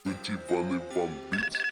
Wyczuwany wam beat.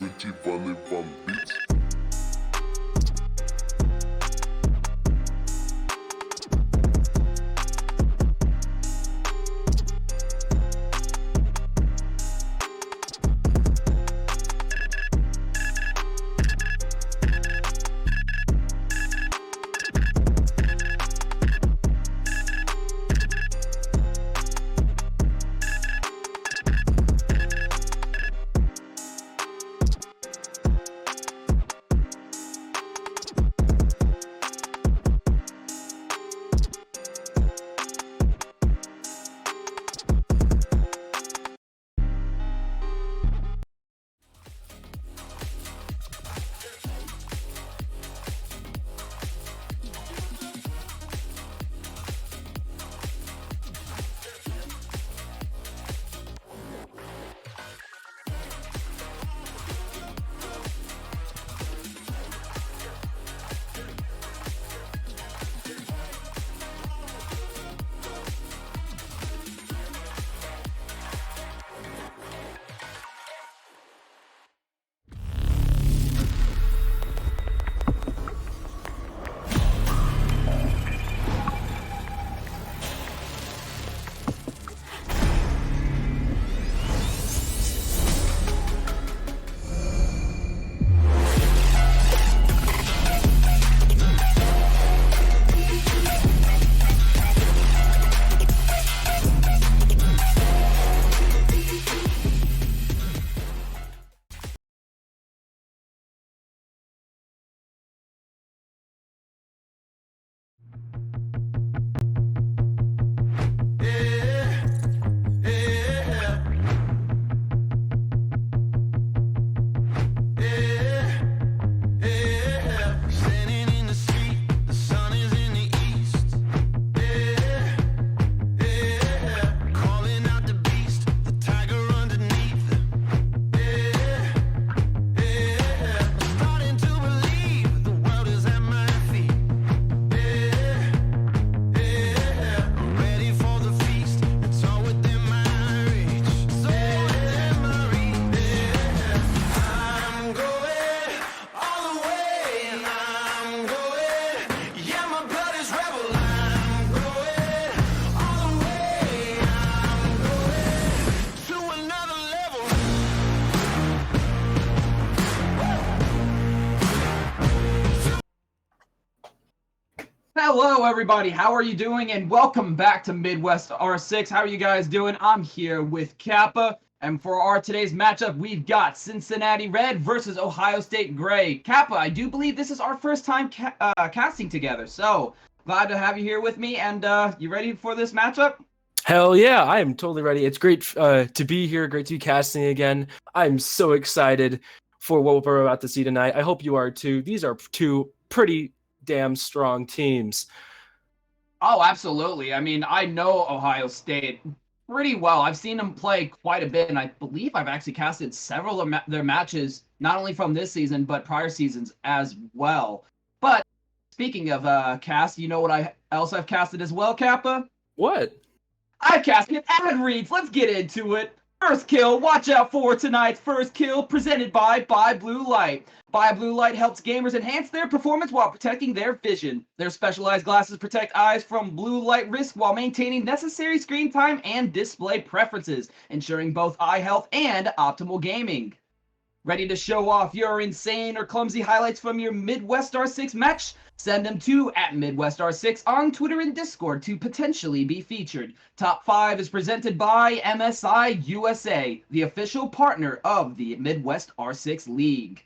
Wyczuwany bandyt. Hello, everybody. How are you doing? And welcome back to Midwest R6. How are you guys doing? I'm here with Kappa. And for our today's matchup, we've got Cincinnati Red versus Ohio State Gray. Kappa, I do believe this is our first time casting together. So glad to have you here with me. And you ready for this matchup? Hell yeah, I am totally ready. It's great to be here. Great to be casting again. I'm so excited for what we're about to see tonight. I hope you are too. These are two pretty damn strong teams. Oh, absolutely. I mean, I know Ohio State pretty well. I've seen them play quite a bit, and I believe I've actually casted several of their matches, not only from this season, but prior seasons as well. But speaking of cast, you know what I've casted as well, Kappa? What? I've casted ad reads. Let's get into it. First kill, watch out for tonight's first kill, presented by Blue Light. Blue Light helps gamers enhance their performance while protecting their vision. Their specialized glasses protect eyes from blue light risk while maintaining necessary screen time and display preferences, ensuring both eye health and optimal gaming. Ready to show off your insane or clumsy highlights from your Midwest R6 match? Send them to @MidwestR6 on Twitter and Discord to potentially be featured. Top 5 is presented by MSI USA, the official partner of the Midwest R6 League.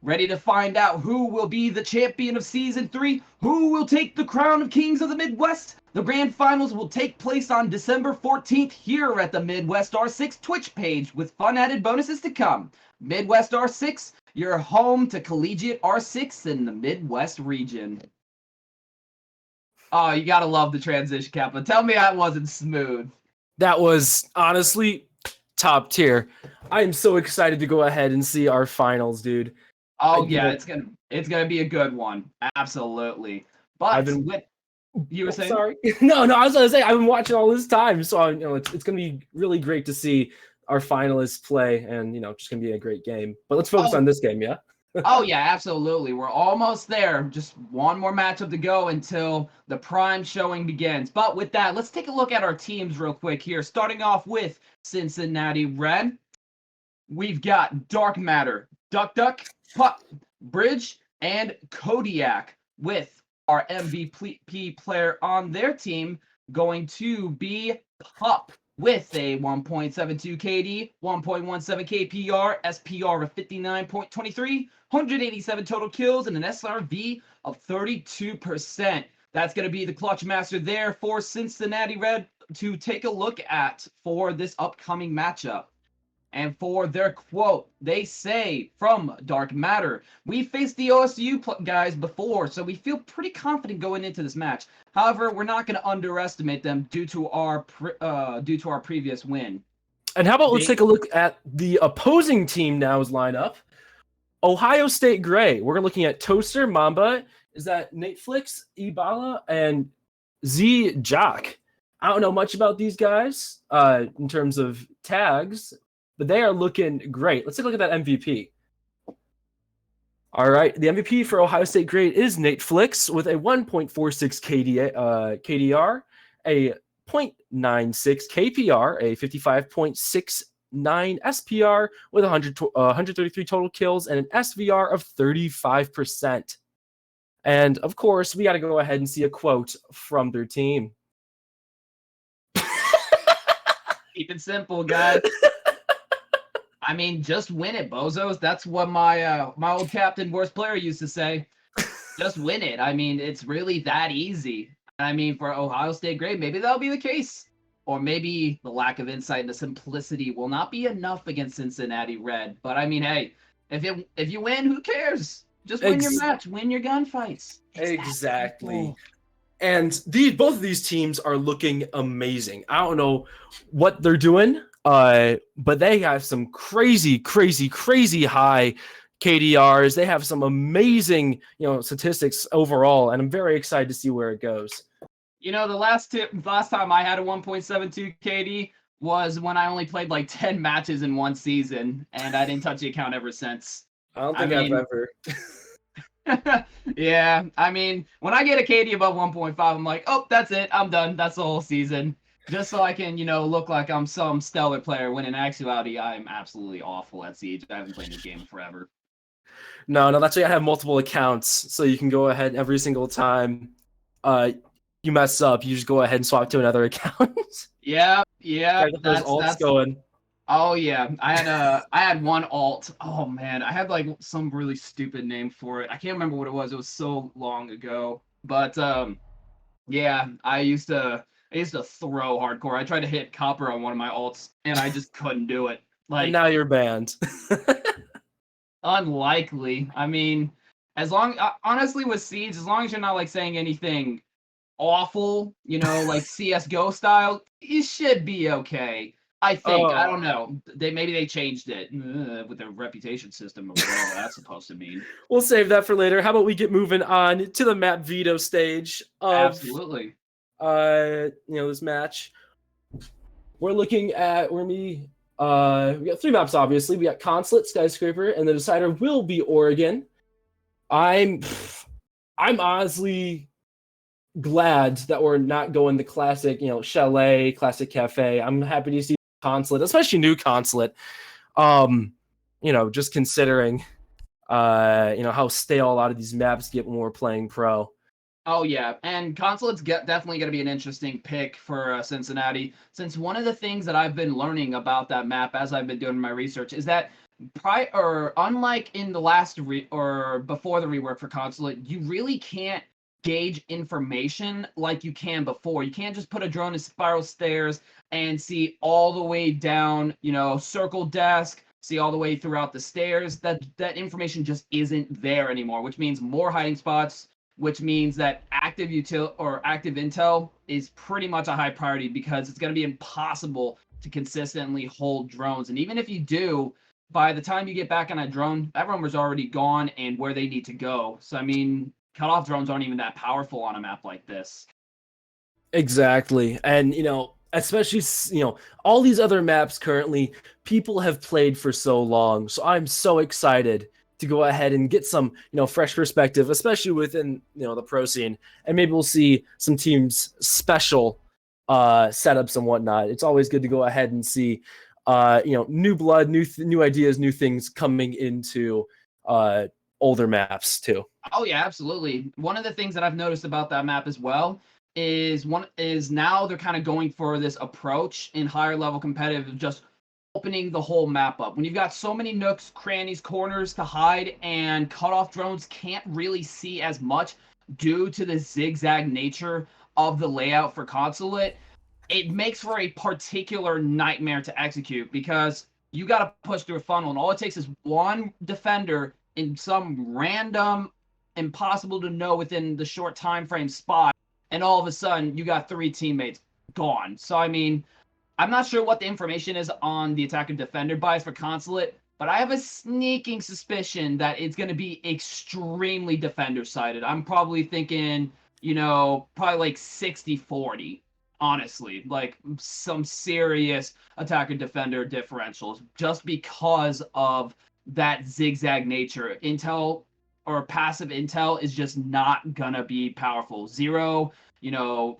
Ready to find out who will be the champion of Season 3? Who will take the crown of Kings of the Midwest? The Grand Finals will take place on December 14th here at the Midwest R6 Twitch page with fun added bonuses to come. Midwest R6, your home to collegiate R6 in the Midwest region. Oh, you gotta love the transition, Kappa. Tell me that wasn't smooth. That was honestly top tier. I am so excited to go ahead and see our finals, dude. Oh yeah, it's gonna be a good one. Absolutely. But what you were saying? Sorry. No, I was gonna say I've been watching all this time, so it's gonna be really great to see our finalists play, and just gonna be a great game. But let's focus on this game, yeah. Oh yeah, absolutely. We're almost there. Just one more matchup to go until the prime showing begins. But with that, let's take a look at our teams real quick here. Starting off with Cincinnati Red, we've got Dark Matter, Duck, Pup, Bridge, and Kodiak, with our MVP player on their team going to be Pup, with a 1.72 KD, 1.17 KPR, SPR of 59.23, 187 total kills, and an SRV of 32%. That's going to be the clutch master there for Cincinnati Red to take a look at for this upcoming matchup. And for their quote, they say from Dark Matter, we faced the OSU guys before, so we feel pretty confident going into this match. However, we're not going to underestimate them due to our previous win. And how about let's take a look at the opposing team now's lineup. Ohio State Gray. We're looking at Toaster, Mamba. Is that Netflix, Ibala, and Z Jock? I don't know much about these guys in terms of tags, but they are looking great. Let's take a look at that MVP. All right, the MVP for Ohio State Gray is Netflix with a 1.46 KDR, a 0.96 KPR, a 55.69 SPR with 133 total kills, and an SVR of 35%. And of course, we got to go ahead and see a quote from their team. Keep it simple, guys. I mean, just win it, bozos. That's what my old captain, worst player, used to say. Just win it. I mean, it's really that easy. I mean, for Ohio State Gray, maybe that'll be the case. Or maybe the lack of insight and the simplicity will not be enough against Cincinnati Red. But I mean, hey, if you win, who cares? Just win your match, win your gunfights. Exactly. And both of these teams are looking amazing. I don't know what they're doing, but they have some crazy high KDRs. They have some amazing, statistics overall, and I'm very excited to see where it goes. The last time I had a 1.72 KD was when I only played like 10 matches in one season, and I didn't touch the account ever since. I don't think I've ever. Yeah, I mean, when I get a KD above 1.5, I'm like, oh, that's it. I'm done. That's the whole season. Just so I can, look like I'm some stellar player, when in actuality, I'm absolutely awful at Siege. I haven't played this game in forever. No, that's why I have multiple accounts, so you can go ahead every single time you mess up, you just go ahead and swap to another account. Yeah. That's going. Oh yeah, I had one alt. Oh man, I had like some really stupid name for it. I can't remember what it was. It was so long ago. But yeah, I used to throw hardcore. I tried to hit copper on one of my alts, and I just couldn't do it. Like, and now you're banned. Unlikely. I mean, honestly with Siege, as long as you're not like saying anything awful, like CS:GO style, you should be okay. I think. I don't know. Maybe they changed it with their reputation system or whatever that's supposed to mean. We'll save that for later. How about we get moving on to the map veto stage of Absolutely. This match. We're looking at we got three maps, obviously. We got Consulate, Skyscraper, and the decider will be Oregon. I'm honestly glad that we're not going the classic, chalet, classic cafe. I'm happy to see Consulate, especially new Consulate. Just considering how stale a lot of these maps get when we're playing pro. Oh yeah, and Consulate's definitely going to be an interesting pick for Cincinnati, since one of the things that I've been learning about that map as I've been doing my research is that unlike in the last before the rework for Consulate, you really can't gauge information like you can before. You can't just put a drone in spiral stairs and see all the way down, circle desk, see all the way throughout the stairs. That information just isn't there anymore, which means more hiding spots, which means that active intel is pretty much a high priority, because it's going to be impossible to consistently hold drones. And even if you do, by the time you get back on that drone, that roamer's already gone and where they need to go. So, I mean, cutoff drones aren't even that powerful on a map like this. Exactly. And, especially, all these other maps currently, people have played for so long. So I'm so excited to go ahead and get some, fresh perspective, especially within, the pro scene. And maybe we'll see some teams special setups and whatnot. It's always good to go ahead and see, new blood, new ideas, new things coming into older maps too. Oh yeah, absolutely. One of the things that I've noticed about that map as well is now they're kind of going for this approach in higher level competitive of just opening the whole map up. When you've got so many nooks, crannies, corners to hide, and cutoff drones can't really see as much due to the zigzag nature of the layout for Consulate, it makes for a particular nightmare to execute because you got to push through a funnel, and all it takes is one defender in some random, impossible to know within the short time frame spot, and all of a sudden you got 3 teammates gone. So I mean, I'm not sure what the information is on the attacker defender bias for Consulate, but I have a sneaking suspicion that it's going to be extremely defender sided. I'm probably thinking, probably like 60-40. Honestly, like some serious attacker defender differentials just because of that zigzag nature. Intel or passive intel is just not gonna be powerful. Zero,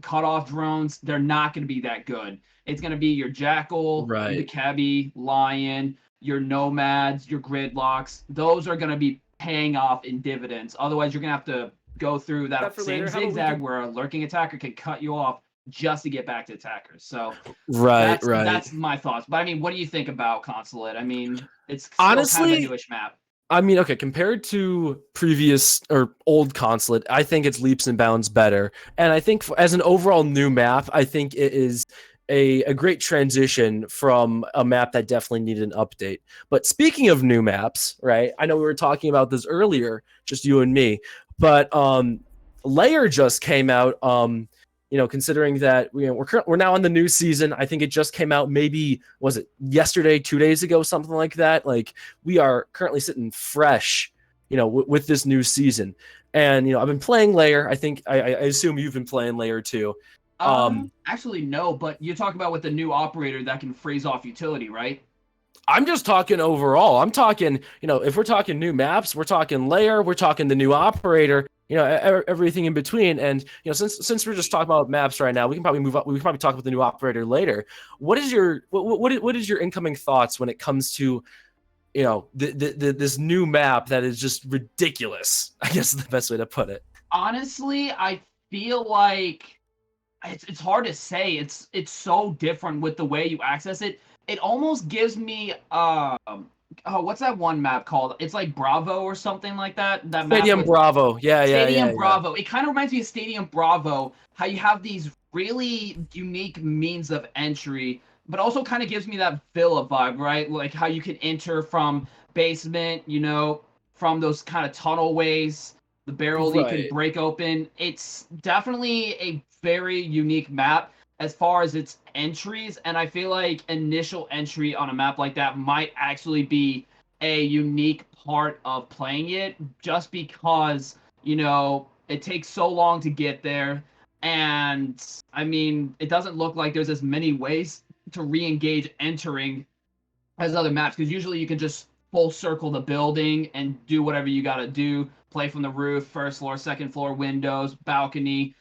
cutoff drones, they're not gonna be that good. It's gonna be your Jackal, Right. the Kebby, Lion, your Nomads, your Gridlocks. Those are gonna be paying off in dividends. Otherwise, you're gonna have to go through that same zigzag where a lurking attacker can cut you off just to get back to attackers. So Right. That's my thoughts. But I mean, what do you think about Consulate? I mean, it's still Honestly, kind of a newish map. I mean, okay, compared to previous or old Consulate, I think it's leaps and bounds better. And I think as an overall new map, I think it is a great transition from a map that definitely needed an update. But speaking of new maps, right? I know we were talking about this earlier, just you and me, but Layer just came out. Considering that we're now on the new season, I think it just came out. Maybe was it yesterday, 2 days ago, something like that. Like we are currently sitting fresh, with this new season. And I've been playing Layer. I think I assume you've been playing Layer too. Actually, no, but you're talking about with the new operator that can freeze off utility, right? I'm just talking overall. I'm talking, if we're talking new maps, we're talking Layer, we're talking the new operator. Everything in between. And since we're just talking about maps right now, we can probably move up. We can probably talk about the new operator later. What is your what is your incoming thoughts when it comes to this new map that is just ridiculous? I guess is the best way to put it. Honestly, I feel like it's hard to say. It's so different with the way you access it. It almost gives me what's that one map called? It's like Bravo or something like that. That Stadium map Bravo. Yeah. Stadium Bravo. It kind of reminds me of Stadium Bravo, how you have these really unique means of entry, but also kind of gives me that Villa vibe, right? Like how you can enter from basement, from those kind of tunnel ways, the barrel you can break open. It's definitely a very unique map as far as its entries, and I feel like initial entry on a map like that might actually be a unique part of playing it, just because it takes so long to get there, and I mean, it doesn't look like there's as many ways to re-engage entering as other maps, because usually you can just full circle the building and do whatever you got to do, play from the roof, first floor, second floor, windows, balcony.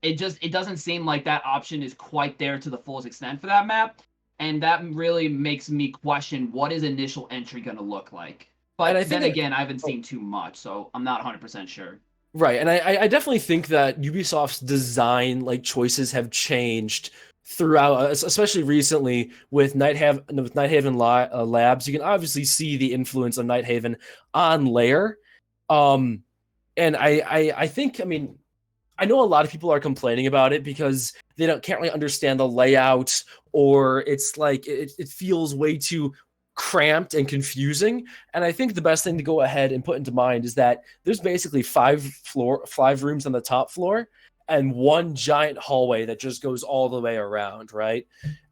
It doesn't seem like that option is quite there to the fullest extent for that map, and that really makes me question what is initial entry going to look like. But then again, I haven't seen too much, so I'm not 100% sure. Right, and I definitely think that Ubisoft's design choices have changed throughout, especially recently with Nighthaven Labs. You can obviously see the influence of Nighthaven on Layer, and I think, I mean, I know a lot of people are complaining about it because they can't really understand the layout, or it's like it feels way too cramped and confusing. And I think the best thing to go ahead and put into mind is that there's basically five rooms on the top floor, and one giant hallway that just goes all the way around, right?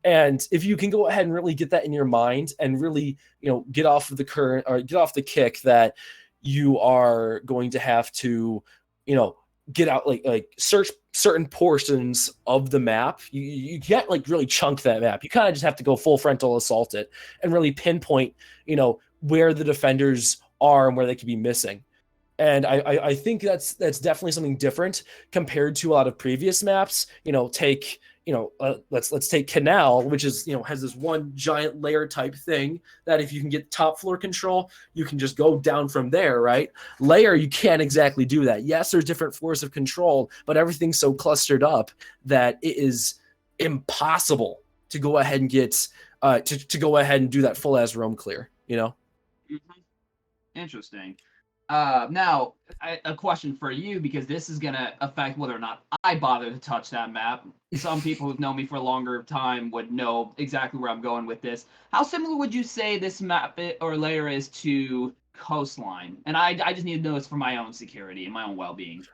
And if you can go ahead and really get that in your mind and really, get off of the current or get off the kick that you are going to have to, get out like search certain portions of the map. You can't like really chunk that map. You kind of just have to go full frontal assault it and really pinpoint, where the defenders are and where they could be missing. And I think that's definitely something different compared to a lot of previous maps. Take let's take Canal, which is has this one giant layer type thing that if you can get top floor control, you can just go down from there, right? Layer, you can't exactly do that. Yes, there's different floors of control, but everything's so clustered up that it is impossible to go ahead and get to go ahead and do that full as roam clear. Mm-hmm. Interesting. Now, a question for you, because this is going to affect whether or not I bother to touch that map. Some people who've known me for a longer time would know exactly where I'm going with this. How similar would you say this map or layer is to Coastline? And I just need to know this for my own security and my own well-being.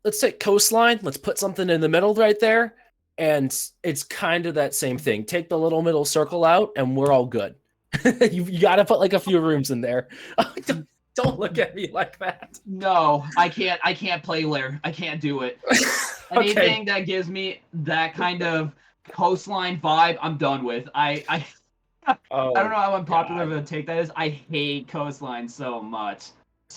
Let's take Coastline. Let's put something in the middle right there. And it's kind of that same thing. Take the little middle circle out and we're all good. you got to put like a few rooms in there. Don't look at me like that. No, I can't play layer. I can't do it. Okay. Anything that gives me that kind of Coastline vibe, I'm done with. I don't know how unpopular of a take that is. I hate Coastline so much.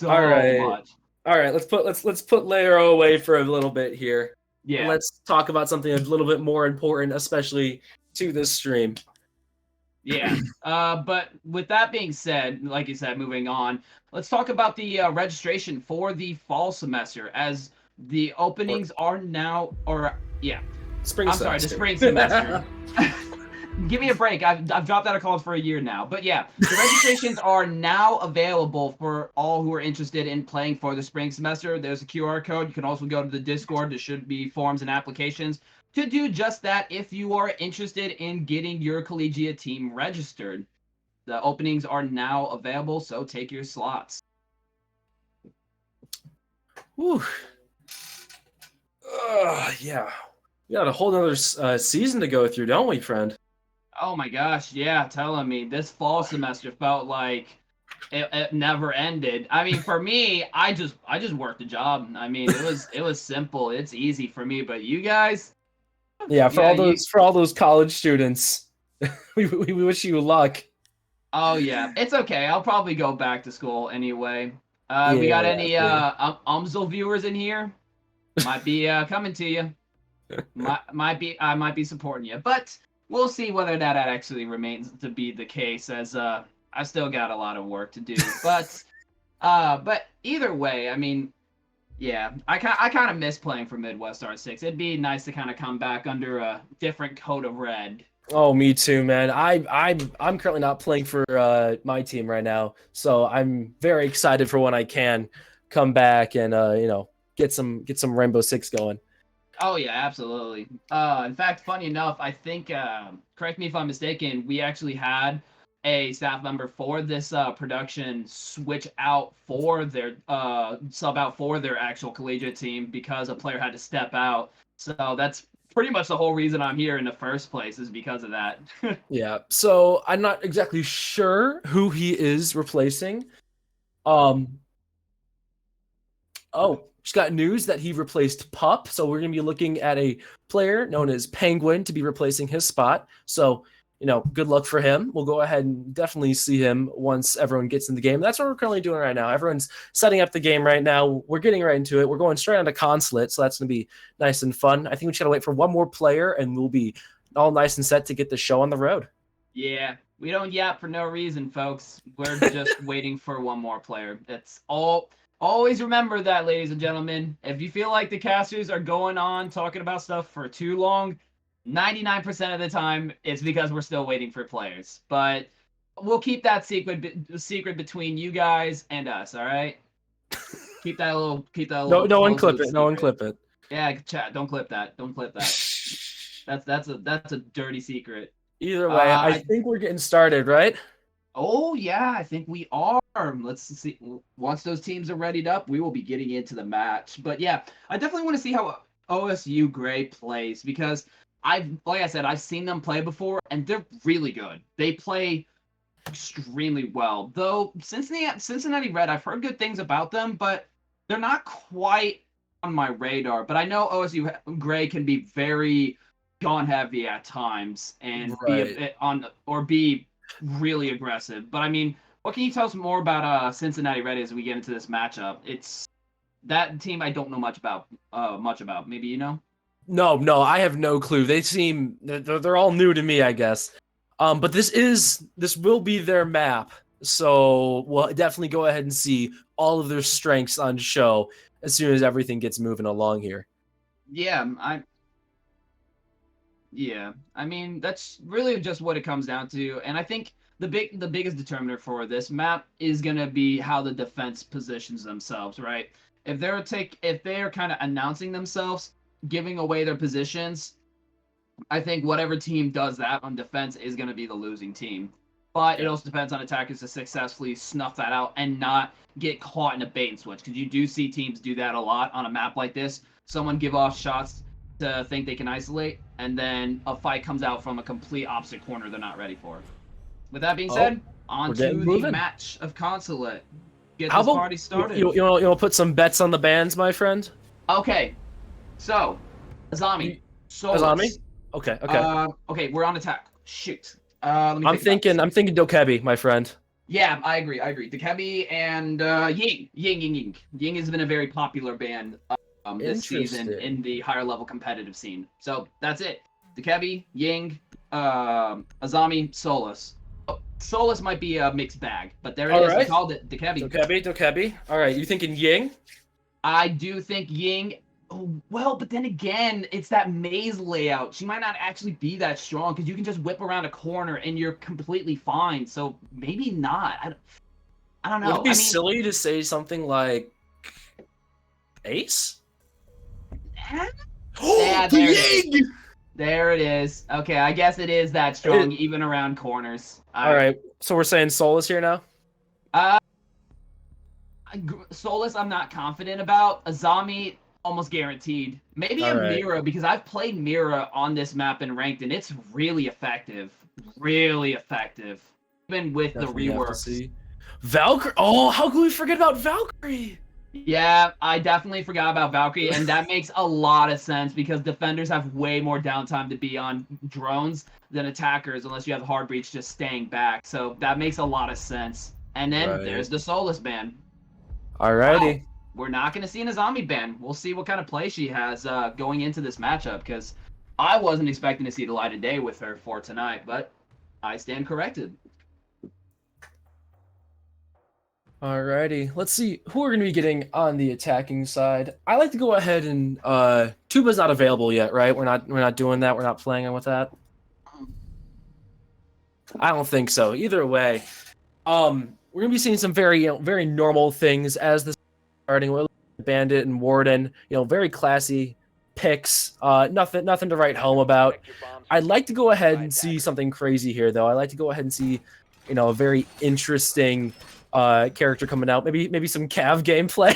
All right. Much. All right, let's put layer away for a little bit here. Yeah. And let's talk about something a little bit more important, especially to this stream. Yeah. But with that being said, like you said, moving on, let's talk about the registration for the fall semester, as the openings are now, Spring semester. The spring semester. Give me a break. I've dropped out of college for a year now. But yeah, the registrations are now available for all who are interested in playing for the spring semester. There's a QR code. You can also go to the Discord. There should be forms and applications to do just that if you are interested in getting your collegiate team registered. The openings are now available, so take your slots. Whew. Yeah. We got a whole other season to go through, don't we, friend? Oh my gosh, yeah, telling me this fall semester felt like it never ended. I mean, for me, I just worked a job. I mean, it was simple. It's easy for me, but you guys, yeah, for all those college students, we wish you luck. Oh yeah, it's okay. I'll probably go back to school anyway. We got any UMSL viewers in here? Might be coming to you. I might be supporting you, but we'll see whether that actually remains to be the case, as I still got a lot of work to do. But either way, I mean, yeah, I kind of miss playing for Midwest R6. It'd be nice to kind of come back under a different coat of red. Oh, me too, man. I'm currently not playing for my team right now, so I'm very excited for when I can come back and get some Rainbow Six going. Oh yeah, absolutely. In fact, funny enough, I think correct me if I'm mistaken, we actually had a staff member for this production switch out for their sub out for their actual collegiate team because a player had to step out. So that's pretty much the whole reason I'm here in the first place, is because of that. Yeah. So I'm not exactly sure who he is replacing. Just got news that he replaced Pup. So we're going to be looking at a player known as Penguin to be replacing his spot. So, good luck for him. We'll go ahead and definitely see him once everyone gets in the game. That's what we're currently doing right now. Everyone's setting up the game right now. We're getting right into it. We're going straight on to Consulate, so that's going to be nice and fun. I think we just got to wait for one more player, and we'll be all nice and set to get the show on the road. Yeah, we don't yap for no reason, folks. We're just waiting for one more player. That's all. Always remember that, ladies and gentlemen. If you feel like the casters are going on talking about stuff for too long, 99% of the time it's because we're still waiting for players. But we'll keep that secret between you guys and us. All right. Keep that a little. No one clip it. No one clip it. Yeah, chat. Don't clip that. Don't clip that. That's a dirty secret. Either way, I think we're getting started, right? Oh yeah, I think we are. Let's see. Once those teams are readied up, we will be getting into the match. But yeah, I definitely want to see how OSU Gray plays, because like I said, I've seen them play before, and they're really good. They play extremely well. Though Cincinnati Red, I've heard good things about them, but they're not quite on my radar. But I know OSU Gray can be very gun heavy at times and be a Right. bit be really aggressive. But I mean, what can you tell us more about Cincinnati Red as we get into this matchup? It's that team I don't know much about. Maybe you know. No, I have no clue. They're all new to me, I guess. But this will be their map, so we'll definitely go ahead and see all of their strengths on show as soon as everything gets moving along here. Yeah, I mean, that's really just what it comes down to. And I think the biggest determiner for this map is gonna be how the defense positions themselves, right? If they're kind of announcing themselves, giving away their positions, I think whatever team does that on defense is gonna be the losing team. But it also depends on attackers to successfully snuff that out and not get caught in a bait and switch. Because you do see teams do that a lot on a map like this. Someone give off shots to think they can isolate, and then a fight comes out from a complete opposite corner they're not ready for. With that being said, on to the match of Consulate. Get this party started. You'll put some bets on the bands, my friend? Okay. So, Azami. Azami? Okay. Okay, we're on attack. Shoot. I'm thinking Dokebi, my friend. Yeah, I agree. Dokebi and Ying. Ying has been a very popular band this season in the higher level competitive scene. So that's it. Dokebi, Ying, Azami, Solus. Solus might be a mixed bag, but there it is. We called it Dokebi. Dokebi. All right, you thinking Ying? I do think Ying. Oh, well, but then again, it's that maze layout. She might not actually be that strong because you can just whip around a corner and you're completely fine. So maybe not. I don't know. Would it be silly to say something like Ace? Yeah, there it is. Okay, I guess it is that strong even around corners. All right. So we're saying Solus here now? Solus, I'm not confident about. Azami, almost guaranteed. Maybe a Mira, because I've played Mira on this map and ranked, and it's really effective. Really effective. Even with the reworks. Valkyrie. Oh, how could we forget about Valkyrie? Yeah, I definitely forgot about Valkyrie, and that makes a lot of sense because defenders have way more downtime to be on drones than attackers unless you have hard breach just staying back. So that makes a lot of sense. And then there's the Solus ban. Alrighty. Wow. We're not going to see an Azami ban. We'll see what kind of play she has going into this matchup because I wasn't expecting to see the light of day with her for tonight, but I stand corrected. Alrighty, let's see who we're going to be getting on the attacking side. I like to go ahead and Tuba's not available yet, right? We're not doing that. We're not playing with that. I don't think so. Either way, we're going to be seeing some very very normal things as the starting with Bandit and Warden. Very classy picks. Nothing to write home about. I'd like to go ahead and see something crazy here, though. I'd like to go ahead and see, a very interesting character coming out. Maybe some Cav gameplay.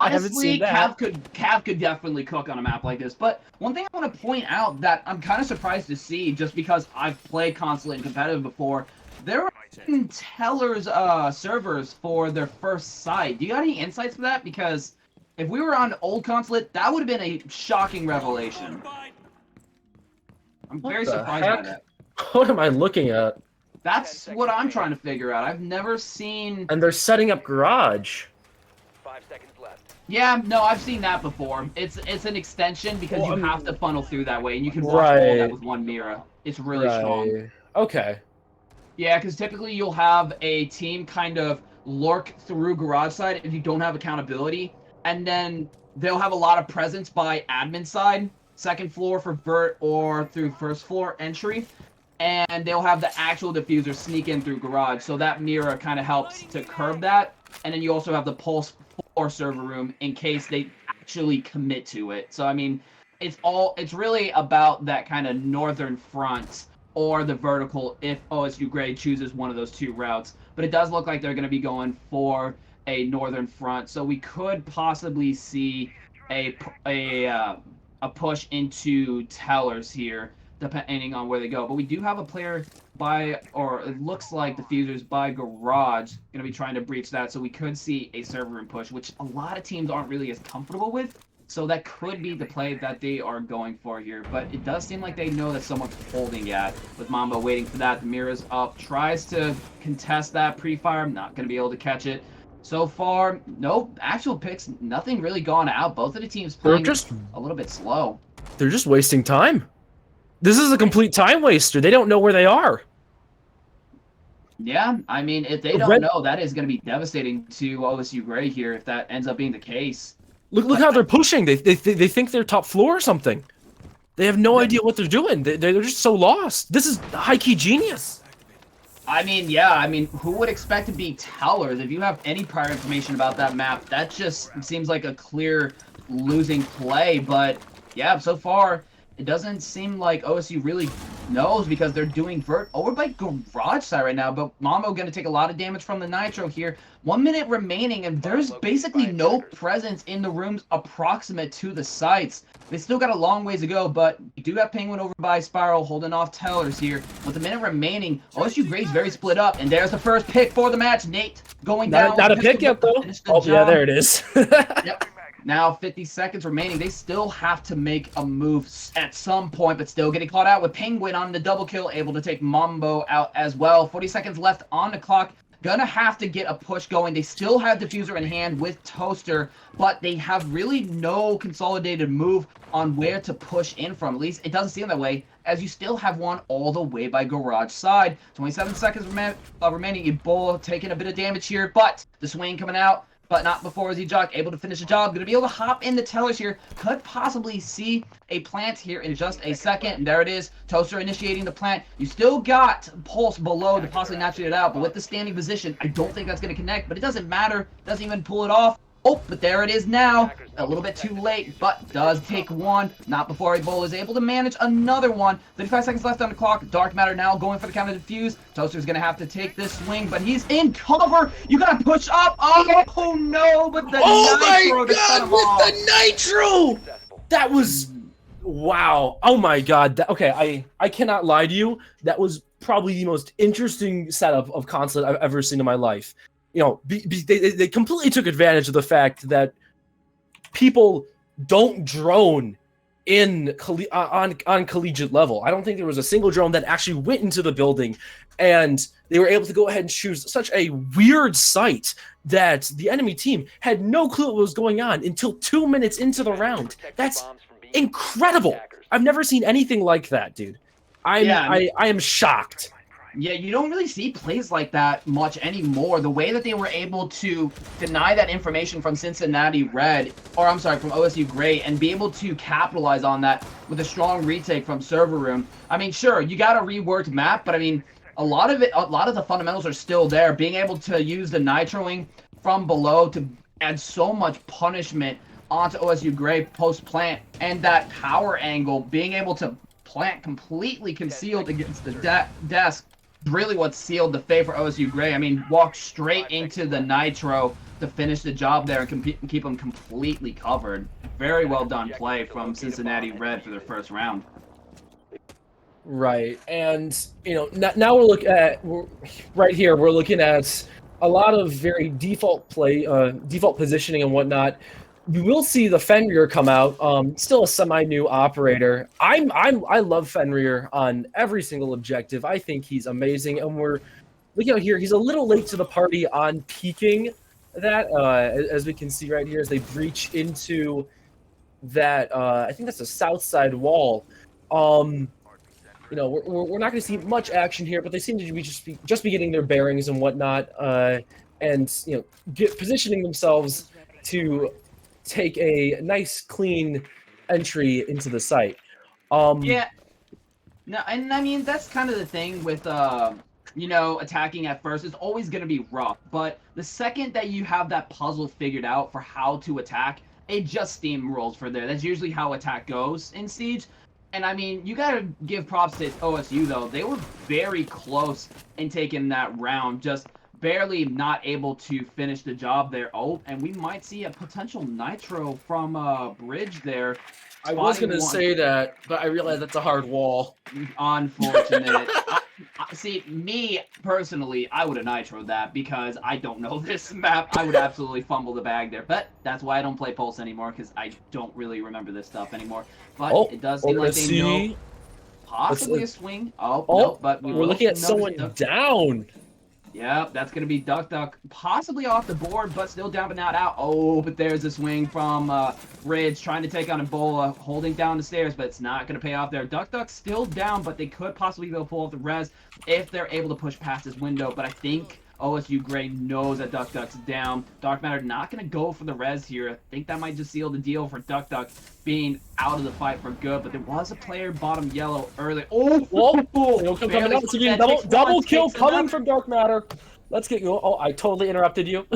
I haven't seen that. Cav could definitely cook on a map like this. But one thing I want to point out that I'm kind of surprised to see, just because I've played Consulate and competitive before, there are Teller's servers for their first site. Do you got any insights for that? Because if we were on old Consulate, that would have been a shocking revelation. I'm very surprised by that. What am I looking at? That's what I'm trying to figure out. I've never seen... And they're setting up garage. 5 seconds left. Yeah, no, I've seen that before. It's an extension because you have to funnel through that way, and you can watch all that with one Mira. It's really strong. Okay. Yeah, because typically you'll have a team kind of lurk through garage side if you don't have accountability, and then they'll have a lot of presence by admin side, second floor for vert or through first floor entry, and they'll have the actual diffuser sneak in through garage, so that Mira kind of helps to curb that, and then you also have the pulse floor server room in case they actually commit to it. So I mean, it's really about that kind of northern front or the vertical if OSU Gray chooses one of those two routes. But it does look like they're going to be going for a northern front, so we could possibly see a push into tellers here, depending on where they go. But we do have a player or it looks like diffusers by garage going to be trying to breach that, so we could see a server room push, which a lot of teams aren't really as comfortable with. So that could be the play that they are going for here. But it does seem like they know that someone's holding at. With Mambo waiting for that, the mirror's up, tries to contest that pre-fire, not going to be able to catch it. So far, no actual picks, nothing really gone out. Both of the teams playing just a little bit slow. They're just wasting time. This is a complete time waster. They don't know where they are. Yeah, I mean, if they don't know, that is going to be devastating to OSU Gray here if that ends up being the case. Look how they're pushing. They think they're top floor or something. They have no idea what they're doing. They're just so lost. This is high-key genius. I mean, yeah, I mean, who would expect to be tellers? If you have any prior information about that map, that just seems like a clear losing play. But, yeah, so far, it doesn't seem like OSU really knows because they're doing vert over by garage side right now. But Mambo going to take a lot of damage from the nitro here. 1 minute remaining, and there's basically no presence in the rooms approximate to the sites. They still got a long ways to go, but you do have Penguin over by Spiral holding off tellers here. With a minute remaining, OSU Gray's very split up, and there's the first pick for the match. Nate going down. Not a pick yet, though. Oh, yeah, there it is. Yep. Now 50 seconds remaining. They still have to make a move at some point, but still getting caught out with Penguin on the double kill, able to take Mambo out as well. 40 seconds left on the clock. Gonna have to get a push going. They still have Diffuser in hand with Toaster, but they have really no consolidated move on where to push in from. At least it doesn't seem that way, as you still have one all the way by garage side. 27 seconds remaining. Ebola taking a bit of damage here, but the swing coming out. But not before Z-Jock able to finish the job. Going to be able to hop in the tellers here. Could possibly see a plant here in just a second. And there it is. Toaster initiating the plant. You still got Pulse below to possibly notch it out. But with the standing position, I don't think that's going to connect. But it doesn't matter. Doesn't even pull it off. Oh, but there it is now. A little bit too late, but does take one. Not before Ebola is able to manage another one. 35 seconds left on the clock. Dark Matter now going for the counter defuse. Toaster's going to have to take this swing, but he's in cover. You got to push up. Oh, no, but the nitro. My God, with the nitro! That was... Wow. Oh, my God. Okay, I cannot lie to you. That was probably the most interesting setup of console I've ever seen in my life. You know, they completely took advantage of the fact that people don't drone on collegiate level. I don't think there was a single drone that actually went into the building, and they were able to go ahead and choose such a weird site that the enemy team had no clue what was going on until 2 minutes into the round. That's incredible. I've never seen anything like that, dude. I am shocked. Yeah, you don't really see plays like that much anymore. The way that they were able to deny that information from Cincinnati Red, or I'm sorry, from OSU Gray, and be able to capitalize on that with a strong retake from Server Room. I mean, sure, you got a reworked map, but I mean, a lot of the fundamentals are still there. Being able to use the nitroing from below to add so much punishment onto OSU Gray post-plant, and that power angle, being able to plant completely concealed against the desk, really what sealed the fate for OSU Gray. I mean, walk straight into the nitro to finish the job there and keep them completely covered. Very well done play from Cincinnati Red for their first round. Right, and you know, now we're looking at we're looking at a lot of very default positioning and whatnot. We will see the Fenrir come out. Still a semi-new operator. I love Fenrir on every single objective. I think he's amazing, and we're looking out here. He's a little late to the party on peeking that, as we can see right here, as they breach into that. I think that's a south side wall. You know, we're not going to see much action here, but they seem to be just be getting their bearings and whatnot, and you know, positioning themselves to take a nice, clean entry into the site. Yeah. No, and I mean, that's kind of the thing with, you know, attacking at first is always going to be rough. But the second that you have that puzzle figured out for how to attack, it just steamrolls for there. That's usually how attack goes in Siege. And I mean, you got to give props to OSU, though. They were very close in taking that round, just barely not able to finish the job there. Oh, and we might see a potential nitro from Bridge there. I was Spotting gonna one. say that, but I realized that's a hard wall. Unfortunate. See, me personally, I would have nitroed that because I don't know this map. I would absolutely fumble the bag there. But that's why I don't play Pulse anymore, because I don't really remember this stuff anymore. But it does seem like they know possibly a swing. No, but we're looking at someone down. Yep, that's going to be Duck possibly off the board, but still down but not out. Oh, but there's a swing from Ridge trying to take on Ebola, holding down the stairs, but it's not going to pay off there. Duck's still down, but they could possibly be able to pull off the res if they're able to push past this window, but I think OSU Gray knows that Duck's down. Dark Matter not going to go for the res here. I think that might just seal the deal for Duck being out of the fight for good, but there was a player bottom yellow early. Double kill coming from Dark Matter. Let's get you. Oh, I totally interrupted you.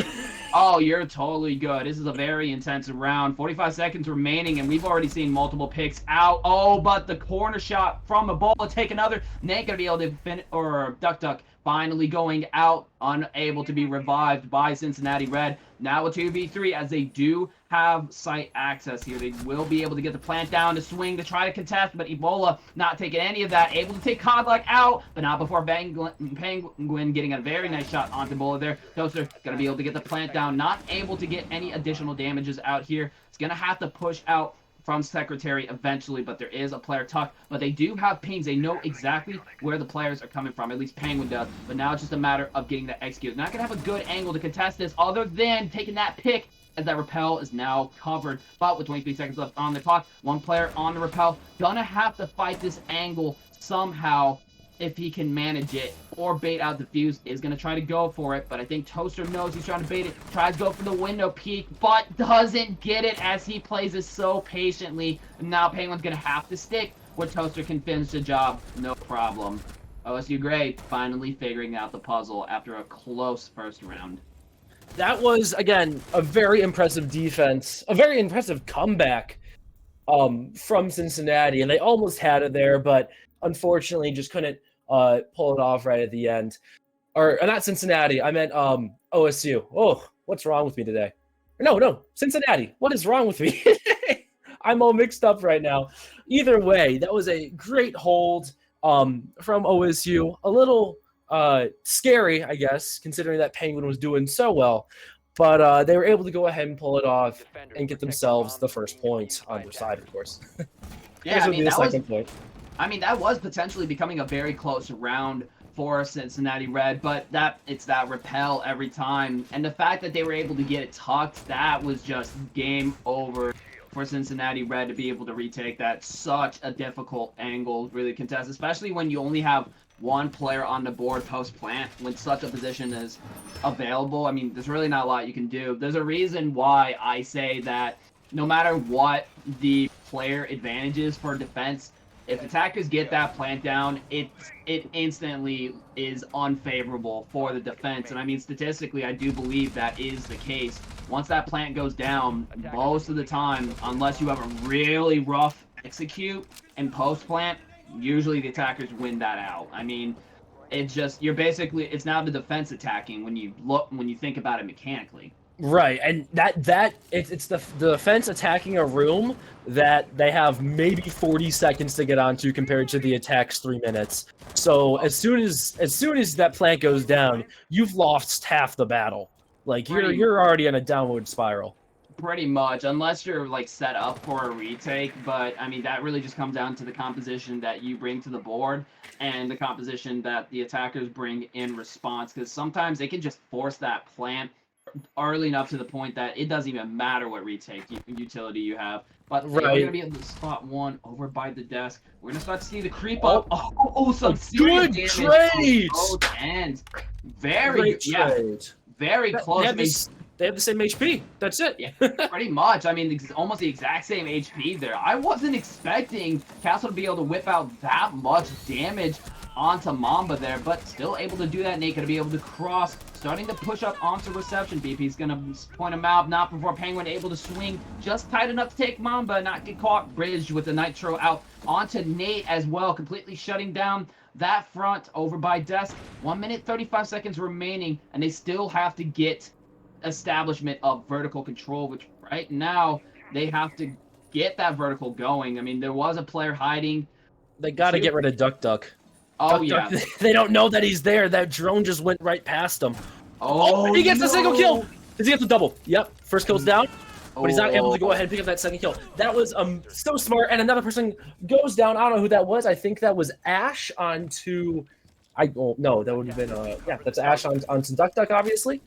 Oh, you're totally good. This is a very intense round. 45 seconds remaining, and we've already seen multiple picks out. Oh, but the corner shot from Ebola. Take another. Nate gonna be able to finish, or Duck finally going out, unable to be revived by Cincinnati Red. Now a 2v3, as they do have site access here. They will be able to get the plant down to swing to try to contest, but Ebola not taking any of that. Able to take Codlock out, but not before Penguin getting a very nice shot onto Ebola there. Toaster going to be able to get the plant down. Not able to get any additional damages out here. It's going to have to push out from Secretary eventually, but there is a player tuck. But they do have pings. They know exactly where the players are coming from. At least Penguin does. But now it's just a matter of getting that execute. Not going to have a good angle to contest this other than taking that pick, as that rappel is now covered. But with 23 seconds left on the clock, one player on the rappel. Gonna have to fight this angle somehow if he can manage it, or bait out the fuse. Is going to try to go for it, but I think Toaster knows he's trying to bait it. Tries to go for the window peek, but doesn't get it as he plays it so patiently. Now Penguin's going to have to stick where Toaster can finish the job, no problem. OSU Gray finally figuring out the puzzle after a close first round. That was, again, a very impressive defense, a very impressive comeback from Cincinnati, and they almost had it there, but unfortunately just couldn't pull it off right at the end. Or not Cincinnati, I meant OSU. Oh, what's wrong with me today? No, Cincinnati. What is wrong with me? I'm all mixed up right now. Either way, that was a great hold from OSU. A little scary, I guess, considering that Penguin was doing so well. But they were able to go ahead and pull it off and get themselves the first point on their side, of course. Yeah, I mean, that was potentially becoming a very close round for Cincinnati Red, but it's that rappel every time. And the fact that they were able to get it tucked, that was just game over for Cincinnati Red to be able to retake that. Such a difficult angle, really contest, especially when you only have one player on the board post-plant when such a position is available. I mean, there's really not a lot you can do. There's a reason why I say that no matter what the player advantage is for defense, if attackers get that plant down, it instantly is unfavorable for the defense. And I mean, statistically, I do believe that is the case. Once that plant goes down, most of the time, unless you have a really rough execute and post-plant, usually the attackers win that out. I mean, it's just, it's now the defense attacking when you think about it mechanically. Right, and it's the defense attacking a room that they have maybe 40 seconds to get onto compared to the attack's 3 minutes. So as soon as that plant goes down, you've lost half the battle. Like you're already in a downward spiral. Pretty much, unless you're like set up for a retake. But I mean, that really just comes down to the composition that you bring to the board and the composition that the attackers bring in response. Because sometimes they can just force that plant early enough to the point that it doesn't even matter what retake utility you have. But we're going to be able to spot one over by the desk. We're going to start to see the creep up. Oh, some serious damage trade! on both ends. Very close. They have the same HP. That's it. Yeah, pretty much. I mean, almost the exact same HP there. I wasn't expecting Castle to be able to whip out that much damage onto Mamba there, but still able to do that. Nate gonna be able to cross, starting to push up onto reception. BP's gonna point him out, not before Penguin able to swing just tight enough to take Mamba, not get caught. Bridge with the Nitro out onto Nate as well, completely shutting down that front over by Desk. 1 minute 35 seconds remaining, and they still have to get establishment of vertical control, which right now they have to get that vertical going. I mean, there was a player hiding. They got to get rid of Duck Duck. Oh, Duck, yeah. Duck, they don't know that he's there. That drone just went right past him. Oh, he gets no. a single kill. Does he get the double? Yep. First kill's down, but he's not able to go ahead and pick up that second kill. That was so smart. And another person goes down. I don't know who that was. I think that was Ash onto. No, that would have been yeah. That's Ash onto Duck Duck, obviously.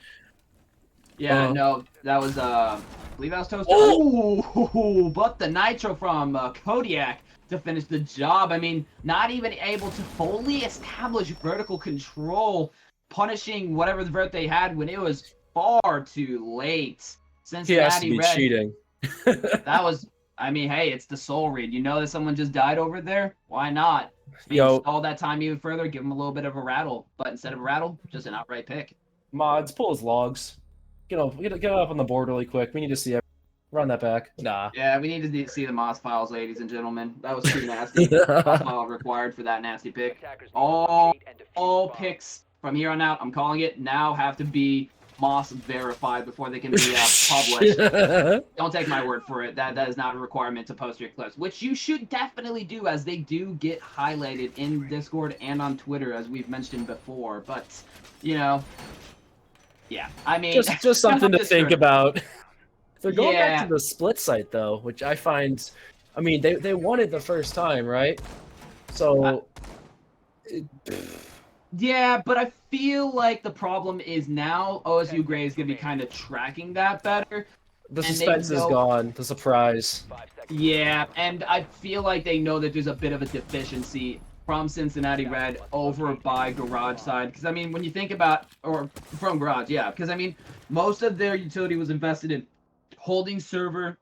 Yeah, no, that was I believe that was Toaster. Oh, but the Nitro from Kodiak to finish the job. I mean, not even able to fully establish vertical control, punishing whatever the vert they had when it was far too late. He has to Cincinnati be Red. cheating. That was, I mean, hey, it's the soul read. You know that someone just died over there? Why not? Yo, All that time even further, give him a little bit of a rattle. But instead of a rattle, just an outright pick. mods, pull his logs. Get up on the board really quick. We need to see it. Run that back. Nah. Yeah, we need to see the Moss files, ladies and gentlemen. That was too nasty. Moss file required for that nasty pick. All picks from here on out, I'm calling it, now have to be Moss verified before they can be published. Don't take my word for it. That is not a requirement to post your clips, which you should definitely do, as they do get highlighted in Discord and on Twitter, as we've mentioned before. But, you know, yeah, I mean, just something to think about. They're going Yeah. back to the split site though, which I find, I mean, they won it the first time, right? So, Yeah, but I feel like the problem is now OSU Gray is going to be kind of tracking that better. the And they suspense is know- gone. The surprise. Yeah, and I feel like they know that there's a bit of a deficiency from Cincinnati Red over by Garage side. Because, I mean, when you think about, or from Garage, yeah. Because, I mean, most of their utility was invested in holding server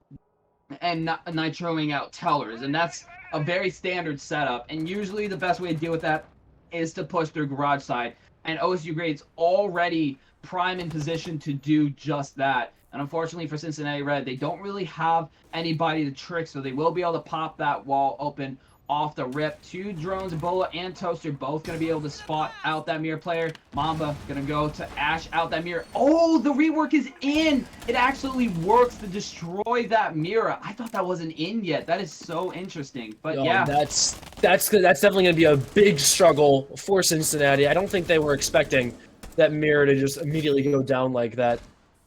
and nitroing out tellers. And that's a very standard setup. And usually the best way to deal with that is to push their Garage side. And OSU Grade's already prime in position to do just that. And unfortunately for Cincinnati Red, they don't really have anybody to trick, so they will be able to pop that wall open off the rip. Two drones, Ebola and Toaster, both going to be able to spot out that mirror player. Mamba going to go to Ash out that mirror. Oh, the rework is in! It actually works to destroy that mirror. I thought that wasn't in yet. That is so interesting. But Yo, yeah. that's definitely going to be a big struggle for Cincinnati. I don't think they were expecting that mirror to just immediately go down like that.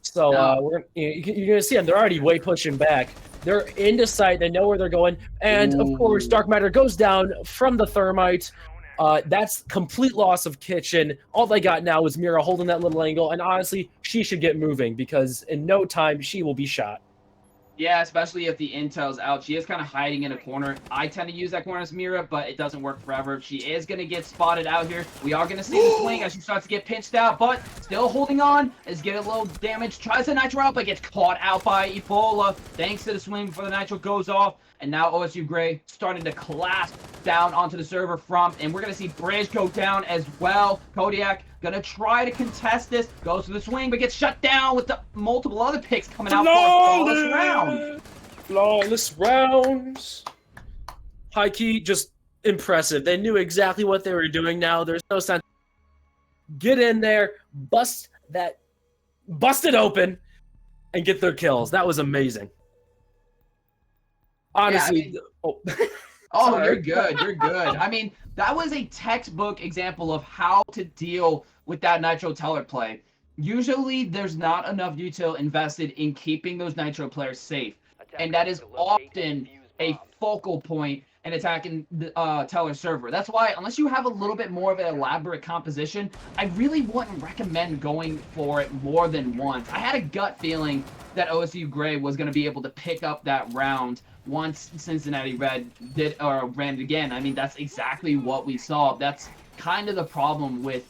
So No. you're going to see them. They're already way pushing back. They're into sight. They know where they're going. And, of course, Dark Matter goes down from the Thermite. That's complete loss of Kitchen. All they got now is Mira holding that little angle. And, honestly, she should get moving because in no time she will be shot. Yeah, especially if the intel's out. She is kind of hiding in a corner. I tend to use that corner as Mira, but it doesn't work forever. She is going to get spotted out here. We are going to see the swing as she starts to get pinched out, but still holding on. Is getting a little damage. Tries to Nitro out, but gets caught out by Ebola. Thanks to the swing before the Nitro goes off. And now OSU Gray starting to collapse down onto the server from, and we're going to see Bridge go down as well. Kodiak going to try to contest this. Goes to the swing, but gets shut down with the multiple other picks coming out for a flawless round. Flawless rounds. High key, just impressive. They knew exactly what they were doing now. There's no sense. Get in there, bust it open, and get their kills. That was amazing. Honestly, Oh, Sorry. you're good. You're good. I mean, that was a textbook example of how to deal with that Nitro Teller play. Usually, there's not enough util invested in keeping those Nitro players safe. And that is often a focal point in attacking the Teller server. That's why, unless you have a little bit more of an elaborate composition, I really wouldn't recommend going for it more than once. I had a gut feeling that OSU Gray was going to be able to pick up that round once Cincinnati Red ran it again. I mean, that's exactly what we saw. That's kind of the problem with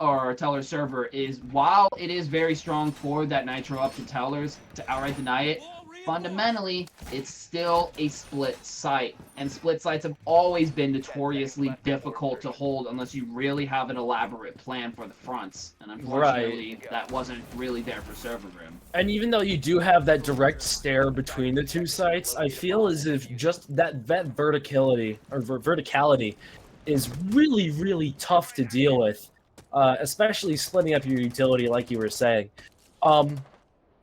or Teller server is, while it is very strong for that Nitro up to Tellers to outright deny it, fundamentally, it's still a split site. And split sites have always been notoriously difficult to hold unless you really have an elaborate plan for the fronts. And unfortunately, that wasn't really there for Server Room. And even though you do have that direct stare between the two sites, I feel as if just that verticality is really, really tough to deal with, especially splitting up your utility like you were saying.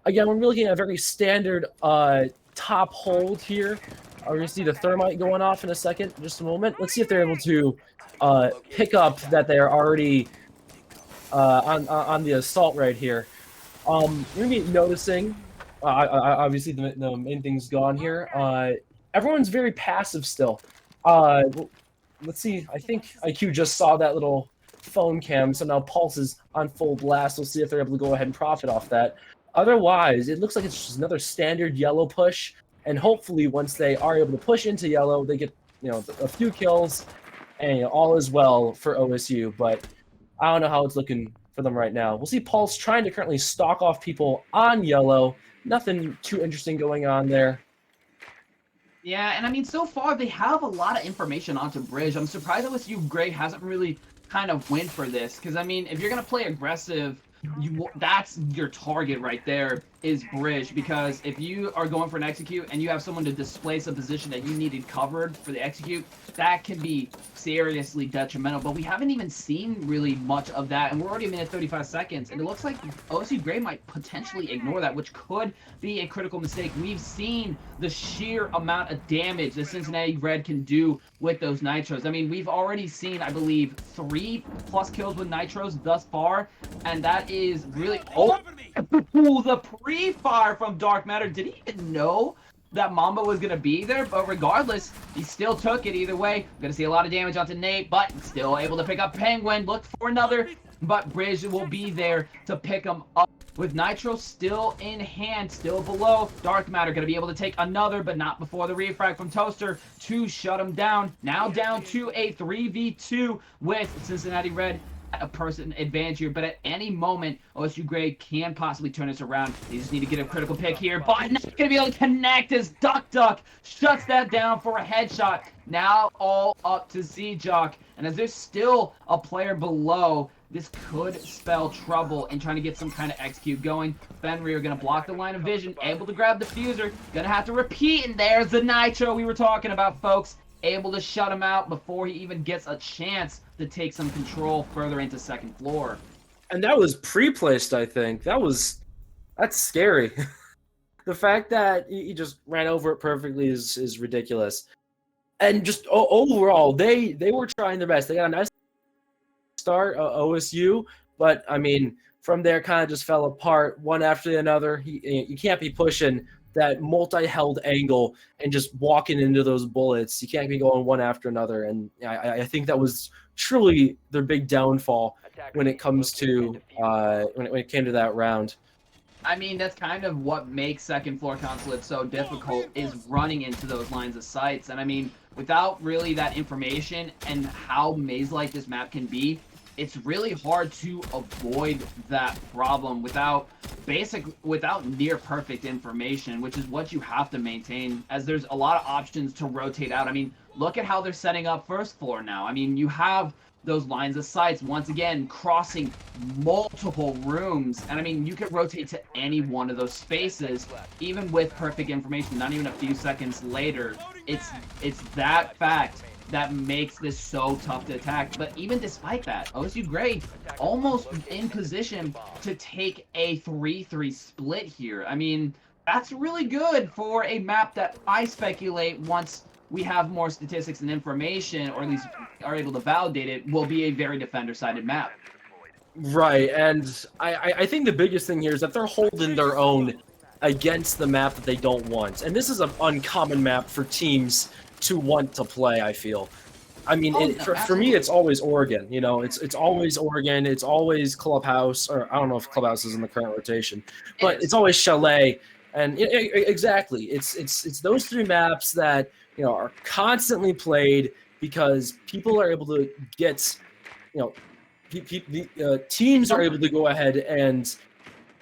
Again, we're looking at a very standard top hold here. We're going to see the thermite going off in a second, just a moment. Let's see if they're able to pick up that they're already on the assault right here. We're going to be noticing, obviously the main thing's gone here. Everyone's very passive still. Let's see, I think IQ just saw that little phone cam, so now Pulse is on full blast. We'll see if they're able to go ahead and profit off that. Otherwise, it looks like it's just another standard yellow push, and hopefully once they are able to push into yellow, they get a few kills, and all is well for OSU. But I don't know how it's looking for them right now. We'll see Pulse trying to currently stalk off people on yellow. Nothing too interesting going on there. Yeah, and I mean, so far they have a lot of information onto Bridge. I'm surprised OSU Gray hasn't really kind of went for this, because I mean, if you're gonna play aggressive, that's your target right there, is Bridge, because if you are going for an execute and you have someone to displace a position that you needed covered for the execute, that can be seriously detrimental. But we haven't even seen really much of that, and we're already a minute 35 seconds, and it looks like OSU Gray might potentially ignore that, which could be a critical mistake. We've seen the sheer amount of damage that Cincinnati Red can do with those nitros. I mean, we've already seen, I believe, 3+ kills with nitros thus far, and that is really... Oh, the pre-fire from Dark Matter. Did he even know that Mamba was going to be there? But regardless, he still took it either way. Going to see a lot of damage onto Nate, but still able to pick up Penguin. Looked for another, but Bridge will be there to pick him up. With Nitro still in hand, still below, Dark Matter going to be able to take another, but not before the refrag from Toaster to shut him down. Now down to a 3v2 with Cincinnati Red. A person advantage here, but at any moment, OSU Gray can possibly turn this around. They just need to get a critical pick here, but not going to be able to connect as Duck shuts that down for a headshot. Now all up to Z-Jock, and as there's still a player below, this could spell trouble in trying to get some kind of execute going. Fenrir going to block the line of vision, able to grab the fuser, going to have to repeat, and there's the Nitro we were talking about, folks. Able to shut him out before he even gets a chance to take some control further into second floor. And that was pre-placed, I think. That's scary. The fact that he just ran over it perfectly is ridiculous. And just overall, they were trying their best. They got a nice start, OSU, but I mean, from there kind of just fell apart one after another. You can't be pushing that multi-held angle and just walking into those bullets. You can't be going one after another, and I think that was truly their big downfall when it comes to when it came to that round. I mean, that's kind of what makes second floor consulate so difficult, is running into those lines of sights. And I mean, without really that information and how maze-like this map can be, it's really hard to avoid that problem without near perfect information, which is what you have to maintain, as there's a lot of options to rotate out. I mean, look at how they're setting up first floor now. I mean, you have those lines of sights, once again, crossing multiple rooms. And I mean, you could rotate to any one of those spaces, even with perfect information, not even a few seconds later. It's that fact that makes this so tough to attack. But even despite that, OSU Gray almost in position to take a 3-3 split here. I mean, that's really good for a map that I speculate, once we have more statistics and information, or at least are able to validate it, will be a very defender-sided map. Right, and I think the biggest thing here is that they're holding their own against the map that they don't want. And this is an uncommon map for teams to want to play, I feel. I mean, for me, it's always Oregon. You know, it's always Oregon. It's always Clubhouse, or I don't know if Clubhouse is in the current rotation, but it's always Chalet. And exactly, it's those three maps that, you know, are constantly played because people are able to get, you know, teams are able to go ahead and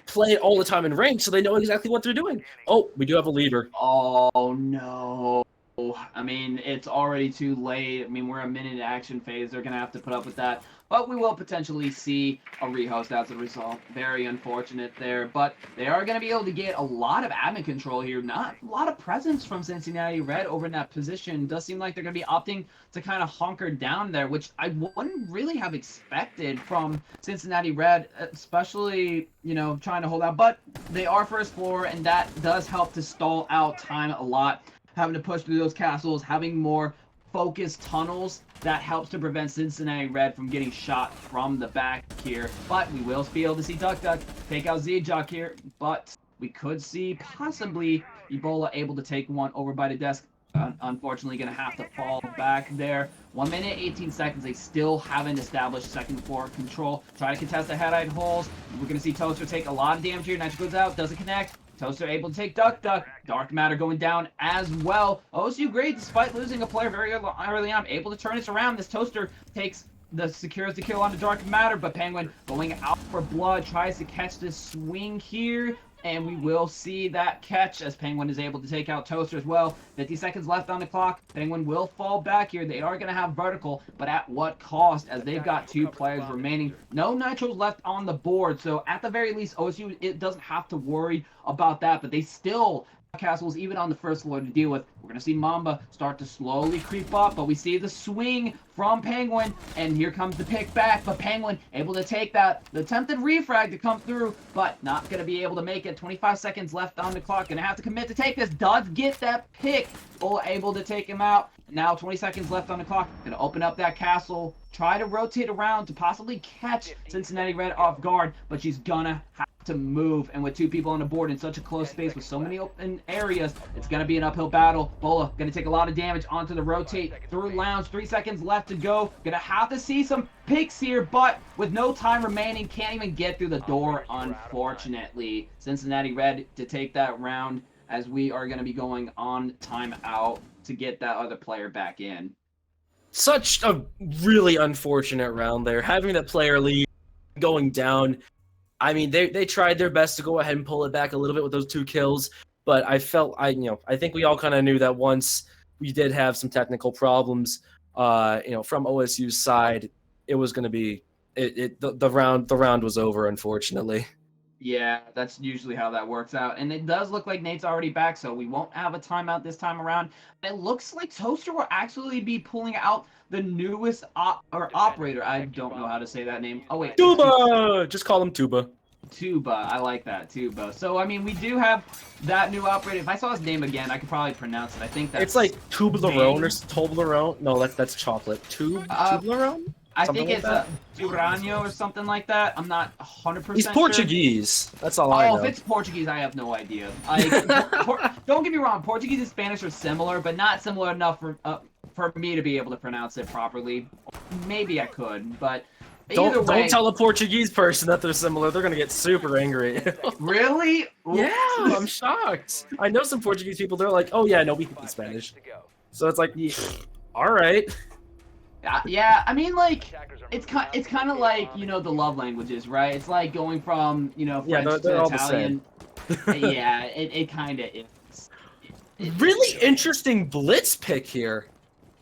play all the time in rank, so they know exactly what they're doing. Oh, we do have a leader. Oh no. I mean, it's already too late. I mean, we're a minute action phase. They're going to have to put up with that. But we will potentially see a rehost as a result. Very unfortunate there. But they are going to be able to get a lot of admin control here. Not a lot of presence from Cincinnati Red over in that position. Does seem like they're going to be opting to kind of hunker down there, which I wouldn't really have expected from Cincinnati Red, especially, you know, trying to hold out. But they are first floor, and that does help to stall out time a lot. Having to push through those castles, having more focused tunnels, that helps to prevent Cincinnati Red from getting shot from the back here. But we will be able to see Duck take out Z-Jock here, but we could see possibly Ebola able to take one over by the desk. Unfortunately, going to have to fall back there. 1 minute, 18 seconds. They still haven't established second floor control. Try to contest the headite holes. We're going to see Toaster take a lot of damage here. Nitro goes out, doesn't connect. Toaster able to take Duck. Dark Matter going down as well. OSU Great, despite losing a player very early on, able to turn this around. This Toaster secures the kill on the Dark Matter, but Penguin going out for blood, tries to catch this swing here. And we will see that catch as Penguin is able to take out Toaster as well. 50 seconds left on the clock. Penguin will fall back here. They are going to have vertical, but at what cost? As they've got 2 players remaining. No nitros left on the board. So at the very least, OSU it doesn't have to worry about that. But they still have castles even on the first floor to deal with. We're going to see Mamba start to slowly creep up, but we see the swing from Penguin, and here comes the pick back, but Penguin able to take that. The attempted refrag to come through, but not going to be able to make it. 25 seconds left on the clock. Going to have to commit to take this. Does get that pick. Bull able to take him out. Now 20 seconds left on the clock. Going to open up that castle. Try to rotate around to possibly catch Cincinnati Red off guard, but she's gonna have to move. And with 2 people on the board in such a close space with so many open areas, it's going to be an uphill battle. Bola going to take a lot of damage onto the rotate through lounge. 3 seconds left to go. Going to have to see some picks here, but with no time remaining, can't even get through the door, unfortunately. Cincinnati Red to take that round as we are going to be going on timeout to get that other player back in. Such a really unfortunate round there. Having that player lead going down. I mean, they tried their best to go ahead and pull it back a little bit with those 2 kills, but I think we all kind of knew that once we did have some technical problems, from OSU's side, it was going to be the round was over, unfortunately. Yeah, that's usually how that works out. And it does look like Nate's already back, so we won't have a timeout this time around. It looks like Toaster will actually be pulling out the newest operator. I don't know how to say that name. Oh, wait. Tuba! Just call him Tuba. Tuba. I like that, Tuba. So, I mean, we do have that new operator. If I saw his name again, I could probably pronounce it. I think that's... It's like Toblerone or Toblerone. No, that's chocolate. Toblerone? I think it's Urano or something like that. I'm not 100% He's Portuguese. Sure. That's all I know. Oh, if it's Portuguese, I have no idea. Don't get me wrong. Portuguese and Spanish are similar, but not similar enough for me to be able to pronounce it properly. Maybe I could, but either way. Don't tell a Portuguese person that they're similar. They're going to get super angry. Really? Oops. Yeah, I'm shocked. I know some Portuguese people. They're like, oh, yeah, no, we can speak Spanish. So it's like, yeah, all right. Yeah, I mean, like, it's kind of like, the love languages, right? It's like going from, French to Italian. Yeah, it kind of is. Really interesting blitz pick here.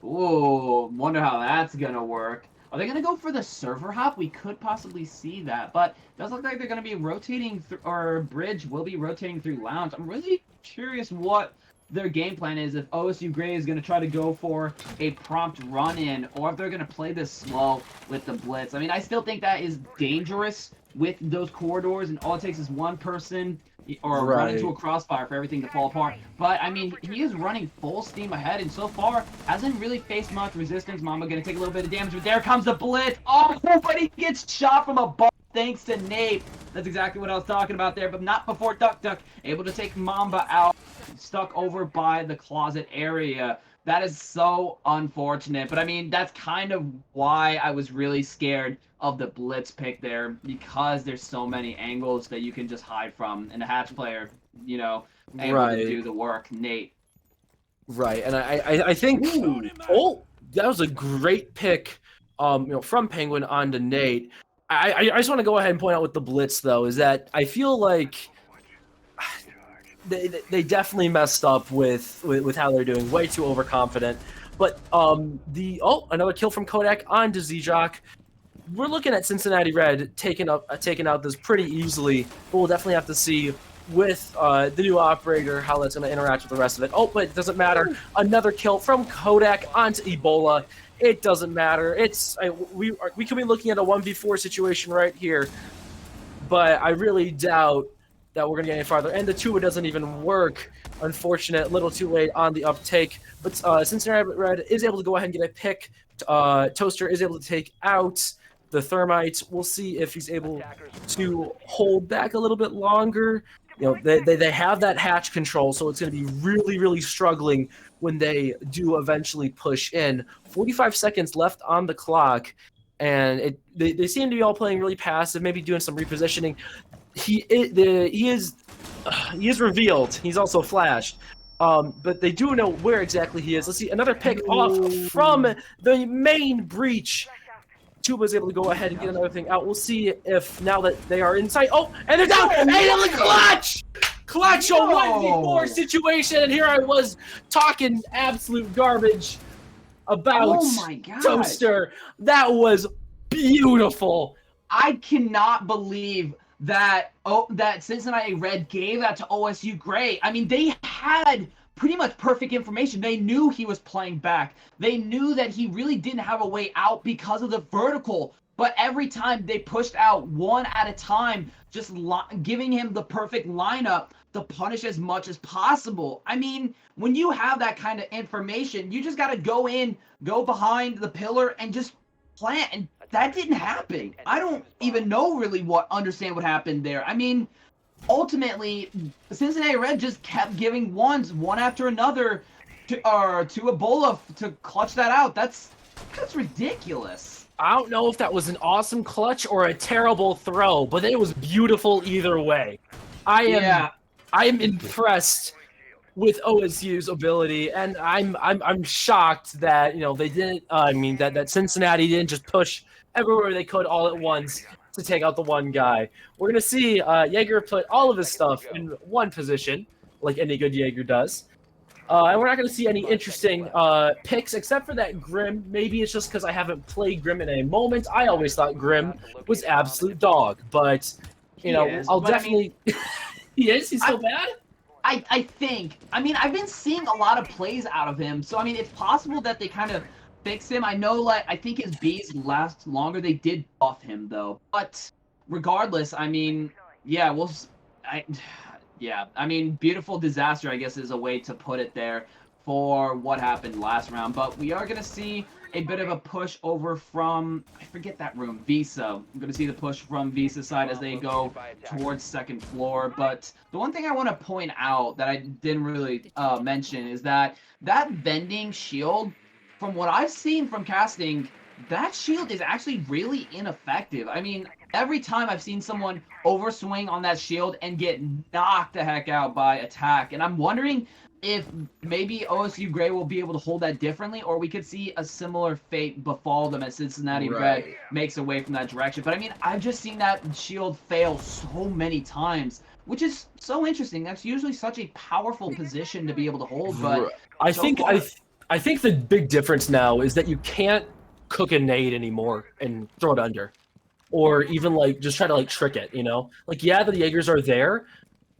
Ooh, wonder how that's going to work. Are they going to go for the server hop? We could possibly see that, but it does look like they're going to be rotating, or Bridge will be rotating through lounge. I'm really curious what their game plan is, if OSU Gray is going to try to go for a prompt run-in, or if they're going to play this slow with the blitz. I mean, I still think that is dangerous with those corridors, and all it takes is one person or run into a crossfire for everything to fall apart. But, I mean, he is running full steam ahead, and so far hasn't really faced much resistance. Mamba going to take a little bit of damage, but there comes the blitz. Oh, but he gets shot from above thanks to Nate. That's exactly what I was talking about there, but not before Duck able to take Mamba out. Stuck over by the closet area. That is so unfortunate. But I mean, that's kind of why I was really scared of the blitz pick there, because there's so many angles that you can just hide from, and the hatch player, able to do the work. Nate. Right, and I think that was a great pick from Penguin onto Nate. I just want to go ahead and point out with the blitz though is that I feel like they definitely messed up with how they're doing. Way too overconfident. But another kill from Kodak onto Z-Jock. We're looking at Cincinnati Red taking out this pretty easily. But we'll definitely have to see with the new operator how that's going to interact with the rest of it. Oh, but it doesn't matter. Another kill from Kodak onto Ebola. It doesn't matter. We could be looking at a 1v4 situation right here, but I really doubt that we're going to get any farther. And the Tuba doesn't even work. Unfortunate, a little too late on the uptake. But Cincinnati Red is able to go ahead and get a pick. Toaster is able to take out the Thermite. We'll see if he's able to hold back a little bit longer. They have that hatch control, so it's going to be really, really struggling when they do eventually push in. 45 seconds left on the clock, and they seem to be all playing really passive, maybe doing some repositioning. He is revealed. He's also flashed. But they do know where exactly he is. Let's see, another pick off from the main breach. Tuba is able to go ahead and get another thing out. We'll see if now that they are inside. Oh, and they're down! And the clutch! Clutch a 1v4 situation, and here I was talking absolute garbage about Toaster. That was beautiful. I cannot believe that that Cincinnati Red gave that to OSU Gray. I mean, they had pretty much perfect information. They knew he was playing back. They knew that he really didn't have a way out because of the vertical. But every time they pushed out one at a time, just giving him the perfect lineup to punish as much as possible. I mean, when you have that kind of information, you just got to go in, go behind the pillar, and just plant. And that didn't happen. I don't even know really understand what happened there. I mean, ultimately, Cincinnati Red just kept giving one after another to Ebola to clutch that out. That's ridiculous. I don't know if that was an awesome clutch or a terrible throw, but it was beautiful either way. I am impressed with OSU's ability, and I'm shocked that they didn't. That Cincinnati didn't just push everywhere they could all at once to take out the one guy. We're gonna see Jaeger put all of his stuff in one position, like any good Jaeger does. And we're not going to see any interesting picks, except for that Grim. Maybe it's just because I haven't played Grim in a moment. I always thought Grim was absolute dog, but, I'll definitely... He is? He's so bad? I think. I mean, I've been seeing a lot of plays out of him, so, I mean, it's possible that they kind of fix him. I know, I think his Bs last longer. They did buff him, though. But regardless, I mean, yeah, Yeah, I mean, beautiful disaster, I guess, is a way to put it there for what happened last round. But we are going to see a bit of a push over from, I forget that room, Visa. I'm going to see the push from Visa side as they go towards second floor. But the one thing I want to point out that I didn't really mention is that vending shield, from what I've seen from casting, that shield is actually really ineffective. I mean, every time I've seen someone overswing on that shield and get knocked the heck out by attack. And I'm wondering if maybe OSU Gray will be able to hold that differently, or we could see a similar fate befall them as Cincinnati Red makes away from that direction. But I mean, I've just seen that shield fail so many times, which is so interesting. That's usually such a powerful position to be able to hold. But I think the big difference now is that you can't cook a nade anymore and throw it under, or even just try to trick it. Yeah, the Jaegers are there,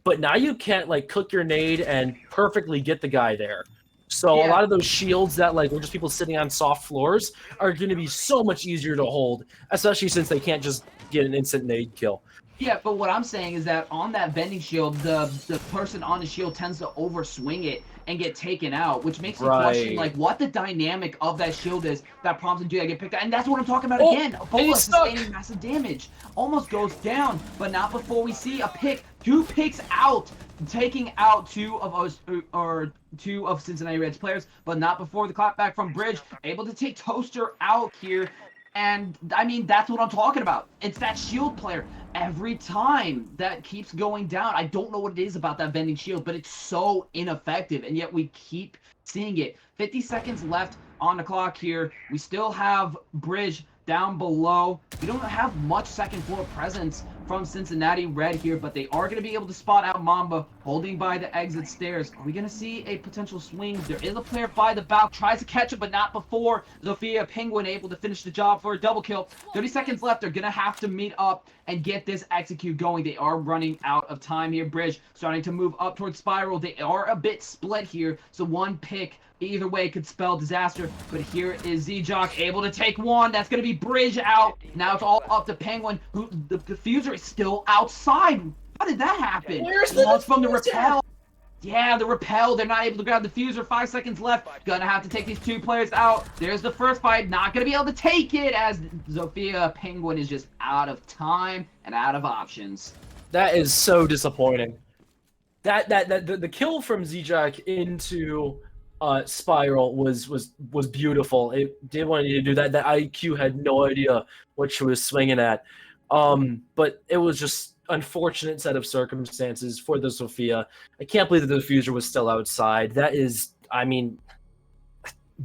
but now you can't cook your nade and perfectly get the guy there. So a lot of those shields that were just people sitting on soft floors are going to be so much easier to hold, especially since they can't just get an instant nade kill. Yeah, but what I'm saying is that on that vending shield, the person on the shield tends to overswing it and get taken out, which makes me question what the dynamic of that shield is that prompts him to do that, get picked out. And that's what I'm talking about again. Ebola sustaining massive damage. Almost goes down, but not before we see a pick. 2 picks out, taking out two of Cincinnati Reds players, but not before the clap back from Bridge. Able to take Toaster out here. And I mean, that's what I'm talking about. It's that shield player. Every time that keeps going down, I don't know what it is about that vending shield, but it's so ineffective, and yet we keep seeing it. 50 seconds left on the clock here. We still have Bridge down below. We don't have much second floor presence from Cincinnati Red here, but they are going to be able to spot out Mamba holding by the exit stairs. Are we going to see a potential swing? There is a player by the bow, tries to catch him, but not before Zofia Penguin able to finish the job for a double kill. 30 seconds left. They're going to have to meet up and get this execute going. They are running out of time here. Bridge starting to move up towards Spiral. They are a bit split here, so one pick either way could spell disaster, but here is Z-Jock able to take one. That's going to be Bridge out. Now it's all up to Penguin, who the diffuser is still outside. How did that happen? Where's the Well, it's from the diffuser? rappel. Yeah, the rappel. They're not able to grab the diffuser. 5 seconds left. Gonna have to take these two players out. There's the first fight. Not gonna be able to take it as Zofia Penguin is just out of time and out of options. That is so disappointing. The kill from Z-Jock into Spiral was beautiful. It did want you to do that. That IQ had no idea what she was swinging at. But it was just unfortunate set of circumstances for the Zofia. I can't believe that the diffuser was still outside. That is, I mean,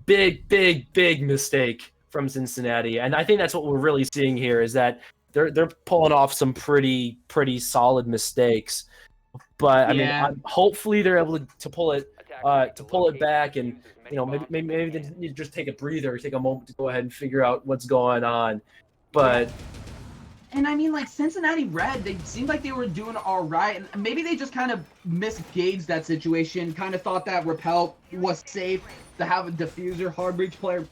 big mistake from Cincinnati. And I think that's what we're really seeing here is that they're pulling off some pretty solid mistakes. But I mean, hopefully they're able to pull it back, and maybe they need to just take a breather, take a moment to go ahead and figure out what's going on. But and I mean, like, Cincinnati Red, they seemed like they were doing all right, and maybe they just kind of misgauged that situation, kind of thought that rappel was safe to have a diffuser hard breach player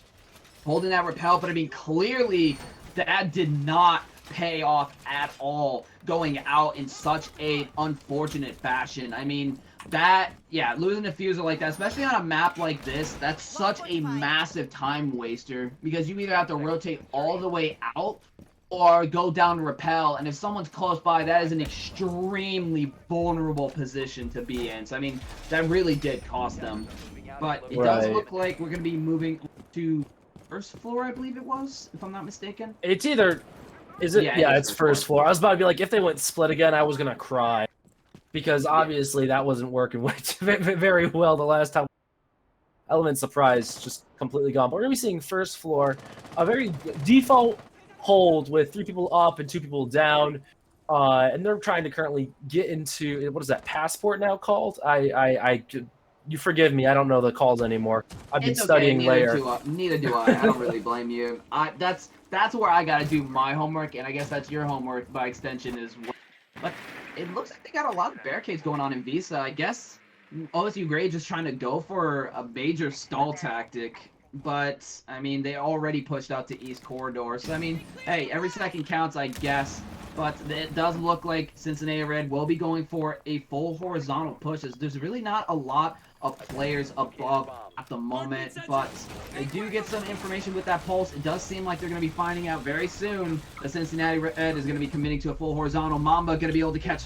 holding that rappel, but I mean, clearly that did not pay off at all, going out in such a unfortunate fashion. I mean, losing a diffuser like that, especially on a map like this, that's such a massive time waster, because you either have to rotate all the way out or go down to rappel, and if someone's close by, that is an extremely vulnerable position to be in. So I mean, that really did cost them. But it does look like we're going to be moving to first floor, I believe it was, if I'm not mistaken. it's either... Is it? Yeah, it's first floor. I was about to be like, if they went split again, I was gonna cry, because obviously that wasn't working very well the last time. Element surprise just completely gone. But we're gonna be seeing first floor, a very default hold with 3 people up and 2 people down, and they're trying to currently get into, what is that, passport now called? You forgive me, I don't know the calls anymore. I've been studying layer. Neither do I. I don't really blame you. That's where I gotta do my homework, and I guess that's your homework by extension as well. But it looks like they got a lot of barricades going on in Visa. I guess OSU Gray just trying to go for a major stall tactic. But, I mean, they already pushed out to East Corridor. So, I mean, hey, every second counts, I guess. But it does look like Cincinnati Red will be going for a full horizontal push, as there's really not a lot of players above at the moment, but they do get some information with that pulse. It does seem like they're going to be finding out very soon that Cincinnati Red is going to be committing to a full horizontal. Mamba going to be able to catch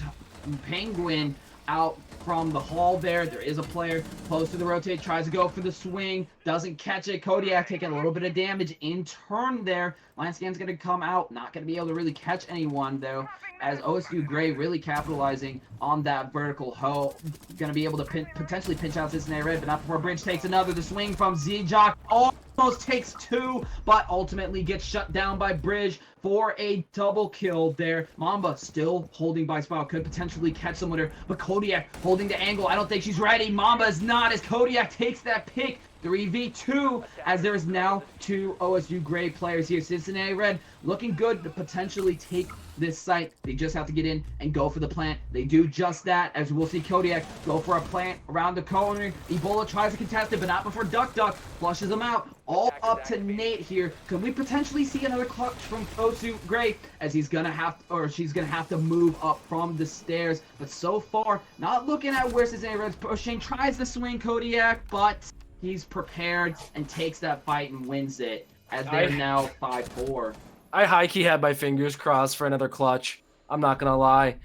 Penguin out from the hall there. There is a player close to the rotate, tries to go for the swing, doesn't catch it. Kodiak taking a little bit of damage in turn there. Lionscan's going to come out, not going to be able to really catch anyone though, as OSU Gray really capitalizing on that vertical hoe. Going to be able to potentially pinch out Cincinnati Red, but not before Bridge takes another. The swing from Z-Jock almost takes 2, but ultimately gets shut down by Bridge for a double kill there. Mamba still holding by Spiral, could potentially catch someone there, but Kodiak holding the angle. I don't think she's ready. Mamba is not, as Kodiak takes that pick. 3v2, as there is now 2 OSU Gray players here. Cincinnati Red looking good to potentially take this site. They just have to get in and go for the plant. They do just that, as we'll see Kodiak go for a plant around the corner. Ebola tries to contest it, but not before Duck flushes him out. All up to Nate here. Can we potentially see another clutch from OSU Gray, as he's gonna have to, or she's gonna have to move up from the stairs? But so far, not looking at where Cincinnati Red's pushing. Tries to swing Kodiak, but he's prepared and takes that fight and wins it, as they're now 5-4. I high-key had my fingers crossed for another clutch. I'm not gonna lie.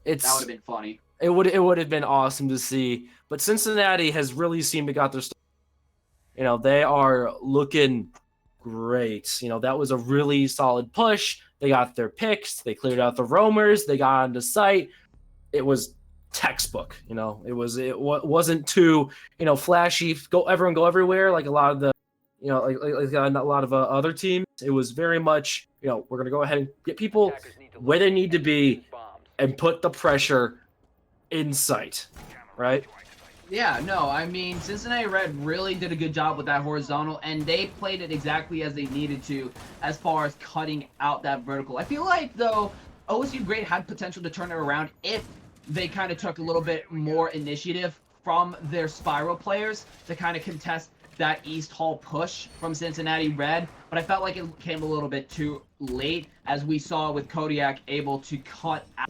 That would have been funny. It would have been awesome to see. But Cincinnati has really seemed to got their stuff. They are looking great. You know, that was a really solid push. They got their picks. They cleared out the roamers. They got onto site. It was textbook. You know, it wasn't too, you know, flashy. Go everywhere like a lot of the, you know, like a lot of other teams. It was very much, you know, we're gonna go ahead and get people where they need to be and put the pressure in sight, right? Yeah, no, I mean, Cincinnati Red really did a good job with that horizontal, and they played it exactly as they needed to as far as cutting out that vertical. I feel like, though, OSU Great had potential to turn it around if they kind of took a little bit more initiative from their spiral players to kind of contest that East Hall push from Cincinnati Red, but I felt like it came a little bit too late, as we saw with Kodiak able to cut out,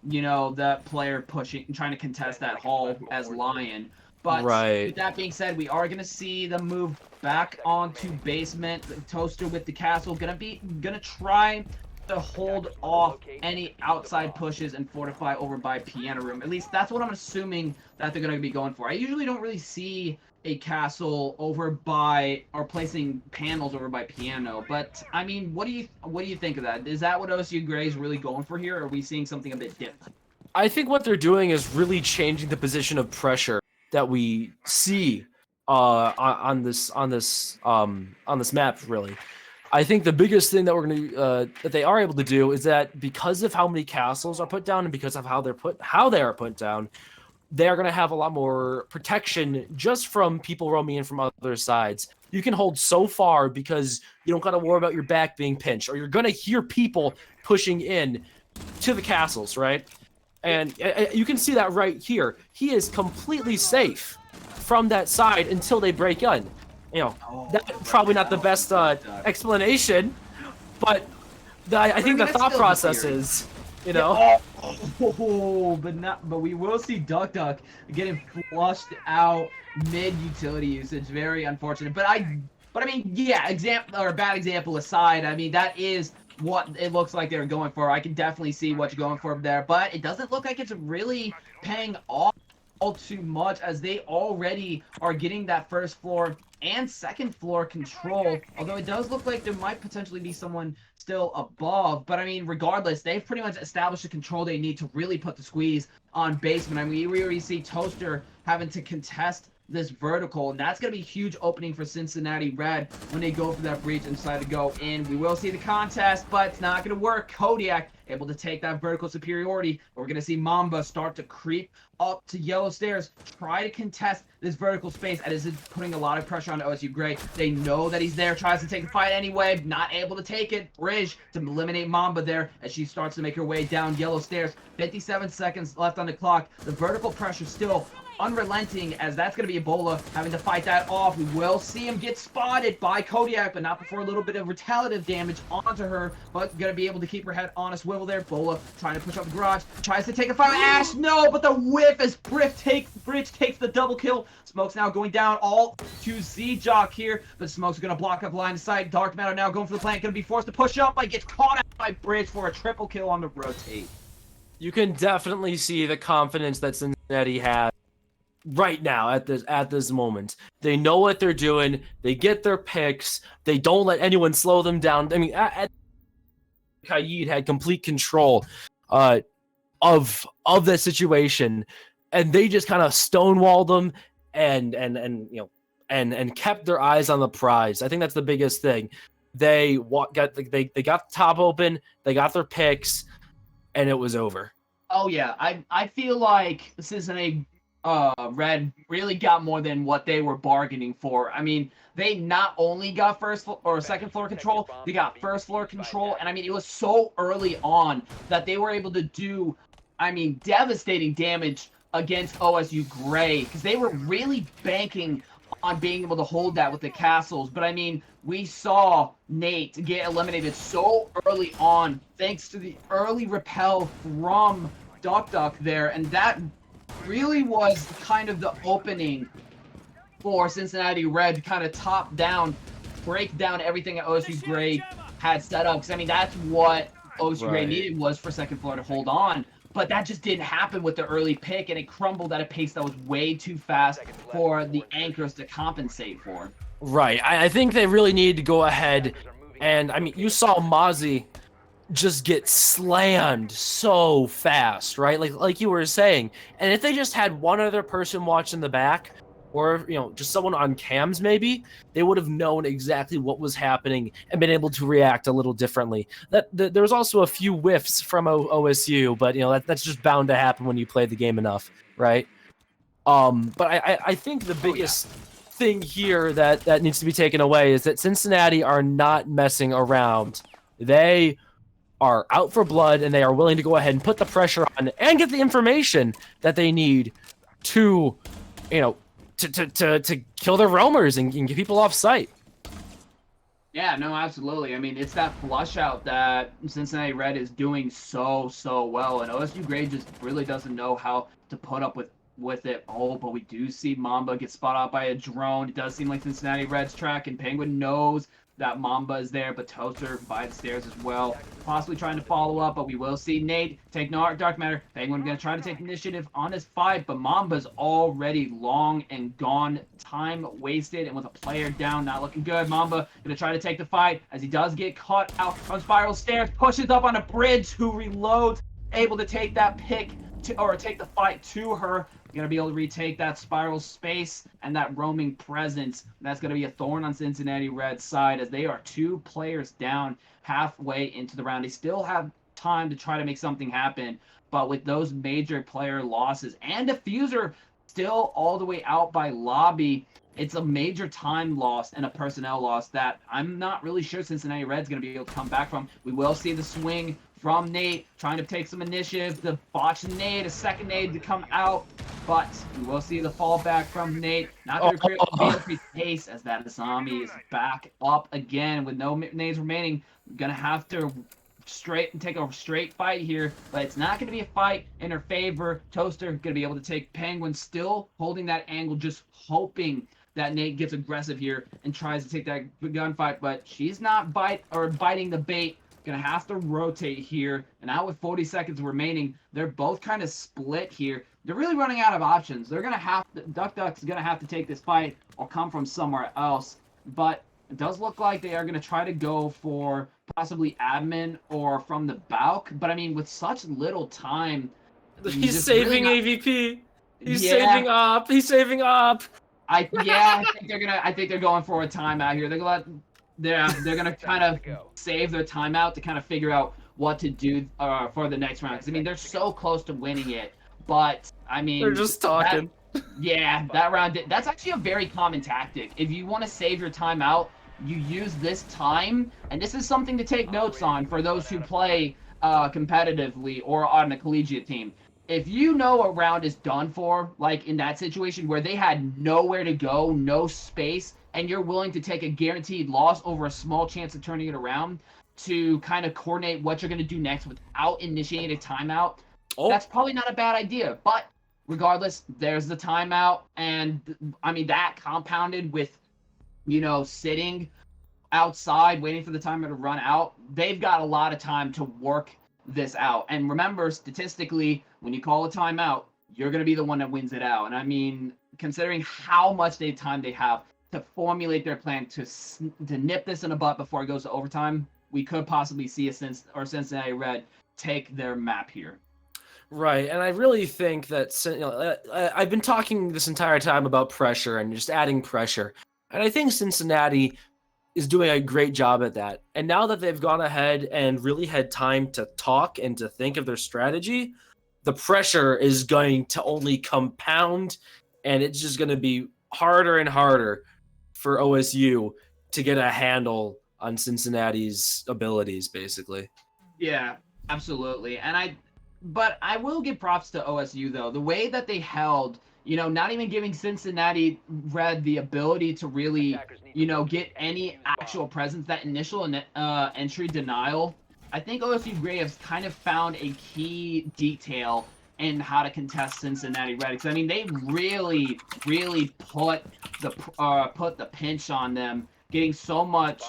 you know, that player pushing, trying to contest that Hall as Lion. But with that being said, we are gonna see the move back onto basement. Toaster with the castle gonna try to hold off any outside pushes and fortify over by piano room. At least that's what I'm assuming that they're gonna be going for. I usually don't really see a castle over by, or placing panels over by piano, but I mean, what do you think of that? Is that what OSU Gray is really going for here, or are we seeing something a bit different? I think what they're doing is really changing the position of pressure that we see on this map. Really, I think the biggest thing that we're gonna that they are able to do is that because of how many castles are put down and because of how they are put down, they're going to have a lot more protection just from people roaming in from other sides. You can hold so far because you don't got to worry about your back being pinched, or you're going to hear people pushing in to the castles, right? And you can see that right here. He is completely safe from that side until they break in. You know, that's probably not the best explanation, but I think the thought process is, you know. But we will see Duck getting flushed out mid utility usage. Very unfortunate. But I mean, yeah, bad example aside, I mean, that is what it looks like they're going for. I can definitely see what you're going for there, but it doesn't look like it's really paying off all too much, as they already are getting that first floor and second floor control, although it does look like there might potentially be someone still above. But I mean, regardless, they've pretty much established the control they need to really put the squeeze on basement. I mean, we already see Toaster having to contest this vertical, and that's going to be a huge opening for Cincinnati Red when they go for that breach and decide to go in. We will see the contest, but it's not going to work. Kodiak able to take that vertical superiority. We're going to see Mamba start to creep up to yellow stairs, try to contest this vertical space, and is putting a lot of pressure on OSU Gray. They know that he's there, tries to take the fight anyway, not able to take it. Bridge to eliminate Mamba there as she starts to make her way down yellow stairs. 57 seconds left on the clock. The vertical pressure still unrelenting, as that's going to be Ebola having to fight that off. We will see him get spotted by Kodiak, but not before a little bit of retaliative damage onto her, but going to be able to keep her head on a swivel there. Ebola trying to push up the garage, tries to take a fight with Ash, no, but the whiff as Bridge takes the double kill. Smoke's now going down all to Z-Jock here, but Smoke's going to block up line of sight. Dark Matter now going for the plant, going to be forced to push up, but gets caught out by Bridge for a triple kill on the rotate. You can definitely see the confidence that Cincinnati has right now at this moment. They know what they're doing. They get their picks. They don't let anyone slow them down. I mean, Kaid had complete control of that situation, and they just kind of stonewalled them and you know and kept their eyes on the prize. I think that's the biggest thing. They got the top open. They got their picks, and it was over. Oh yeah, I feel like Cincinnati Red really got more than what they were bargaining for. I mean, they not only got second floor control, they got first floor control, and I mean, it was so early on that they were able to do, I mean, devastating damage against OSU Gray, because they were really banking on being able to hold that with the castles. But I mean, we saw Nate get eliminated so early on thanks to the early repel from Duck there, and that really was kind of the opening for Cincinnati Red to kind of top down, break down everything that OSU Gray had set up. Because I mean, that's what OSU Gray needed, was for second floor to hold on. But that just didn't happen with the early pick, and it crumbled at a pace that was way too fast for the anchors to compensate for. Right. I think they really need to go ahead and, I mean, you saw Mozzie just get slammed so fast, right? Like you were saying. And if they just had one other person watching the back, or just someone on cams maybe, they would have known exactly what was happening and been able to react a little differently. There was also a few whiffs from OSU, but that's just bound to happen when you play the game enough, right? But I think the biggest thing here that needs to be taken away is that Cincinnati are not messing around. They are out for blood, and they are willing to go ahead and put the pressure on and get the information that they need to, to kill their roamers and get people off site. Yeah, no, absolutely. I mean, it's that flush out that Cincinnati Red is doing so well, and OSU Gray just really doesn't know how to put up with it. Oh, but we do see Mamba get spot out by a drone. It does seem like Cincinnati Red's track, and Penguin knows that Mamba is there, but Toaster by the stairs as well. Possibly trying to follow up, but we will see Nate take Dark Matter. Penguin going to try to take initiative on his fight, but Mamba's already long and gone. Time wasted, and with a player down, not looking good. Mamba going to try to take the fight as he does get caught out from Spiral Stairs, pushes up on a bridge, who reloads, able to take that pick, or take the fight to her. Going to be able to retake that spiral space and that roaming presence. That's going to be a thorn on Cincinnati Red's side as they are 2 players down halfway into the round. They still have time to try to make something happen, but with those major player losses and Diffuser still all the way out by lobby, it's a major time loss and a personnel loss that I'm not really sure Cincinnati Red's going to be able to come back from. We will see the swing from Nate, trying to take some initiative. The botch Nate, a second nade to come out, but we will see the fallback from Nate. Not going to create pace as that Asami is back up again with no nades remaining. Going to have to take a straight fight here, but it's not going to be a fight in her favor. Toaster going to be able to take Penguin, still holding that angle, just hoping that Nate gets aggressive here and tries to take that gunfight, but she's not biting the bait. Gonna have to rotate here, and now with 40 seconds remaining, they're both kind of split here. They're really running out of options. They're gonna have to, Duck's gonna have to take this fight or come from somewhere else, but it does look like they are gonna try to go for possibly admin or from the Bauk, but I mean, with such little time, he's saving AVP. He's saving up. He's saving up. I think they're going for a timeout here. They're gonna kind of save their timeout to kind of figure out what to do for the next round. Because I mean, they're so close to winning it, but I mean, they're just talking. That round. That's actually a very common tactic. If you want to save your timeout, you use this time, and this is something to take notes on for those who play competitively or on a collegiate team. If you know a round is done for, like in that situation where they had nowhere to go, no space, and you're willing to take a guaranteed loss over a small chance of turning it around to kind of coordinate what you're going to do next without initiating a timeout, that's probably not a bad idea. But regardless, there's the timeout, and I mean, that compounded with, sitting outside waiting for the timer to run out, they've got a lot of time to work this out. And remember, statistically, when you call a timeout, you're going to be the one that wins it out. And I mean, considering how much time they have to formulate their plan to nip this in the butt before it goes to overtime, we could possibly see Cincinnati Red take their map here. Right, and I really think that I've been talking this entire time about pressure and just adding pressure, and I think Cincinnati is doing a great job at that. And now that they've gone ahead and really had time to talk and to think of their strategy, the pressure is going to only compound, and it's just going to be harder and harder for OSU to get a handle on Cincinnati's abilities, basically. Yeah, absolutely. But I will give props to OSU, though. The way that they held, not even giving Cincinnati Red the ability to really, get any actual presence, that initial entry denial. I think OSU Gray has kind of found a key detail in how to contest Cincinnati Red. Because, I mean, they really, really put the pinch on them, getting so much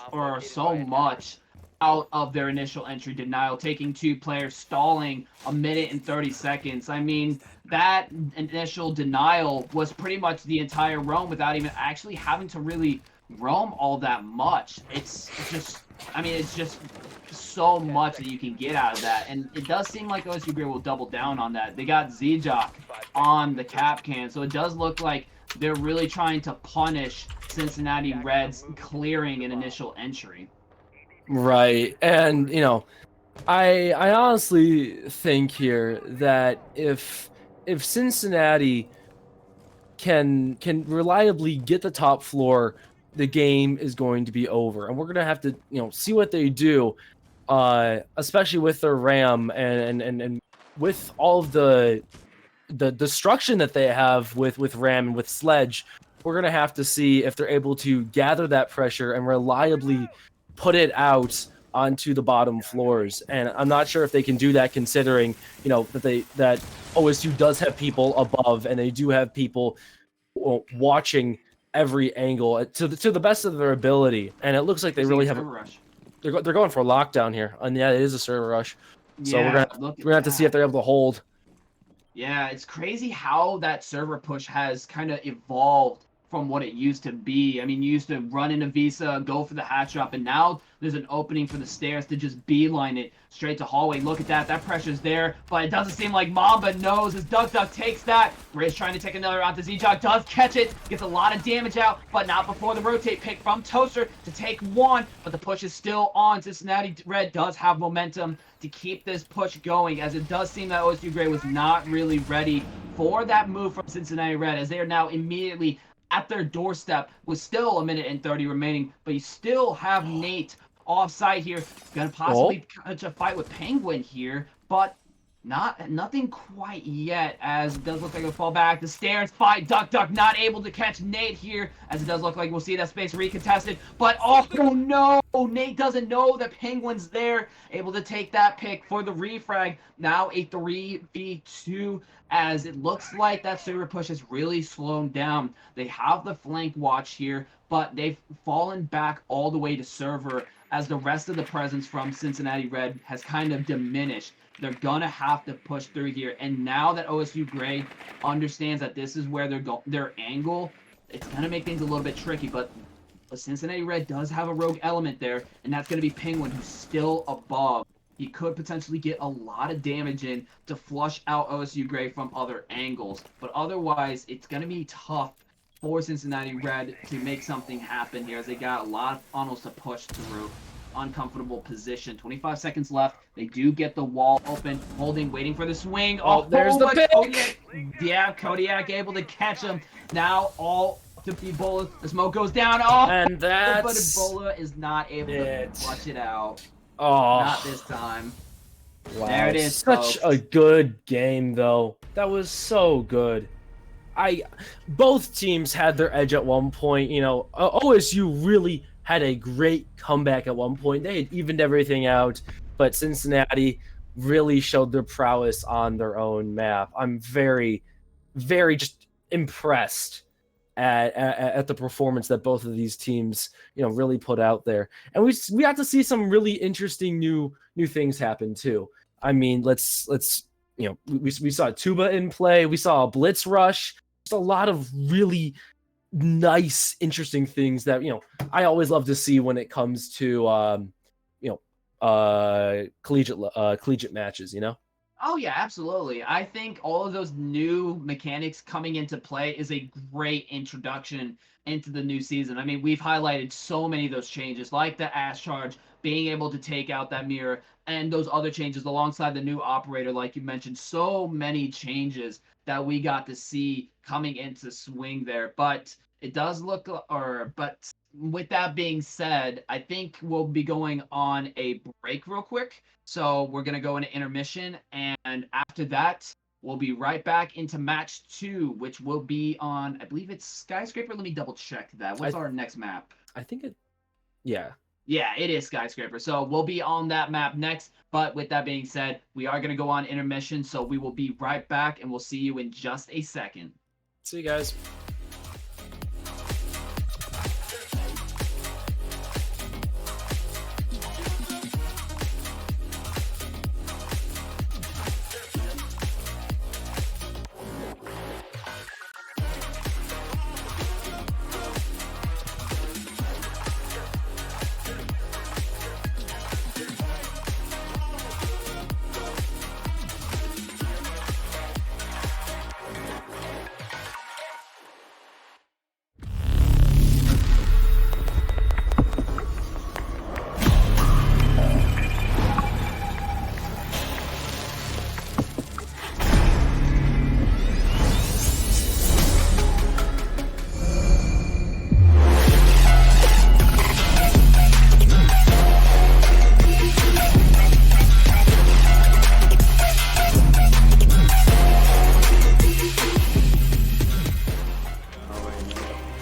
out of their initial entry denial, taking 2 players, stalling 1 minute and 30 seconds. I mean, that initial denial was pretty much the entire roam without even actually having to really roam all that much. It's just so much that you can get out of that. And it does seem like OSU Gray will double down on that. They got Z-Jock on the cap can, so it does look like they're really trying to punish Cincinnati Reds clearing an initial entry. Right. And, I honestly think here that if Cincinnati can reliably get the top floor, the game is going to be over. And we're going to have to, see what they do, especially with their RAM and with all of the destruction that they have with RAM and with Sledge. We're going to have to see if they're able to gather that pressure and reliably put it out onto the bottom floors. And I'm not sure if they can do that, considering, that OSU does have people above, and they do have people watching every angle to the best of their ability. And it looks like they really have rush. They're going for a lockdown here. And yeah, it is a server rush. So Yeah, we're gonna have to see if they're able to hold. Yeah, it's crazy how that server push has kind of evolved from what it used to be. I mean, you used to run into Visa, go for the hatch drop, and now there's an opening for the stairs to just beeline it straight to hallway. Look at that. That pressure's there, but it doesn't seem like Mamba knows as Duck takes that. Bridge trying to take another out to Z-Jock, does catch it, gets a lot of damage out, but not before the rotate pick from Toaster to take one, but the push is still on. Cincinnati Red does have momentum to keep this push going, as it does seem that OSU Gray was not really ready for that move from Cincinnati Red, as they are now immediately at their doorstep with still 1 minute and 30 remaining, but you still have Nate offside here. Gonna possibly catch a fight with Penguin here, but nothing quite yet, as it does look like it'll fall back. The stairs fight, Duck not able to catch Nate here, as it does look like we'll see that space recontested, but oh no, Nate doesn't know that Penguin's there, able to take that pick for the refrag. Now a 3v2, as it looks like that server push has really slowed down. They have the flank watch here, but they've fallen back all the way to server, as the rest of the presence from Cincinnati Red has kind of diminished. They're gonna have to push through here, and now that OSU Gray understands that this is where their angle, it's gonna make things a little bit tricky. But Cincinnati Red does have a rogue element there, and that's gonna be Penguin, who's still above. He could potentially get a lot of damage in to flush out OSU Gray from other angles, but otherwise it's gonna be tough for Cincinnati Red to make something happen here, as they got a lot of funnels to push through. Uncomfortable position. 25 seconds left. They do get the wall open, holding, waiting for the swing. Oh, there's the pick. Kodiak able to catch him. Now all to Ebola. The smoke goes down. Oh, and but Ebola is not able to flush it out. Oh, not this time. Wow. There it is. Such folks. a good game, though. That was so good. Both teams had their edge at one point. OSU really had a great comeback at one point. They had evened everything out, but Cincinnati really showed their prowess on their own map. I'm very, very just impressed at the performance that both of these teams, really put out there. And we got to see some really interesting new things happen too. I mean, let's we saw Tuba in play. We saw a blitz rush. Just a lot of really nice, interesting things that I always love to see when it comes to collegiate matches. Oh yeah, absolutely. I think all of those new mechanics coming into play is a great introduction into the new season. I mean, we've highlighted so many of those changes, like the Ash Charge, being able to take out that mirror, and those other changes alongside the new operator, like you mentioned. So many changes that we got to see coming into swing there. But it does look, but with that being said, I think we'll be going on a break real quick. So we're going to go into intermission, and after that, we'll be right back into match 2, which will be on, I believe it's Skyscraper. Let me double check that. What's our next map? I think yeah. Yeah, it is Skyscraper. So we'll be on that map next. But with that being said, we are going to go on intermission. So we will be right back, and we'll see you in just a second. See you guys.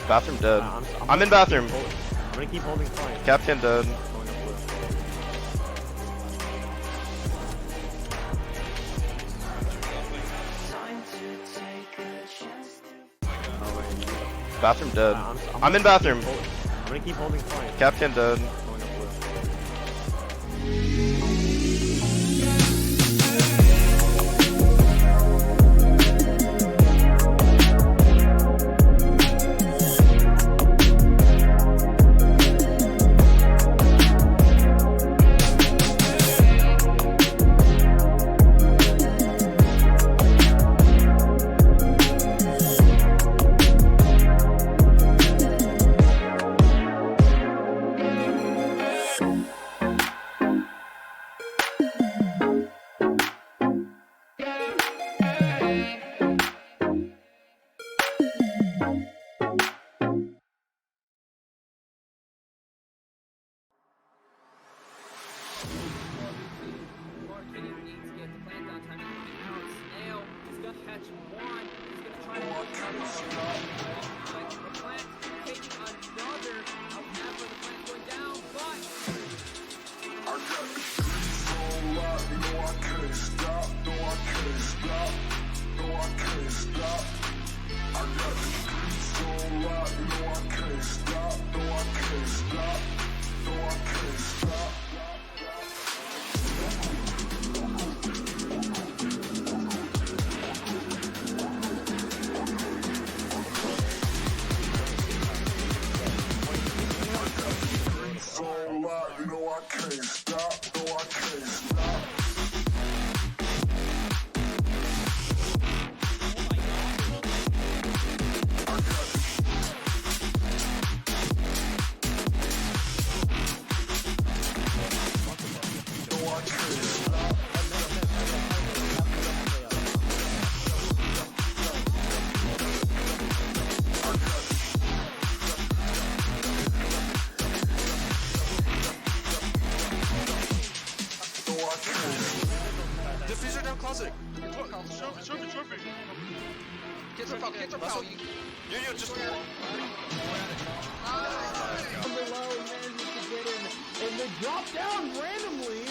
Bathroom dead. I'm in bathroom. I'm gonna keep holding point. Captain dead. Bathroom dead. I'm in bathroom. I'm gonna keep holding point. Captain dead. Diffuser down closet. Show me. Kids are foul. You just. And they drop down randomly.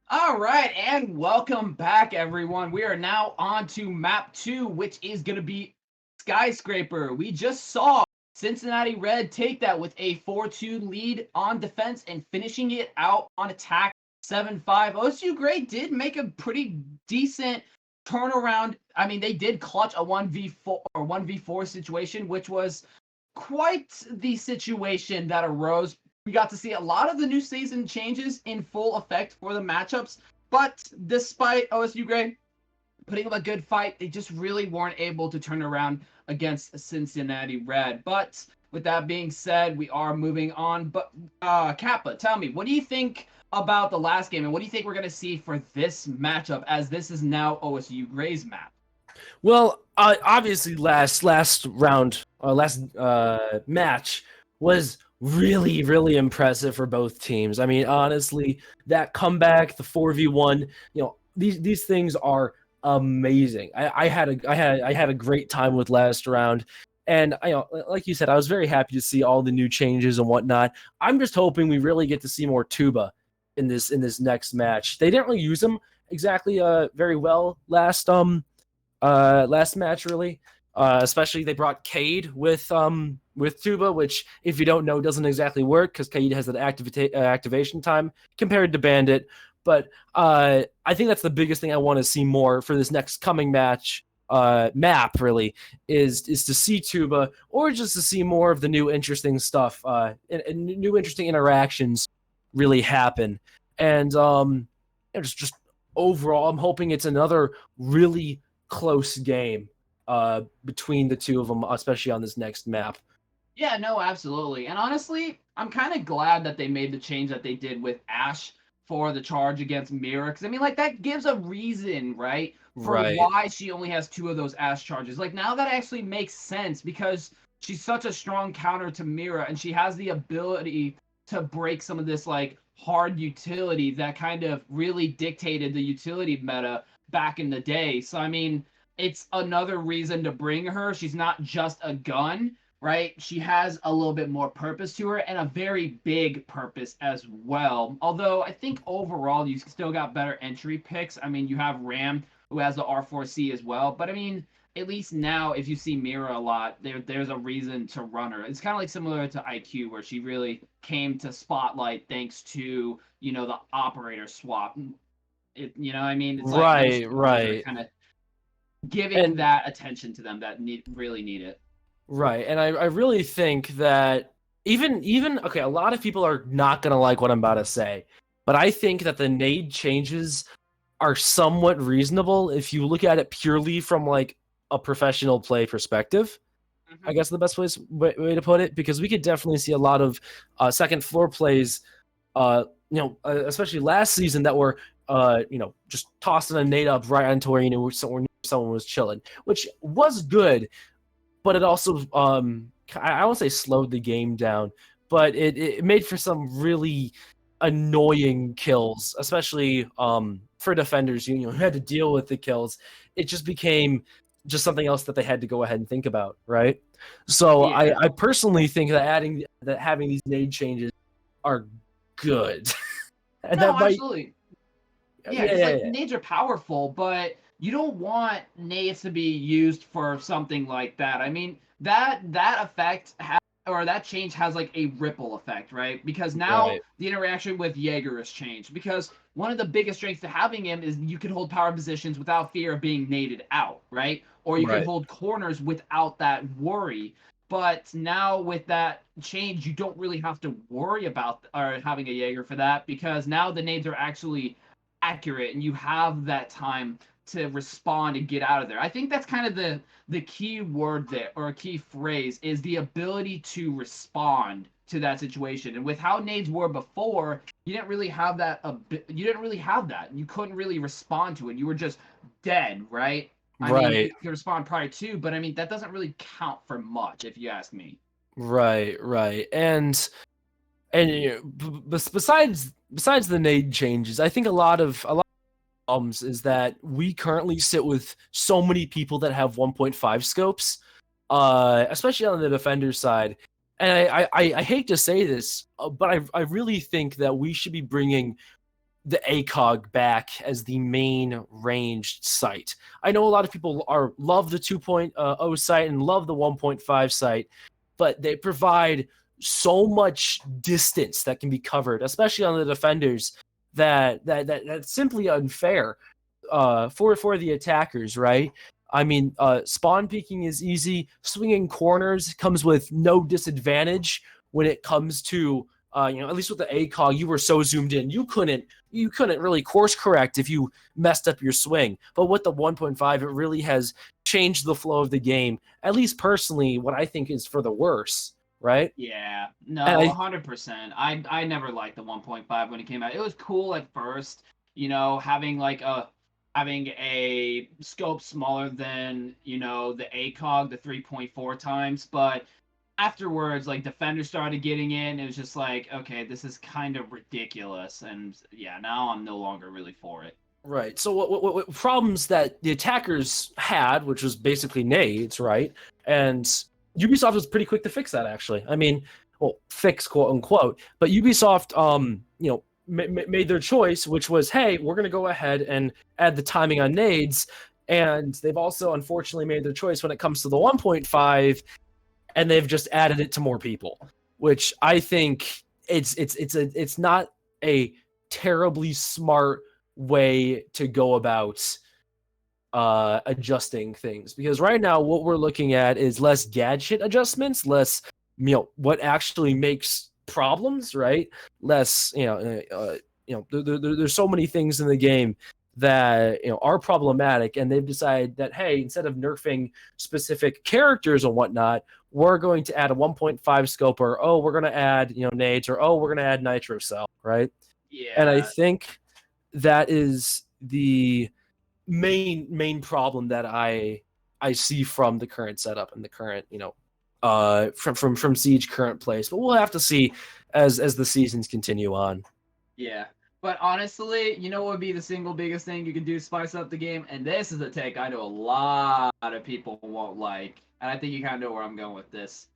All right, and welcome back, everyone. We are now on to map 2, which is going to be Skyscraper. We just saw Cincinnati Red take that with a 4-2 lead on defense and finishing it out on attack 7-5. OSU Gray did make a pretty decent turnaround. I mean, they did clutch a 1v4 or 1v4 situation, which was quite the situation that arose. We got to see a lot of the new season changes in full effect for the matchups, but despite OSU Gray putting up a good fight, they just really weren't able to turn around against Cincinnati Red. But with that being said, we are moving on. But Kappa, tell me, what do you think about the last game, and what do you think we're going to see for this matchup, as this is now OSU Gray's map? Well, obviously, last match was really impressive for both teams. I mean, honestly, that comeback, the 4v1, these things are amazing. I had a great time with last round. And like you said, I was very happy to see all the new changes and whatnot. I'm just hoping we really get to see more Tuba in this next match. They didn't really use him exactly very well last match really. Especially they brought Cade with Tuba, which if you don't know doesn't exactly work because Cade has an activation time compared to Bandit. But I think that's the biggest thing I want to see more for this next coming match. Map really is to see Tuba or just to see more of the new interesting stuff and new interesting interactions really happen. And just overall, I'm hoping it's another really close game between the two of them, especially on this next map. Yeah, no, absolutely. And honestly, I'm kind of glad that they made the change that they did with Ash for the charge against Mira. Because, I mean, like, that gives a reason, right? For Right. why she only has 2 of those Ash charges. Like, now that actually makes sense because she's such a strong counter to Mira and she has the ability to break some of this, like, hard utility that kind of really dictated the utility meta back in the day. So, I mean, it's another reason to bring her. She's not just a gun, right? She has a little bit more purpose to her and a very big purpose as well. Although I think overall you still got better entry picks. I mean, you have Ram who has the R4C as well, but I mean, at least now if you see Mira a lot, there's a reason to run her. It's kind of like similar to IQ where she really came to spotlight thanks to, you know, the operator swap. You know what I mean? It's like Right. kind of giving And that attention to them that really need it. right, and I really think that even okay, a lot of people are not gonna like what I'm about to say, but I think that the nade changes are somewhat reasonable if you look at it purely from like a professional play perspective. I guess the best way to put it, because we could definitely see a lot of second floor plays, especially last season that were just tossing a nade up right onto where someone was chilling, which was good. But it also, I won't say slowed the game down, but it made for some really annoying kills, especially for defenders who had to deal with the kills. It just became just something else that they had to go ahead and think about, right? So Yeah. I personally think that having these nade changes are good. And No, that might, absolutely. Yeah, because like nades are powerful, but you don't want nades to be used for something like that. I mean, that effect or that change has like a ripple effect, right? Because now Right. the interaction with Jaeger has changed. Because one of the biggest strengths to having him is you can hold power positions without fear of being naded out, right? Or you can Right. hold corners without that worry. But now with that change, you don't really have to worry about or having a Jaeger for that because now the nades are actually accurate and you have that time to respond and get out of there. I think that's kind of the key word there or a key phrase is the ability to respond to that situation. And with how nades were before, you didn't really have that. You didn't really have that. You couldn't really respond to it. You were just dead, right? I mean, Right. you could respond prior to, but I mean that doesn't really count for much if you ask me. Right. And besides the nade changes, I think a lot of problems is that we currently sit with so many people that have 1.5 scopes, especially on the defender side. And I hate to say this, but I really think that we should be bringing the ACOG back as the main ranged site. I know a lot of people love the 2.0 site and love the 1.5 site, but they provide so much distance that can be covered, especially on the defenders, that's simply unfair for the attackers, right? I mean, spawn peeking is easy. Swinging corners comes with no disadvantage when it comes to at least with the ACOG, you were so zoomed in, you couldn't really course correct if you messed up your swing. But with the 1.5, it really has changed the flow of the game. At least personally, what I think is for the worse, right? Yeah, no, And 100%. I never liked the 1.5 when it came out. It was cool at first, having a scope smaller than, the ACOG, the 3.4 times, but afterwards, like defenders started getting in, it was just like, okay, this is kind of ridiculous, and yeah, now I'm no longer really for it. Right. So what problems that the attackers had, which was basically nades, right? And Ubisoft was pretty quick to fix that, actually. I mean, well, fix quote unquote, but Ubisoft, made their choice, which was, hey, we're going to go ahead and add the timing on nades, and they've also unfortunately made their choice when it comes to the 1.5, and they've just added it to more people, which I think it's not a terribly smart way to go about adjusting things, because right now what we're looking at is less gadget adjustments, less what actually makes problems, right? Less there's so many things in the game that are problematic, and they've decided that, hey, instead of nerfing specific characters and whatnot, we're going to add a 1.5 scope, or we're going to add nades, or we're going to add nitro cell, right? Yeah. And I think that is the main problem that I see from the current setup and the current from Siege current place. But we'll have to see as the seasons continue on. Yeah. But honestly, what would be the single biggest thing you can do to spice up the game? And this is a take I know a lot of people won't like. And I think you kind of know where I'm going with this.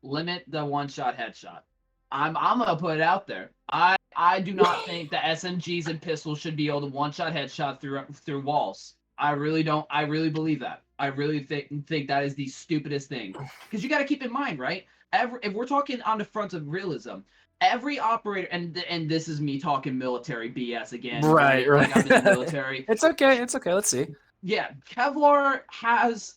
Limit the one-shot headshot. I'm gonna put it out there. I do not think that SMGs and pistols should be able to one-shot headshot through walls. I really don't. I really believe that. I really think that is the stupidest thing. Because you got to keep in mind, right? If we're talking on the front of realism, every operator, and this is me talking military BS again. Right. Like I'm in the military. It's okay. Let's see. Yeah, Kevlar has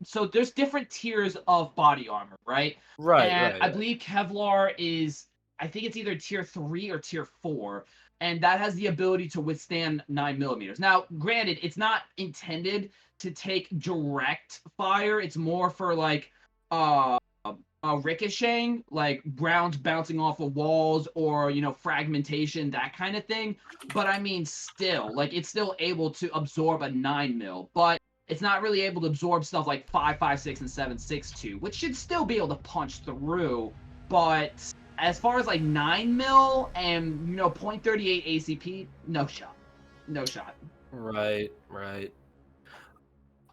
so there's different tiers of body armor, right? Right. And right. I believe Kevlar is, I think it's either tier 3 or tier 4, and that has the ability to withstand 9mm. Now, granted, it's not intended to take direct fire. It's more for like ricocheting, like rounds bouncing off of walls, or fragmentation, that kind of thing. But I mean, still, like, it's still able to absorb a 9mm, but it's not really able to absorb stuff like 5.56 and 7.62, which should still be able to punch through. But as far as like 9mm and .38 ACP, no shot. Right.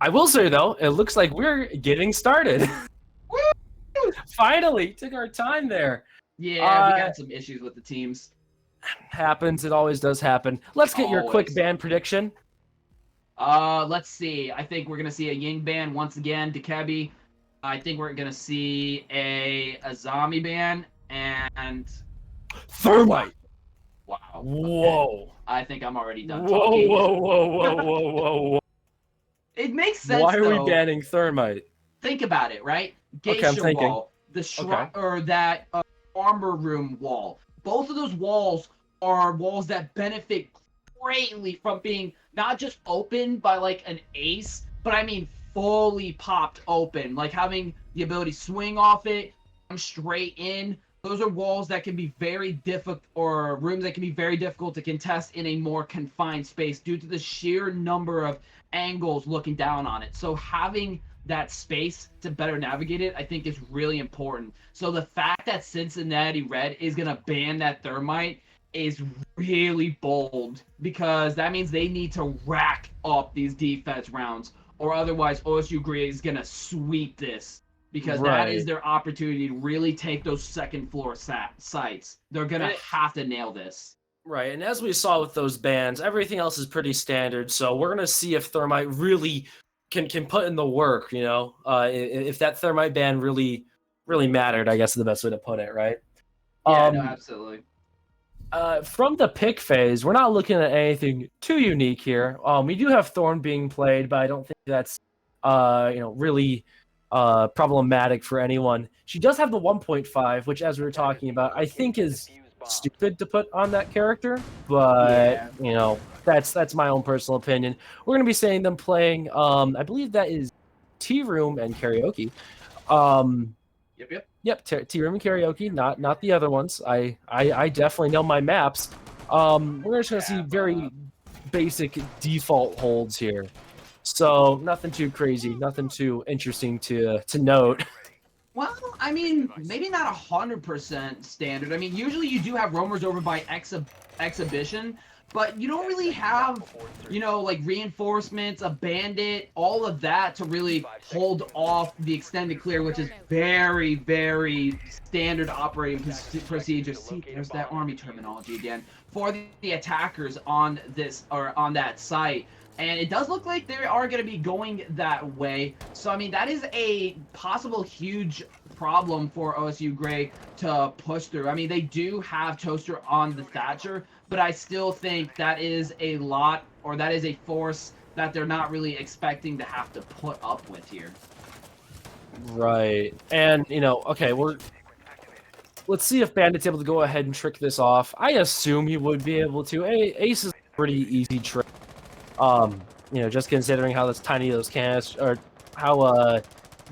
I will say though, it looks like we're getting started. Finally, took our time there. Yeah, we got some issues with the teams. Happens. It always does happen. Let's get your quick ban prediction. Let's see. I think we're gonna see a Ying ban once again, Dekebi. I think we're gonna see a zombie ban and Thermite. Wow. Whoa. I think I'm already done Whoa, talking. whoa. It makes sense. Why are though. we banning Thermite? Think about it, right? Okay, I'm Geisha thinking. wall, the or that armor room wall. Both of those walls are walls that benefit greatly from being not just open by like an ace, but I mean fully popped open, like having the ability to swing off it, come straight in. Those are walls that can be very difficult, or rooms that can be very difficult to contest in a more confined space due to the sheer number of angles looking down on it. So having that space to better navigate it, I think, is really important. So the fact that Cincinnati Red is going to ban that Thermite is really bold, because that means they need to rack up these defense rounds, or otherwise OSU Green is going to sweep this, because that is their opportunity to really take those second floor sites. They're going to have to nail this. Right, and as we saw with those bans, everything else is pretty standard, so we're going to see if Thermite really can put in the work, if that Thermite ban really mattered, I guess is the best way to put it, right? Yeah, no, absolutely. From the pick phase, we're not looking at anything too unique here. We do have Thorn being played, but I don't think that's really problematic for anyone. She does have the 1.5, which, as we were talking about, I think is stupid to put on that character, but that's my own personal opinion. We're going to be seeing them playing, I believe that is Tea Room and Karaoke. Yep, Tea Room and Karaoke, not the other ones. I definitely know my maps. We're just going to see very basic default holds here. So nothing too crazy, nothing too interesting to note. Well, I mean, maybe not 100% standard. I mean, usually you do have roamers over by exhibition, but you don't really have, like reinforcements, a bandit, all of that to really hold off the extended clear, which is very, very standard operating procedure. See, there's that army terminology again for the attackers on this or on that site. And it does look like they are going to be going that way. So, I mean, that is a possible huge problem for OSU Gray to push through. I mean, they do have Toaster on the Thatcher, but I still think that is a lot, or that is a force that they're not really expecting to have to put up with here. Right. And, okay, let's see if Bandit's able to go ahead and trick this off. I assume he would be able to. Ace is a pretty easy trick. Just considering how tiny those canisters, or how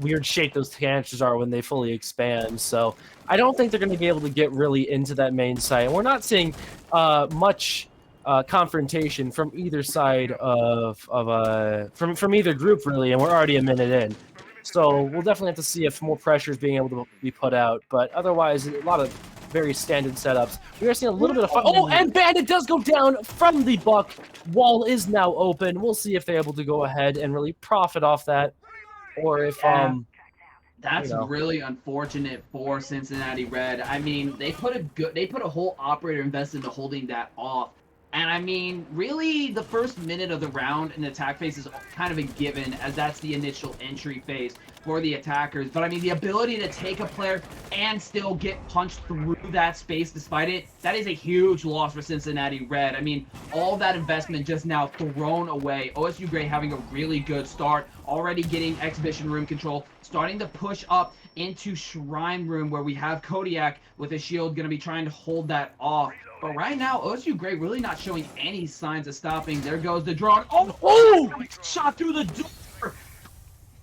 weird shape those canisters are when they fully expand. So I don't think they're going to be able to get really into that main site. We're not seeing much confrontation from either side from either group really, and we're already a minute in. So we'll definitely have to see if more pressure is being able to be put out. But otherwise, a lot of very standard setups. We are seeing a little bit of fun. Oh, and Bandit does go down from the buck. Wall is now open. We'll see if they're able to go ahead and really profit off that, or if That's really unfortunate for Cincinnati Red. I mean, they put a whole operator invest into holding that off. And I mean, really, the first minute of the round in the attack phase is kind of a given, as that's the initial entry phase for the attackers. But I mean, the ability to take a player and still get punched through that space despite it, that is a huge loss for Cincinnati Red. I mean, all that investment just now thrown away. OSU Gray having a really good start, already getting exhibition room control, starting to push up into Shrine Room, where we have Kodiak with a shield going to be trying to hold that off. But right now, OSU Gray really not showing any signs of stopping. There goes the drone. Oh! Shot through the door!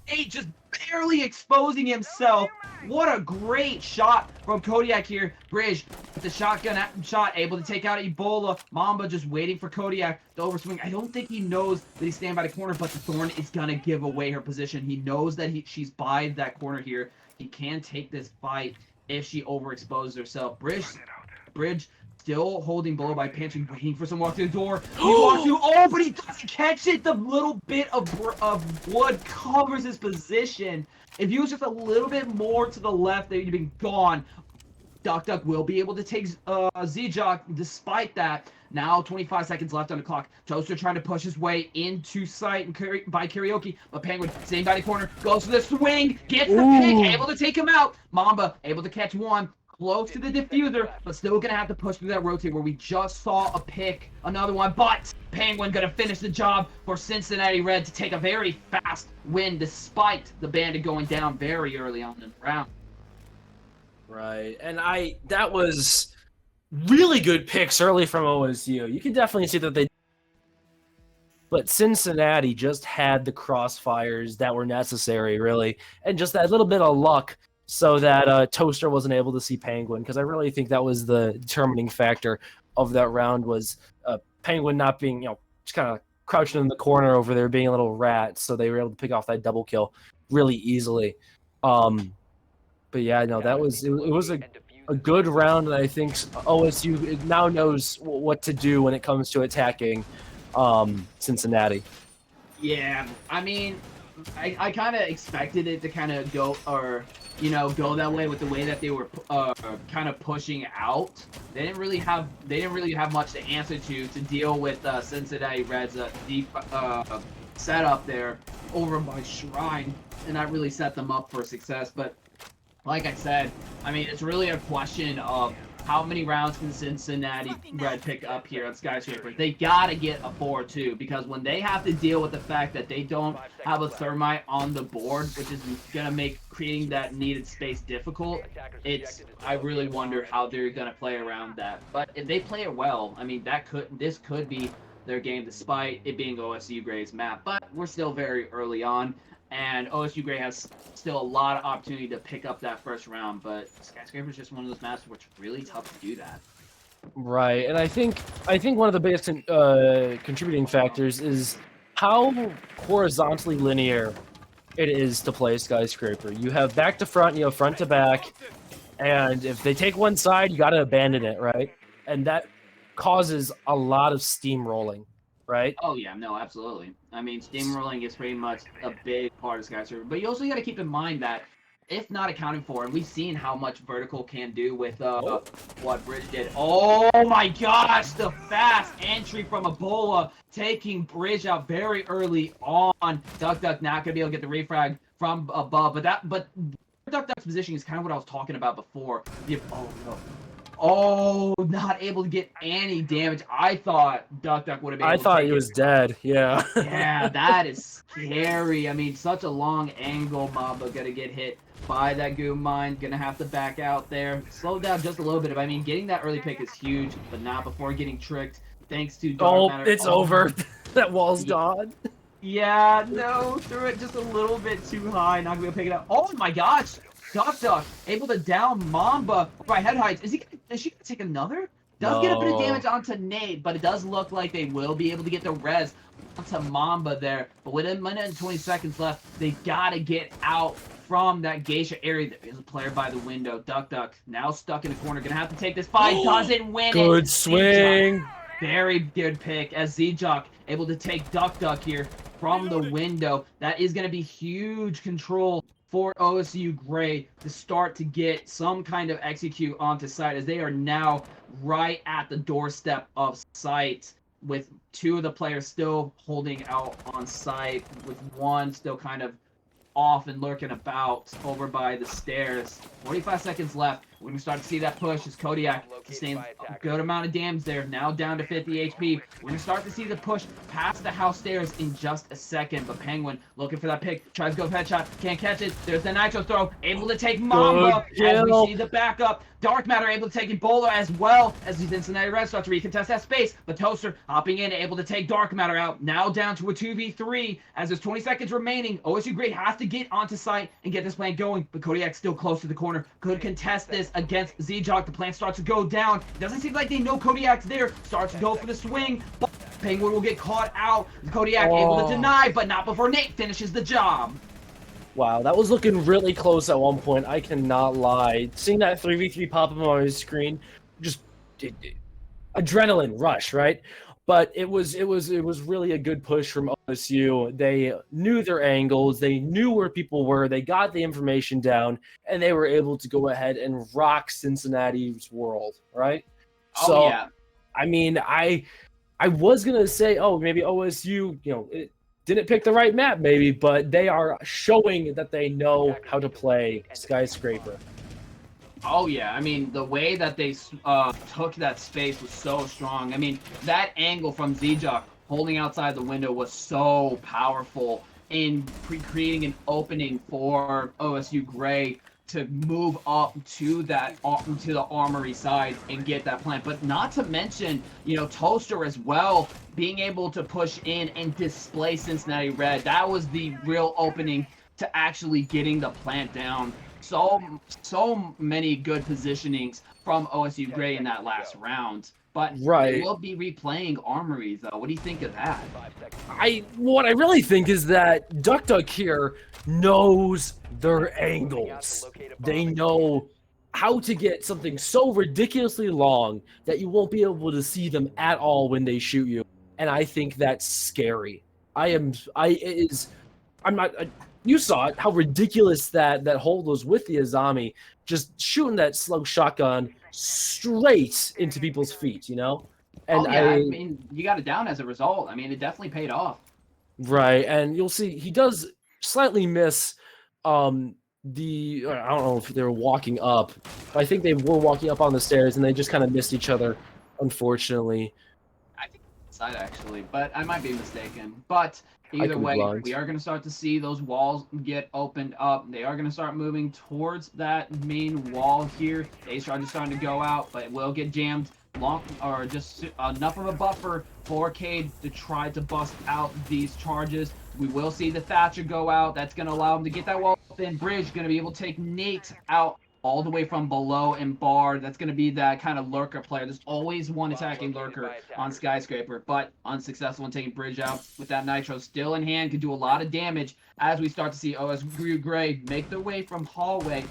Eight just barely exposing himself. What a great shot from Kodiak here. Bridge with the shotgun shot, able to take out Ebola. Mamba just waiting for Kodiak to overswing. I don't think he knows that he's standing by the corner, but the Thorn is going to give away her position. He knows that she's by that corner here. He can take this fight if she overexposes herself. Bridge still holding below by pinching, waiting for someone to walk through the door. He walks through, but he doesn't catch it. The little bit of wood covers his position. If he was just a little bit more to the left, they'd have been gone. Duck will be able to take Z-Jock despite that. Now 25 seconds left on the clock. Toaster trying to push his way into sight by Karaoke, but Penguin staying by the corner, goes for the swing, gets the pick, able to take him out. Mamba able to catch one. Close to the diffuser, but still gonna have to push through that rotate where we just saw a pick, another one, but Penguin gonna finish the job for Cincinnati Red to take a very fast win despite the Bandit going down very early on in the round. Right, and that was really good picks early from OSU. You can definitely see that but Cincinnati just had the crossfires that were necessary, really, and just that little bit of luck so that Toaster wasn't able to see Penguin, because I really think that was the determining factor of that round, was Penguin not being, just kind of crouching in the corner over there being a little rat, so they were able to pick off that double kill really easily. But yeah, no, it was a good round, and I think OSU now knows what to do when it comes to attacking Cincinnati. Yeah, I mean, I kind of expected it to kind of go, go that way with the way that they were kind of pushing out. They didn't really have much to answer to deal with Cincinnati Red's deep setup there over by Shrine, and that really set them up for success. But like I said, I mean, it's really a question of how many rounds can Cincinnati Red pick up here on Skyscraper. They gotta get a 4-2, because when they have to deal with the fact that they don't have a Thermite on the board, which is gonna make creating that needed space difficult, I really wonder how they're gonna play around that. But if they play it well, I mean, this could be their game, despite it being OSU Gray's map. But we're still very early on, and OSU Gray has still a lot of opportunity to pick up that first round, but Skyscraper is just one of those maps where it's really tough to do that. Right, and I think one of the biggest contributing factors is how horizontally linear it is to play Skyscraper. You have back to front, you have front to back, and if they take one side, you got to abandon it, right? And that causes a lot of steamrolling, right? Oh yeah, no, absolutely. I mean, steamrolling is pretty much a big part of Skyscraper, but you also got to keep in mind that if not accounted for, and we've seen how much vertical can do with what Bridge did. Oh my gosh, the fast entry from Ebola, taking Bridge out very early on. Duck not gonna be able to get the refrag from above, but Duck's positioning is kind of what I was talking about before. Oh no. Oh, not able to get any damage. I thought Duck would have been able I to thought take he it. was dead. Yeah. Yeah, that is scary. I mean, such a long angle. Mamba gonna get hit by that Goon Mine. Gonna have to back out there. Slow down just a little bit. I mean, getting that early pick is huge, but not before getting tricked. Thanks to Dark Matter. It's over. That wall's gone. Yeah, no, threw it just a little bit too high. Not gonna be able to pick it up. Oh my gosh! Duck able to down Mamba by head heights. Is she gonna take another? Does get a bit of damage onto Nate, but it does look like they will be able to get the res onto Mamba there. But with a minute and 20 seconds left, they gotta get out from that Geisha area. There is a player by the window. Duck now stuck in a corner. Gonna have to take this fight. Doesn't win it. Good swing. Very good pick as Z-Jock able to take Duck here from the window. That is going to be huge control for OSU Gray to start to get some kind of execute onto site, as they are now right at the doorstep of site, with two of the players still holding out on site, with one still kind of off and lurking about over by the stairs. 45 seconds left. We're going to start to see that push as Kodiak sustains a good amount of damage there. Now down to 50 HP. We're going to start to see the push past the house stairs in just a second. But Penguin looking for that pick. Tries to go for headshot. Can't catch it. There's the Nitro throw. Able to take Mamba as we see the backup. Dark Matter able to take Ebola as well as the Cincinnati Reds start to recontest that space. But Toaster hopping in, able to take Dark Matter out. Now down to a 2v3 as there's 20 seconds remaining. OSU Great has to get onto site and get this plan going. But Kodiak's still close to the corner. Could contest this against Z-Jock. The plan starts to go down. Doesn't seem like they know Kodiak's there. Starts to go for the swing. But Penguin will get caught out. Kodiak able to deny, but not before Nate finishes the job. Wow, that was looking really close at one point. I cannot lie. Seeing that 3v3 pop up on my screen, just adrenaline rush, right? But it was really a good push from OSU. They knew their angles, they knew where people were, they got the information down, and they were able to go ahead and rock Cincinnati's world, right? Oh, so, yeah. I mean, I was gonna say, oh, maybe OSU, it didn't pick the right map, maybe, but they are showing that they know how to play Skyscraper. Oh, yeah. I mean, the way that they took that space was so strong. I mean, that angle from Z-Jock holding outside the window was so powerful in creating an opening for OSU Gray to move up to that to the armory side and get that plant. But not to mention, Toaster as well, being able to push in and display Cincinnati Red. That was the real opening to actually getting the plant down. So many good positionings from OSU Gray in that last round. But right. We'll be replaying Armory, though. What do you think of that? What I really think is that Duck here knows their angles. They know how to get something so ridiculously long that you won't be able to see them at all when they shoot you. And I think that's scary. You saw it, how ridiculous that hold was with the Azami, just shooting that slug shotgun straight into people's feet, And I mean, you got it down as a result. I mean, it definitely paid off. Right, and you'll see he does slightly miss I don't know if they were walking up, but I think they were walking up on the stairs and they just kind of missed each other, unfortunately. I think side actually, but I might be mistaken. But either way, we are going to start to see those walls get opened up. They are going to start moving towards that main wall here. They are just starting to go out, but it will get jammed. Just enough of a buffer for Cade to try to bust out these charges. We will see the Thatcher go out. That's going to allow him to get that wall open. Bridge going to be able to take Nate out all the way from below and Bard. That's going to be that kind of lurker player. There's always one attacking lurker on Skyscraper, but unsuccessful in taking Bridge out with that Nitro still in hand. Could do a lot of damage as we start to see OSU Gray make their way from hallway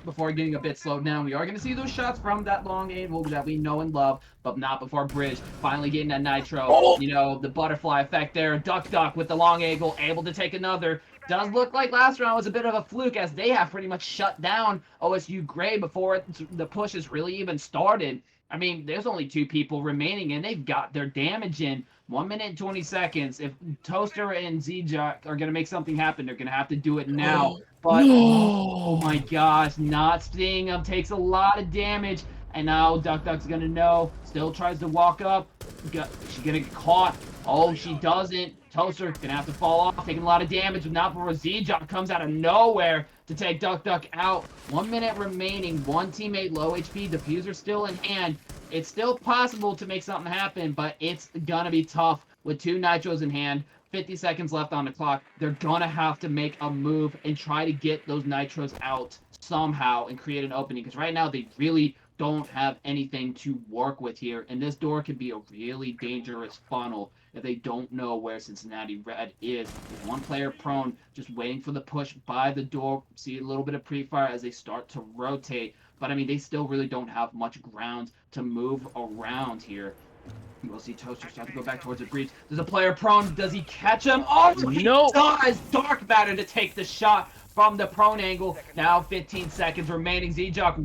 before getting a bit slowed down. We are going to see those shots from that long angle that we know and love, but not before Bridge finally getting that nitro. You know, the butterfly effect there. Duck with the long angle, able to take another. Does look like last round was a bit of a fluke, as they have pretty much shut down OSU Gray before the push has really even started. I mean, there's only 2 people remaining, and they've got their damage in. 1 minute and 20 seconds. If Toaster and Z-Jock are going to make something happen, they're going to have to do it now. But, oh my gosh, not seeing him takes a lot of damage. And now Duck's going to know. Still tries to walk up. She's going to get caught. Oh, she doesn't. Toaster going to have to fall off, taking a lot of damage. Now before Z-Jock comes out of nowhere to take Duck out. 1 minute remaining. 1 teammate low HP. Diffuser still in hand. It's still possible to make something happen, but it's gonna be tough with 2 nitros in hand. 50 seconds left on the clock. They're gonna have to make a move and try to get those nitros out somehow and create an opening, because right now they really don't have anything to work with here, and this door could be a really dangerous funnel if they don't know where Cincinnati Red is. With 1 player prone, just waiting for the push by the door. See a little bit of pre-fire as they start to rotate. But, I mean, they still really don't have much ground to move around here. We'll see Toaster start to go back towards the breach. There's a player prone. Does he catch him? Oh, he does! Dark Matter to take the shot from the prone angle. Now 15 seconds remaining. Z-Jock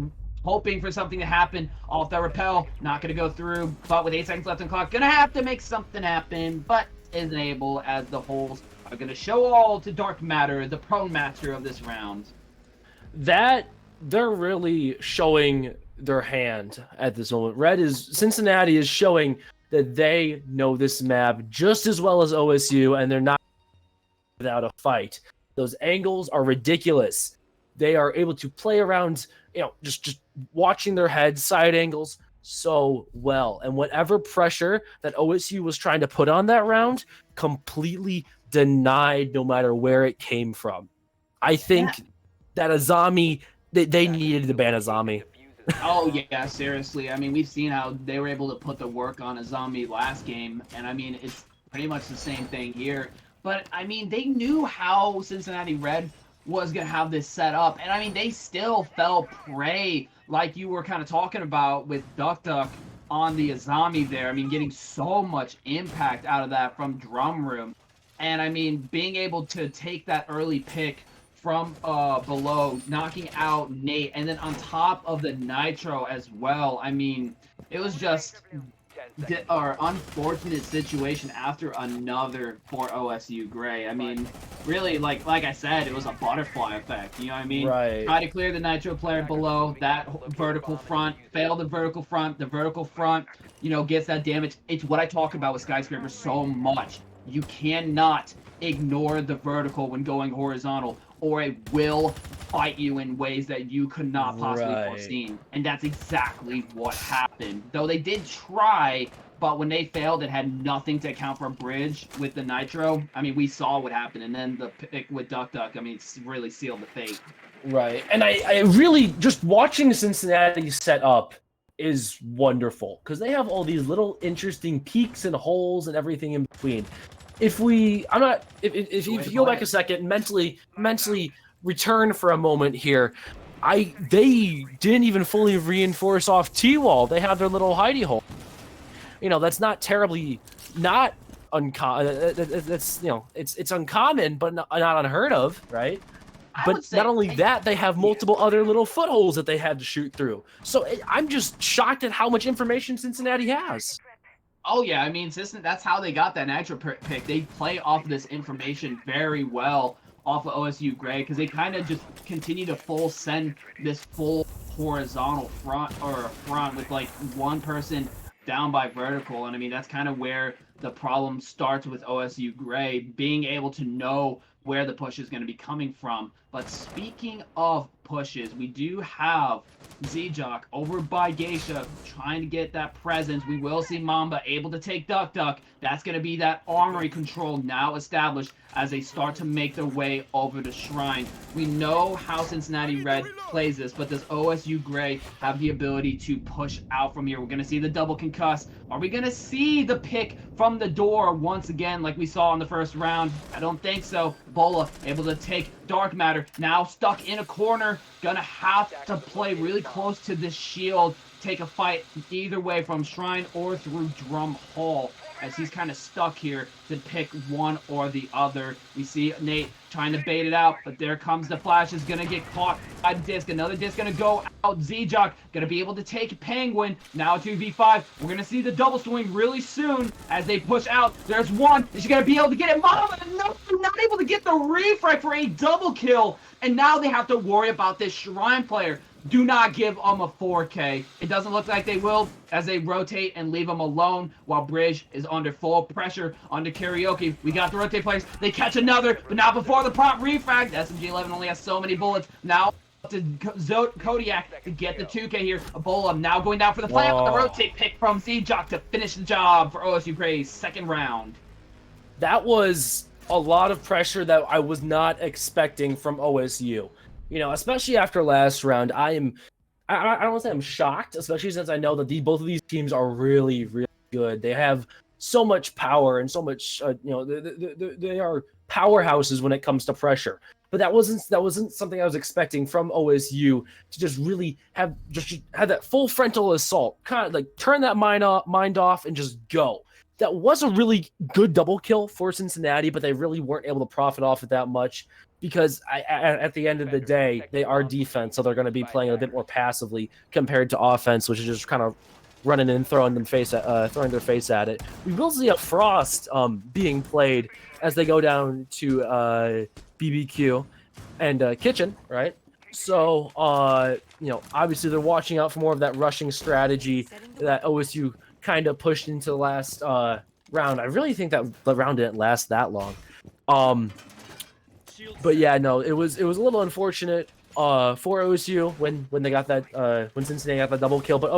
hoping for something to happen off that rappel. Not going to go through, but with 8 seconds left on the clock, going to have to make something happen, but isn't able, as the holes are going to show all to Dark Matter, the prone master of this round. They're really showing their hand at this moment. Cincinnati is showing that they know this map just as well as OSU, and they're not without a fight. Those angles are ridiculous. They are able to play around, just watching their heads, side angles so well. And whatever pressure that OSU was trying to put on that round, completely denied no matter where it came from. I think that Azami, they needed to ban Azami. Oh, yeah, seriously. I mean, we've seen how they were able to put the work on Azami last game, and I mean, it's pretty much the same thing here. But, I mean, they knew how Cincinnati Red was going to have this set up, and I mean, they still fell prey, like you were kind of talking about with Duck on the Azami there. I mean, getting so much impact out of that from Drum Room. And, I mean, being able to take that early pick from below, knocking out Nate, and then on top of the nitro as well. I mean, it was just our unfortunate situation after another for OSU Gray. I mean, really, like I said, it was a butterfly effect. You know what I mean? Right. Try to clear the nitro player below that vertical front, fail the vertical front. The vertical front, gets that damage. It's what I talk about with Skyscraper so much. You cannot ignore the vertical when going horizontal, or it will fight you in ways that you could not possibly foreseen. And that's exactly what happened. Though they did try, but when they failed, it had nothing to account for Bridge with the nitro. I mean, we saw what happened, and then the pick with Duck, I mean, it's really sealed the fate. Right. And I really, just watching Cincinnati set up is wonderful, because they have all these little interesting peaks and holes and everything in between. If you go back a second, mentally return for a moment here, they didn't even fully reinforce off T-wall. They have their little hidey hole. That's not terribly not uncommon. That's it's uncommon, but not unheard of, right? But not only that, they have multiple other little footholes that they had to shoot through. So I'm just shocked at how much information Cincinnati has. Oh, yeah, I mean, that's how they got that nitro pick. They play off of this information very well off of OSU Gray, because they kind of just continue to full send this full horizontal front with, like, 1 person down by vertical. And, I mean, that's kind of where the problem starts with OSU Gray, being able to know where the push is going to be coming from. But speaking of pushes, we do have Z-Jock over by Geisha trying to get that presence. We will see Mamba able to take Duck. That's going to be that armory control now established as they start to make their way over the Shrine. We know how Cincinnati Red plays this, but does OSU Gray have the ability to push out from here? We're going to see the double concuss. Are we going to see the pick from the door once again like we saw in the first round? I don't think so. Bola able to take Dark Matter, now stuck in a corner, gonna have to play really close to this shield, take a fight either way from Shrine or through Drum Hall, as he's kind of stuck here to pick one or the other. We see Nate trying to bait it out, but there comes the flash, is gonna get caught by disc. Another disc gonna go out. Z-Jock gonna be able to take Penguin. Now 2v5. We're gonna see the double swing really soon as they push out. There's one. Is she gonna be able to get it? Mama, no, not able to get the refrag for a double kill. And now they have to worry about this Shrine player. Do not give them a 4K. It doesn't look like they will as they rotate and leave them alone while Bridge is under full pressure under Karaoke. We got the rotate players. They catch another, but not before the prompt refrag. The SMG-11 only has so many bullets. Now to Kodiak to get the 2K here. Ebola now going down for the plant with the rotate pick from Z-Jock to finish the job for OSU Gray's second round. That was a lot of pressure that I was not expecting from OSU. You know, especially after last round, I don't want to say I'm shocked, especially since I know that both of these teams are really, really good. They have so much power and so much, they are powerhouses when it comes to pressure. But that wasn't something I was expecting from OSU to just really have that full frontal assault, kind of like turn that mind off and just go. That was a really good double kill for Cincinnati, but they really weren't able to profit off it that much because at the end of the day, they are defense, so they're going to be playing a bit more passively compared to offense, which is just kind of running and throwing their face at it. We will see a Frost being played as they go down to BBQ and Kitchen, right? So, obviously they're watching out for more of that rushing strategy that OSU kind of pushed into the last round. I really think that the round didn't last that long. But yeah, no, it was a little unfortunate for OSU when they got that when Cincinnati got that double kill. But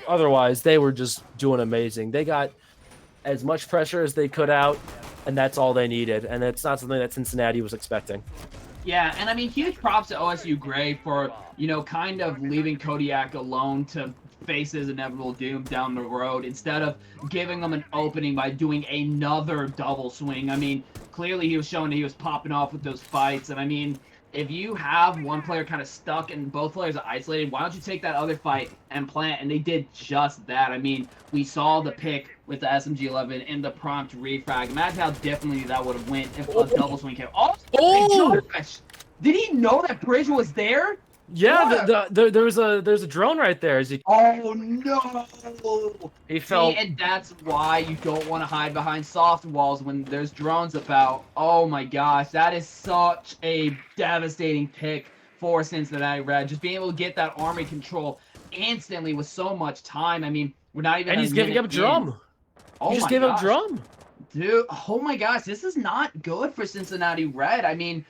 otherwise, they were just doing amazing. They got as much pressure as they could out, and that's all they needed. And it's not something that Cincinnati was expecting. Yeah, and I mean, huge props to OSU Gray for, kind of leaving Kodiak alone to face his inevitable doom down the road instead of giving them an opening by doing another double swing. I mean, clearly he was showing that he was popping off with those fights, and I mean, if you have one player kind of stuck and both players are isolated, why don't you take that other fight and plant? And they did just that. I mean, we saw the pick with the SMG-11 in the prompt refrag. Imagine how differently that would have went if a double swing came. Oh! Did he know that Bridge was there? Yeah, there's a drone right there. Oh no! He fell. See, and that's why you don't want to hide behind soft walls when there's drones about. Oh my gosh, that is such a devastating pick for Cincinnati Red. Just being able to get that army control instantly with so much time. I mean, we're not even. And he's giving up drum. Oh, he just gave up drum. Dude, oh my gosh, this is not good for Cincinnati Red. I mean,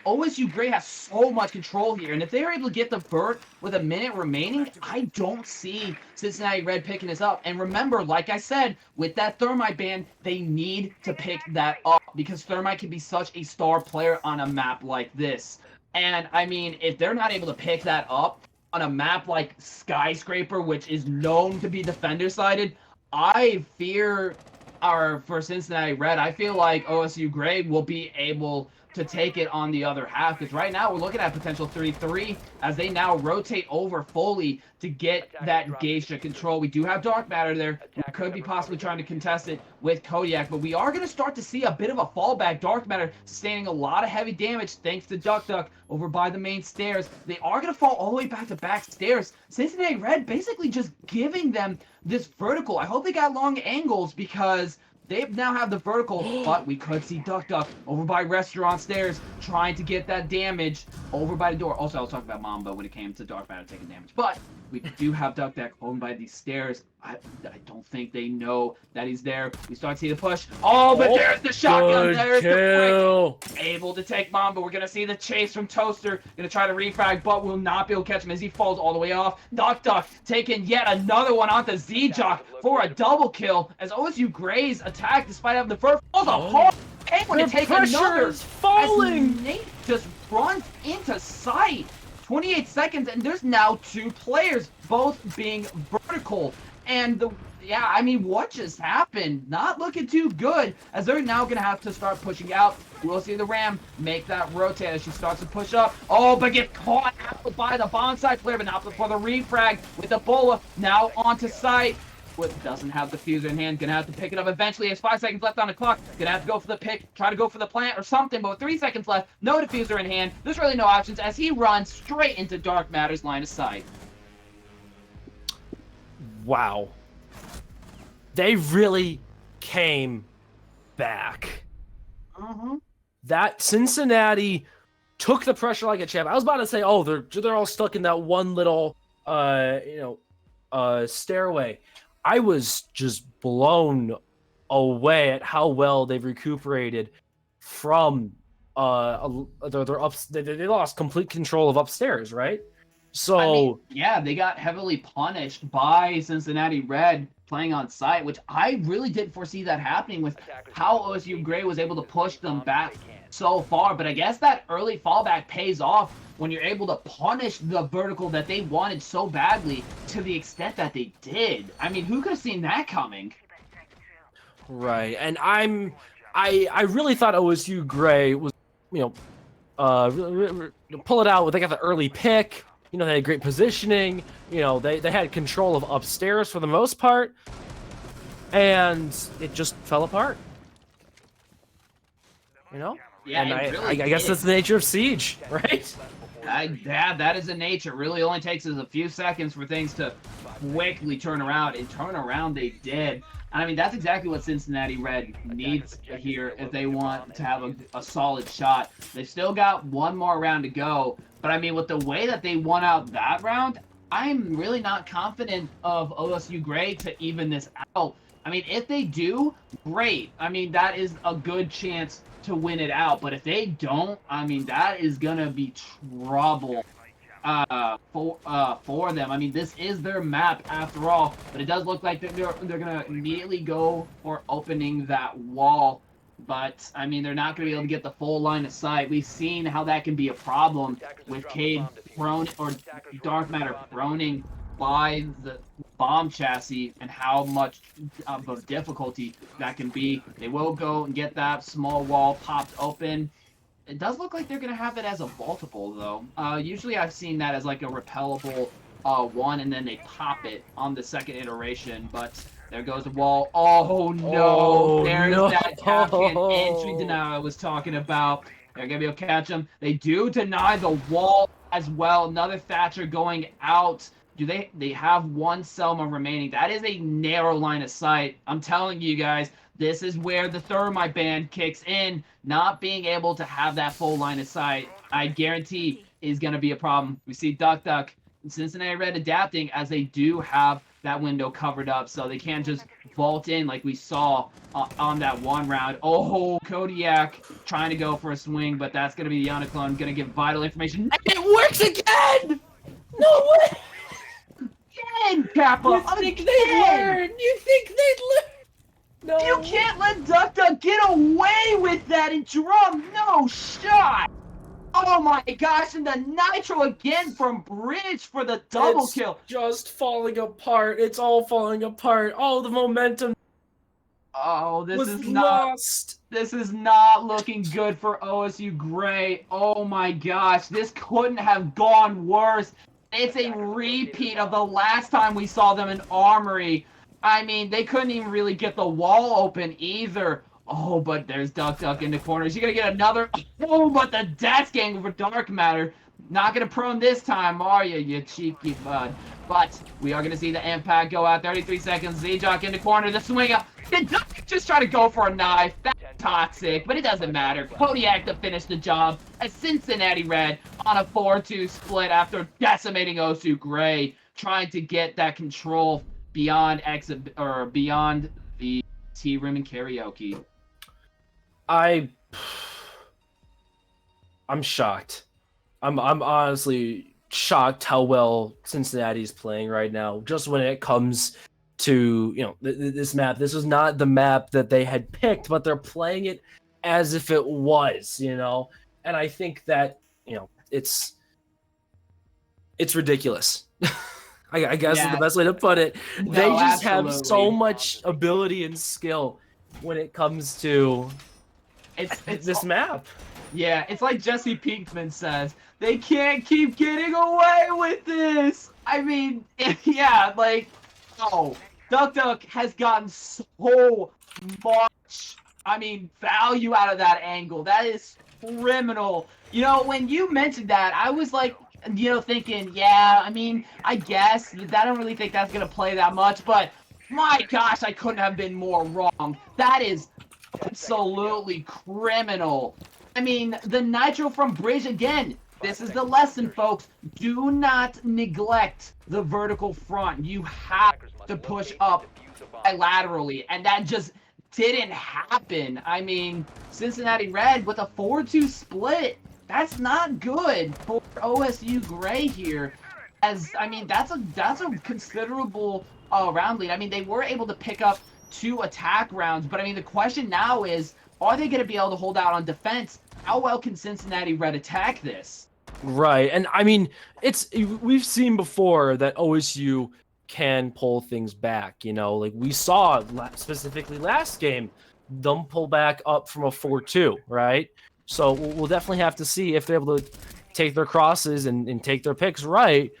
OSU Gray has so much control here, and if they are able to get the vert with a minute remaining, I don't see Cincinnati Red picking this up. And remember, like I said, with that Thermite ban, they need to pick that up because Thermite can be such a star player on a map like this. And I mean, if they're not able to pick that up on a map like Skyscraper, which is known to be defender-sided, I fear, for Cincinnati Red, I feel like OSU Gray will be able to take it on the other half, because right now we're looking at potential 3-3 as they now rotate over fully to get that Geisha control. We do have Dark Matter there. We could be possibly trying to contest it with Kodiak, but we are going to start to see a bit of a fallback. Dark Matter sustaining a lot of heavy damage thanks to Duck Duck over by the main stairs. They are going to fall all the way back to back stairs. Cincinnati Red basically just giving them this vertical. I hope they got long angles because they now have the vertical, but we could see Duck Duck over by restaurant stairs trying to get that damage over by the door. Also, I was talking about Mamba when it came to Dark Matter taking damage, but we do have Duck Duck over by these stairs. I don't think they know that he's there. We start to see the push. Oh, but there's the shotgun. There's the break. Able to take Mamba. We're going to see the chase from Toaster. Going to try to refrag, but will not be able to catch him as he falls all the way off. Duck Duck taking yet another one onto Z-Jock for a double kill as OSU Gray's attack, despite having the first, falls apart. Penguin to take another. Is falling. As Nate just runs into sight. 28 seconds, and there's now two players, both being vertical. And Yeah, I mean, what just happened? Not looking too good, as they're now going to have to start pushing out. We'll see the Ram make that rotate as she starts to push up. Oh, but get caught out by the bonsai player, but not before the refrag with the Bola now onto site. Doesn't have the fuser in hand, gonna have to pick it up eventually. There's 5 seconds left on the clock. Gonna have to go for the pick, try to go for the plant or something, but with 3 seconds left, no diffuser in hand. There's really no options as he runs straight into Dark Matter's line of sight. Wow. They really came back. That Cincinnati took the pressure like a champ. I was about to say, oh, they're all stuck in that one little stairway. I was just blown away at how well they've recuperated from they lost complete control of upstairs, right? So I mean, yeah, they got heavily punished by Cincinnati Red playing on site, which I really didn't foresee that happening with how OSU Gray was able to push them back so far. But I guess that early fallback pays off when you're able to punish the vertical that they wanted so badly to the extent that they did. I mean, who could have seen that coming? Right, and I really thought OSU Gray was, pull it out. They got the early pick. They had great positioning. They had control of upstairs for the most part, and it just fell apart. Yeah, and I guess that's the nature of Siege, right? That is the nature. It really only takes us a few seconds for things to quickly turn around, and turn around they did. And I mean, that's exactly what Cincinnati Red needs here if they want to have a solid shot. They've still got one more round to go, but I mean, with the way that they won out that round, I'm really not confident of OSU Gray to even this out. I mean, if they do, great. I mean, that is a good chance to win it out. But if they don't, I mean, that is gonna be trouble for them. I mean, this is their map after all, but it does look like they're gonna immediately go for opening that wall. But I mean, they're not gonna be able to get the full line of sight. We've seen how that can be a problem with Cade prone or Dark Matter proning by the bomb chassis and how much of a difficulty that can be. They will go and get that small wall popped open. It does look like they're going to have it as a multiple, though. Usually I've seen that as like a repellable one, and then they pop it on the second iteration, but there goes the wall. Oh, no. There's that Captain entry denial I was talking about. They're going to be able to catch them. They do deny the wall as well. Another Thatcher going out. They have one Selma remaining. That is a narrow line of sight. I'm telling you guys, this is where the thermite ban kicks in. Not being able to have that full line of sight, I guarantee, is going to be a problem. We see Duck and Cincinnati Red adapting as they do have that window covered up, so they can't just vault in like we saw on that one round. Oh, Kodiak trying to go for a swing, but that's going to be the Uniclone. Going to give vital information. It works again! No way! Again, Kappa! You think they'd learn? You think they'd learn? No. You can't let Duck get away with that and drum no shot! Oh my gosh, and the Nitro again from Bridge for the double kill. Just falling apart. It's all falling apart. All the momentum. Oh, this is lost. This is not looking good for OSU Gray. Oh my gosh, this couldn't have gone worse. It's a repeat of the last time we saw them in Armory. I mean, they couldn't even really get the wall open either. Oh, but there's Duck in the corner. Is he going to get another? Oh, but the Death Gang for Dark Matter. Not going to prone this time, are you cheeky bud? But we are going to see the impact go out. 33 seconds. Z-Jock in the corner. The swing up. Did Duck just try to go for a knife? That's toxic, but it doesn't matter. Kodiak to finish the job as Cincinnati Red on a 4-2 split after decimating OSU Gray, trying to get that control beyond beyond the tea room and karaoke. I'm shocked. I'm honestly shocked how well Cincinnati's playing right now. Just when it comes to this map, this is not the map that they had picked, but they're playing it as if it was, And I think that it's ridiculous. I guess is Yeah. the best way to put it. No, They just have so absolutely. much ability and skill when it comes to It's this map. Yeah, it's like Jesse Pinkman says, they can't keep getting away with this. I mean, yeah, like, oh, Duck Duck has gotten so much, value out of that angle. That is criminal. You know, when you mentioned that, I was like, thinking, yeah, I guess. I don't really think that's going to play that much, but my gosh, I couldn't have been more wrong. That is absolutely criminal. The nitro from Bridge again. This is the lesson, folks. Do not neglect the vertical front. You have to push up bilaterally, and that just didn't happen. Cincinnati Red with a 4-2 split. That's not good for OSU Gray here. That's a considerable round lead. They were able to pick up 2 attack rounds, but the question now is, are they going to be able to hold out on defense? How well can Cincinnati Red attack this? Right, and we've seen before that OSU can pull things back. Like we saw specifically last game, them pull back up from a 4-2, right? So we'll definitely have to see if they're able to take their crosses and take their picks right.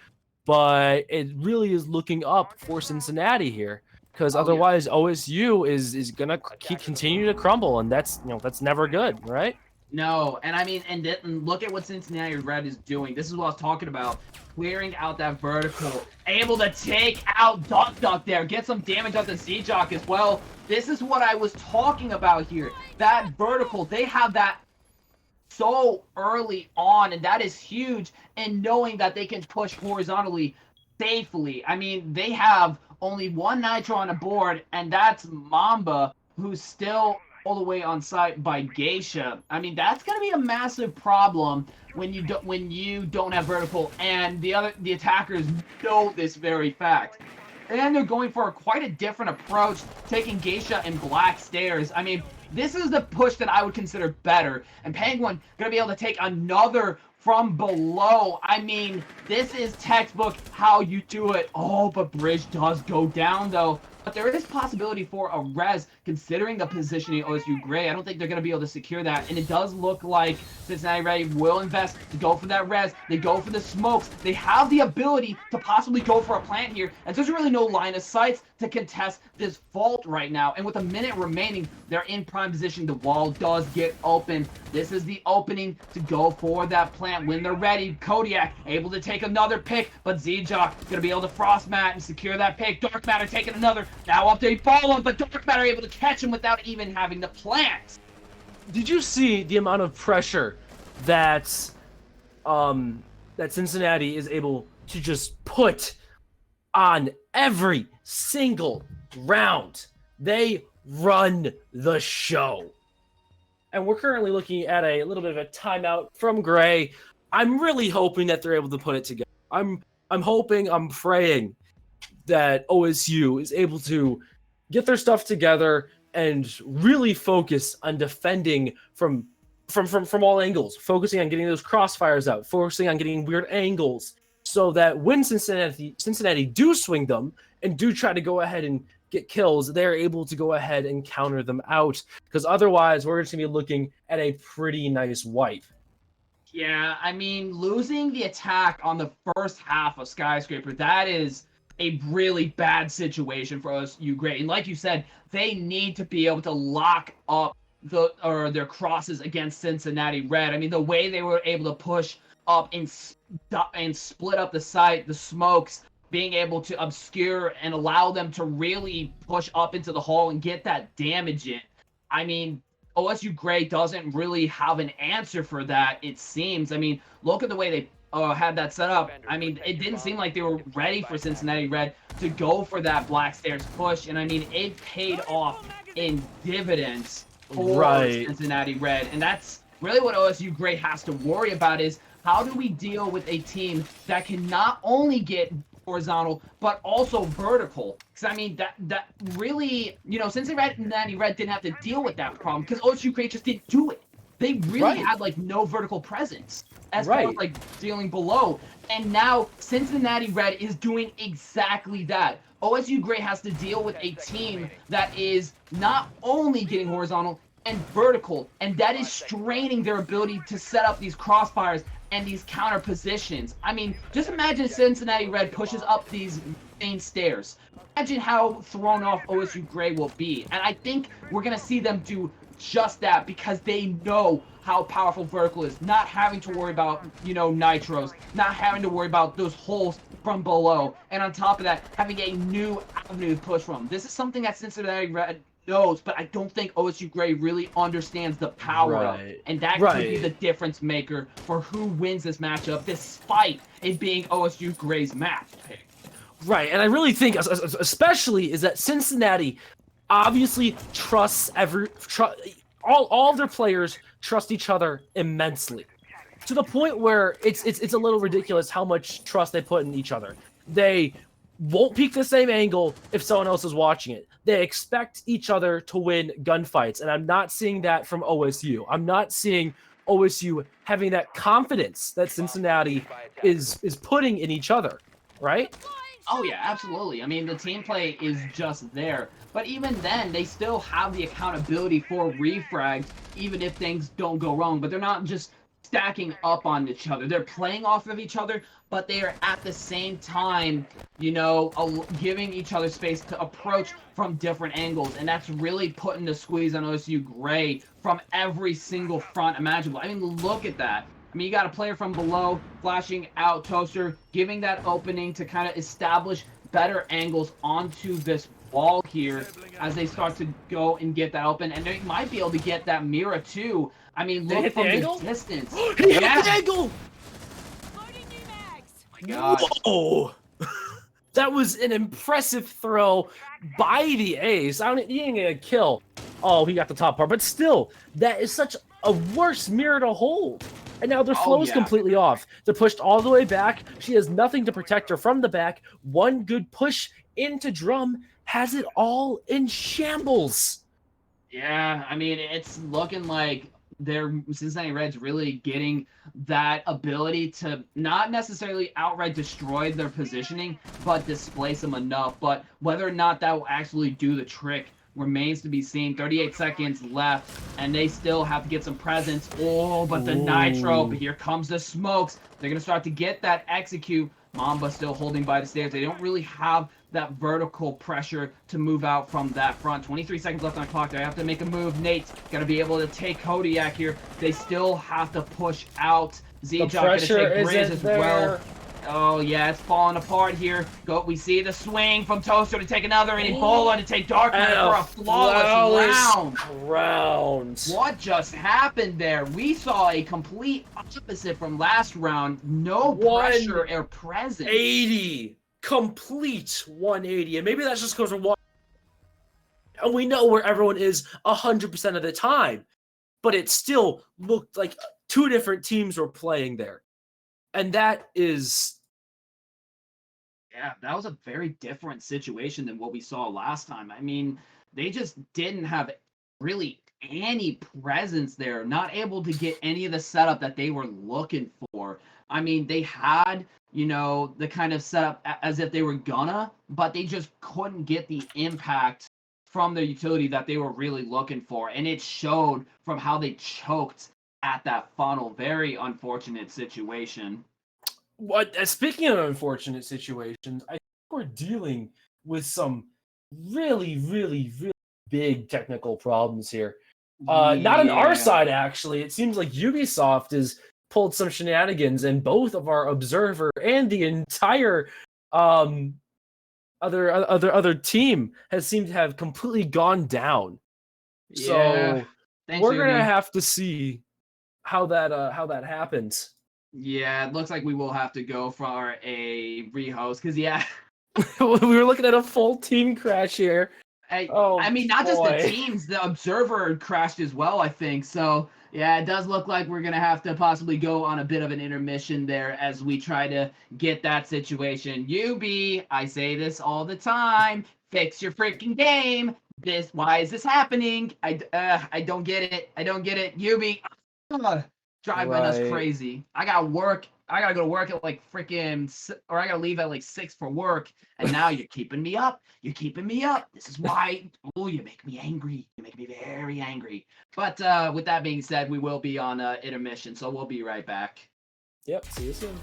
But it really is looking up for Cincinnati here, because otherwise OSU is gonna continue to crumble, and that's never good, right? No, and look at what Cincinnati Red is doing. This is what I was talking about. Clearing out that vertical. Able to take out Duck Duck there. Get some damage on the Z-Jock as well. This is what I was talking about here. That vertical, they have that so early on, and that is huge. And knowing that they can push horizontally safely. They have only 1 nitro on the board, and that's Mamba, who's still all the way on site by Geisha. That's gonna be a massive problem when you don't have vertical, and the attackers know this very fact. And they're going for quite a different approach, taking Geisha and Black Stairs. This is the push that I would consider better, and Penguin gonna be able to take another from below. This is textbook how you do it. Oh, but Bridge does go down though. But there is possibility for a res, considering the positioning of OSU Gray. I don't think they're going to be able to secure that. And it does look like Cincinnati Red will invest to go for that res. They go for the smokes. They have the ability to possibly go for a plant here. And there's really no line of sight to contest this vault right now. And with a minute remaining, they're in prime position. The wall does get open. This is the opening to go for that plant when they're ready. Kodiak able to take another pick, but Z-Jock going to be able to frost mat and secure that pick. Dark Matter taking another. Now up to follow, but Dark Matter able to catch him without even having the plant. Did you see the amount of pressure that Cincinnati is able to just put on every single round? They run the show. And we're currently looking at a little bit of a timeout from Gray. I'm really hoping that they're able to put it together. I'm hoping, I'm praying that OSU is able to get their stuff together and really focus on defending from all angles, focusing on getting those crossfires out, focusing on getting weird angles, so that when Cincinnati do swing them and do try to go ahead and get kills, they're able to go ahead and counter them out, because otherwise we're going to be looking at a pretty nice wipe. Yeah, losing the attack on the first half of Skyscraper, that is a really bad situation for OSU Gray. And like you said, they need to be able to lock up their crosses against Cincinnati Red. The way they were able to push up and split up the site, the smokes, being able to obscure and allow them to really push up into the hole and get that damage in. OSU Gray doesn't really have an answer for that, it seems. Look at the way they had that set up. It didn't seem like they were ready for Cincinnati Red to go for that Black Stairs push, and it paid off in dividends for Cincinnati Red. And that's really what OSU Gray has to worry about, is how do we deal with a team that can not only get horizontal but also vertical? Because that really, Cincinnati Red didn't have to deal with that problem because OSU Gray just didn't do it. they really Right. had like no vertical presence as Right. far as like dealing below. And now Cincinnati Red is doing exactly that. OSU Gray has to deal with a team that is not only getting horizontal and vertical, and that is straining their ability to set up these crossfires and these counter positions. I mean, just imagine Cincinnati Red pushes up these main stairs. Imagine how thrown off OSU Gray will be. And I think we're going to see them do just that because they know how powerful vertical is. Not having to worry about, nitros, not having to worry about those holes from below. And on top of that, having a new avenue to push from. This is something that Cincinnati Red knows, but I don't think OSU Gray really understands the power of. Right. And that could be the difference maker for who wins this matchup, despite it being OSU Gray's match pick. Right, and I really think, especially, is that Cincinnati obviously trusts all of their players trust each other immensely, to the point where it's a little ridiculous how much trust they put in each other. They won't peek the same angle if someone else is watching it. They expect each other to win gunfights, and I'm not seeing that from OSU. I'm not seeing OSU having that confidence that Cincinnati is putting in each other, right? Oh yeah, absolutely. I mean, the team play is just there. But even then, they still have the accountability for refrags, even if things don't go wrong. But they're not just stacking up on each other. They're playing off of each other, but they are at the same time, giving each other space to approach from different angles. And that's really putting the squeeze on OSU Gray from every single front imaginable. I mean, look at that. I mean, you got a player from below flashing out Toaster, giving that opening to kind of establish better angles onto this wall here as they start to go and get that open. And they might be able to get that mirror too. I mean, look from the distance. He hit the angle! Oh my gosh. Whoa! That was an impressive throw by the ace. He didn't get a kill. Oh, he got the top part. But still, that is such a worse mirror to hold. And now their flow is completely off. They're pushed all the way back. She has nothing to protect her from the back. One good push into drum has it all in shambles. Yeah, I mean, it's looking like Cincinnati Reds really getting that ability to not necessarily outright destroy their positioning, but displace them enough. But whether or not that will actually do the trick remains to be seen. 38 seconds left, and they still have to get some presence. Oh, but the nitro, but here comes the smokes. They're going to start to get that execute. Mamba still holding by the stairs. They don't really have that vertical pressure to move out from that front. 23 seconds left on the clock. They have to make a move. Nate's got to be able to take Kodiak here. They still have to push out. Zjock going to take Grizz as well. Oh, yeah, it's falling apart here. We see the swing from Toaster to take another, and Ebola to take Dark Knight for a flawless round. What just happened there? We saw a complete opposite from last round. No pressure or presence. 80. Complete 180. And maybe that's just because we're and we know where everyone is 100% of the time. But it still looked like two different teams were playing there. And that is... Yeah, that was a very different situation than what we saw last time. I mean, they just didn't have really any presence there, not able to get any of the setup that they were looking for. I mean, they had, the kind of setup as if they were gonna, but they just couldn't get the impact from their utility that they were really looking for. And it showed from how they choked at that funnel. Very unfortunate situation. Speaking of unfortunate situations, I think we're dealing with some really, really, really big technical problems here. Not on our side, actually. It seems like Ubisoft has pulled some shenanigans, and both of our observer and the entire other team has seemed to have completely gone down. So we're gonna have to see how that happens. Yeah, it looks like we will have to go for a rehost because we were looking at a full team crash here. I mean, not just the teams, the observer crashed as well, I think. So yeah, it does look like we're gonna have to possibly go on a bit of an intermission there as we try to get that situation. UB, I say this all the time, fix your freaking game. Why is this happening? I don't get it. I don't get it. UB, Driving us Right. crazy. I got work. I gotta go to work at like or I gotta leave at like 6 for work. And now you're keeping me up. You're keeping me up. This is why. Oh, you make me angry. You make me very angry. But with that being said, we will be on intermission, so we'll be right back. Yep. See you soon.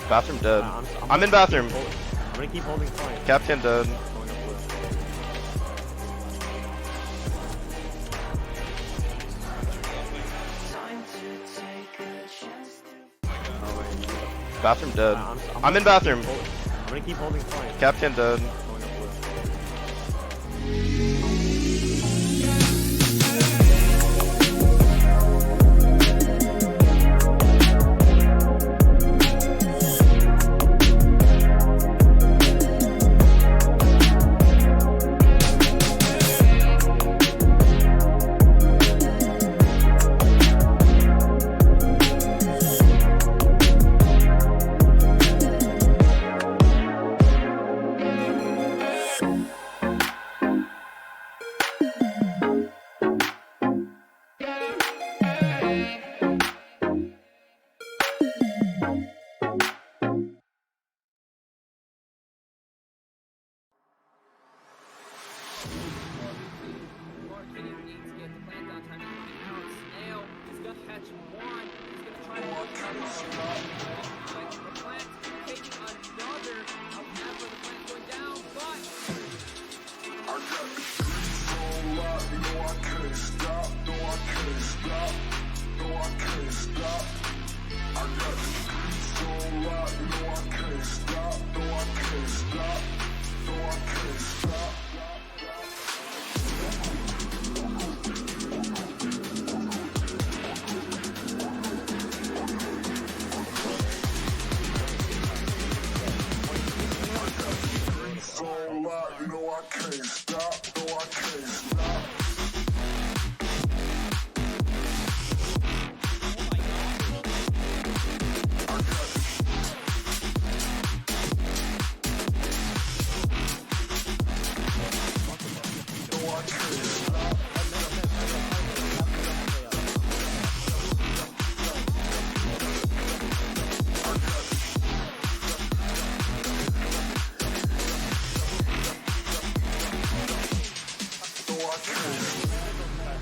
Bathroom dead. I'm I'm in bathroom. I'm gonna keep holding point. Captain dead. Bathroom dead. I'm in bathroom. I'm gonna keep holding point. Captain dead.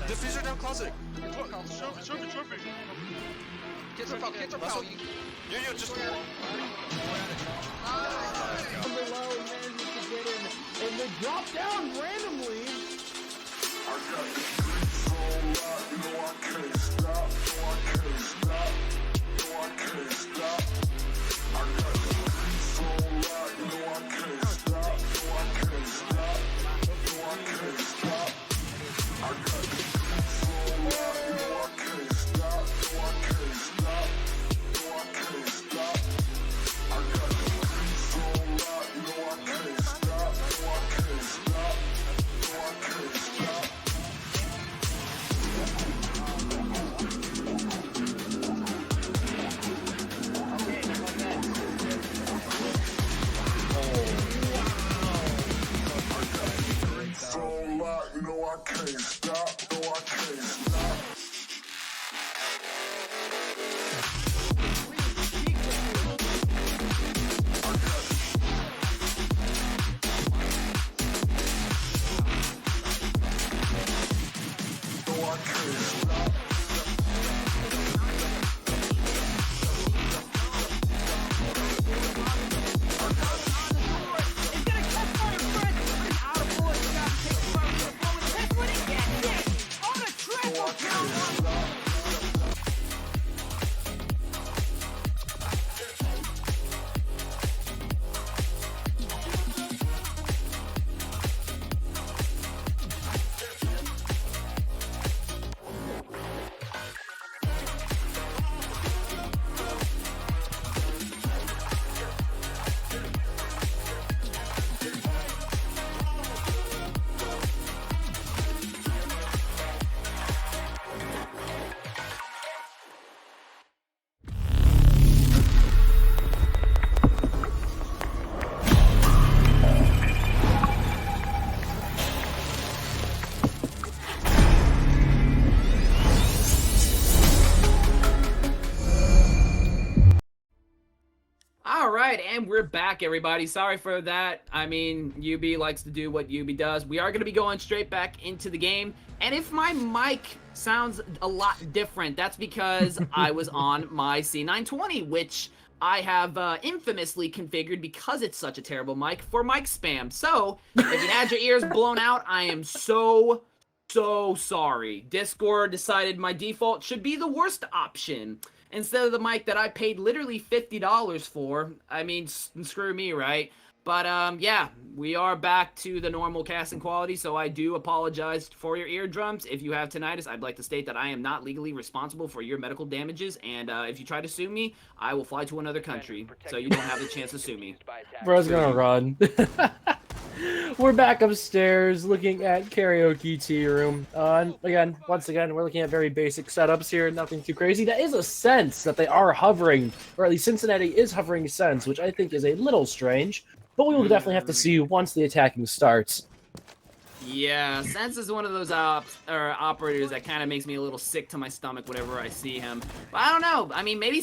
Diffuser down closet. Trophy. Get some power. You just. And they drop down randomly. All right, and we're back, everybody. Sorry for that. I mean, UB likes to do what UB does. We are going to be going straight back into the game. And if my mic sounds a lot different, that's because I was on my C920, which I have infamously configured because it's such a terrible mic for mic spam. So, if you had your ears blown out, I am so sorry. Discord decided my default should be the worst option instead of the mic that I paid literally $50 for. I mean, screw me, right? But yeah, we are back to the normal casting quality, so I do apologize for your eardrums. If you have tinnitus, I'd like to state that I am not legally responsible for your medical damages, and if you try to sue me, I will fly to another country, so you don't have the chance to sue me. Bro's gonna run. We're back upstairs looking at karaoke tea room. Once again, we're looking at very basic setups here, nothing too crazy. That is a sense that they are hovering, or at least Cincinnati is hovering sense, which I think is a little strange, but we will definitely have to see once the attacking starts. Yeah, Sense is one of those operators that kind of makes me a little sick to my stomach whenever I see him. But I don't know. I mean, maybe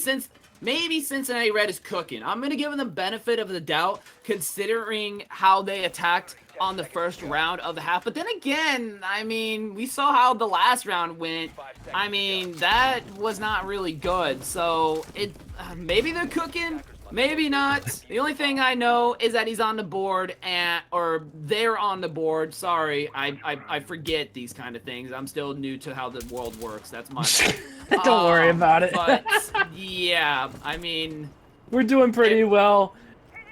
Cincinnati Red is cooking. I'm going to give them the benefit of the doubt, considering how they attacked on the first round of the half. But then again, I mean, we saw how the last round went. I mean, that was not really good. So, maybe they're cooking. Maybe not. The only thing I know is that he's on the board, or they're on the board. Sorry, I forget these kind of things. I'm still new to how the world works. That's my bad. Don't worry about it. But yeah, I mean, we're doing pretty well.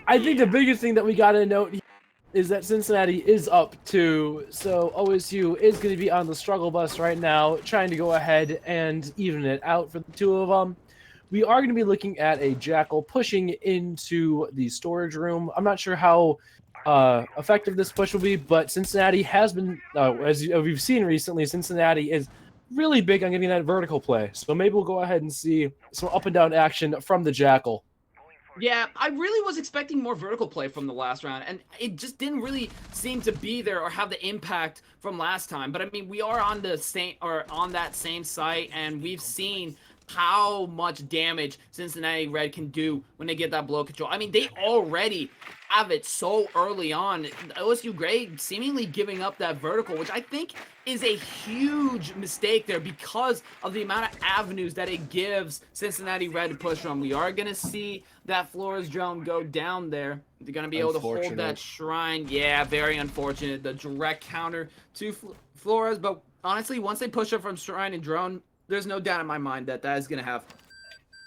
I think the biggest thing that we got to note here is that Cincinnati is up 2, so OSU is going to be on the struggle bus right now, trying to go ahead and even it out for the two of them. We are going to be looking at a Jackal pushing into the storage room. I'm not sure how effective this push will be, but Cincinnati has been, as we've seen recently, Cincinnati is really big on getting that vertical play. So maybe we'll go ahead and see some up and down action from the Jackal. Yeah, I really was expecting more vertical play from the last round, and it just didn't really seem to be there or have the impact from last time. But I mean, we are on the same, or on that same site, and we've seen how much damage Cincinnati Red can do when they get that blow control. I mean, they already have it so early on. OSU Gray seemingly giving up that vertical, which I think is a huge mistake there because of the amount of avenues that it gives Cincinnati Red to push from. We are going to see that Flores drone go down there. They're going to be able to hold that shrine. Yeah, very unfortunate. The direct counter to Flores, but honestly, once they push up from shrine and drone, there's no doubt in my mind that that is going to have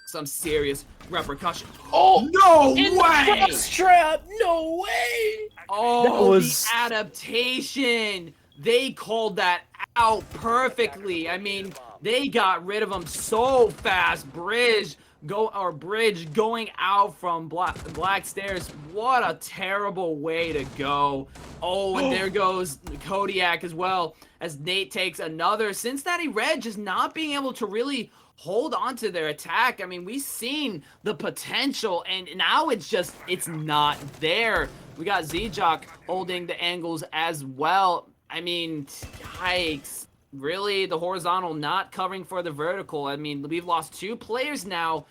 some serious repercussion. Oh, no way! Trap, no way! Oh, the adaptation. They called that out perfectly. I mean, they got rid of him so fast. Bridge going out from Black Stairs. What a terrible way to go. Oh, and there goes Kodiak as well, as Nate takes another. Cincinnati Red just not being able to really hold on to their attack. I mean, we've seen the potential, and now it's not there. We got Z-Jock holding the angles as well. I mean, yikes. Really, the horizontal not covering for the vertical. I mean, we've lost 2 players now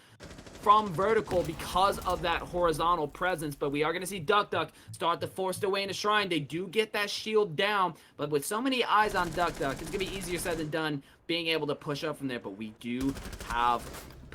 from vertical because of that horizontal presence, but we are going to see Duck start to force their way into Shrine. They do get that shield down, but with so many eyes on Duck, it's going to be easier said than done being able to push up from there, but we do have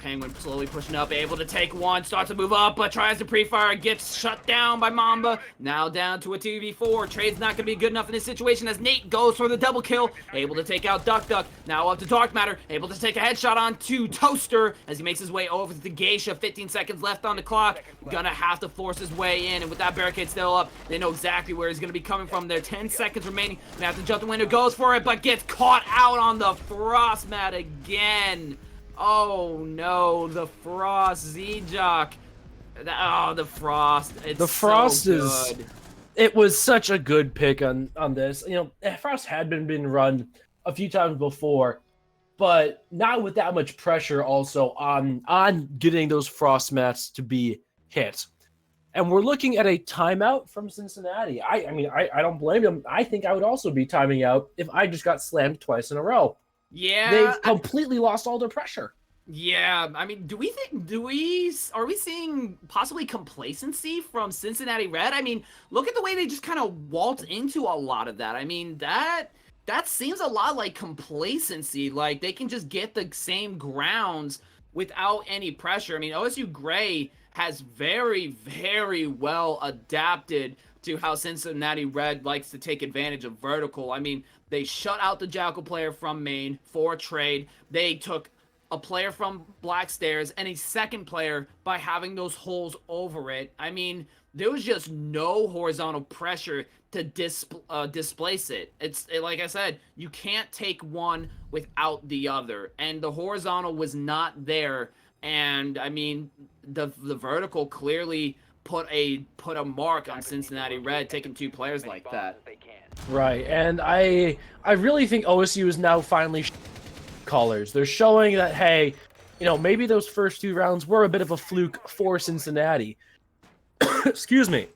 Penguin slowly pushing up, able to take one, starts to move up, but tries to pre-fire, gets shut down by Mamba. Now down to a 2v4. Trade's not going to be good enough in this situation as Nate goes for the double kill, able to take out Duck Duck. Now up to Dark Matter, able to take a headshot on to Toaster as he makes his way over to Geisha. 15 seconds left on the clock. Gonna have to force his way in, and with that barricade still up, they know exactly where he's going to be coming from. There 10 seconds remaining. They have to jump the window, goes for it, but gets caught out on the Frost mat again. Oh no, the Frost Z-Jock. Oh, the Frost. It's The Frost so is. good. It was such a good pick on this. You know, Frost had been run a few times before, but not with that much pressure also on getting those Frost mats to be hit. And we're looking at a timeout from Cincinnati. I mean, I don't blame them. I think I would also be timing out if I just got slammed twice in a row. Yeah. They've completely lost all their pressure. Yeah, I mean, are we seeing possibly complacency from Cincinnati Red? I mean, look at the way they just kind of waltz into a lot of that. I mean, that seems a lot like complacency. Like, they can just get the same grounds without any pressure. I mean, OSU Gray has very, very well adapted to how Cincinnati Red likes to take advantage of vertical. I mean, they shut out the Jackal player from main for a trade. They took a player from Black Stairs and a second player by having those holes over it. I mean, there was just no horizontal pressure to displace it. It's like I said, you can't take one without the other, and the horizontal was not there. And I mean, the vertical clearly put a mark on Cincinnati Red, taking two players like that. Right, and I really think OSU is now finally colors. They're showing that, hey, you know, maybe those first two rounds were a bit of a fluke for Cincinnati. Excuse me.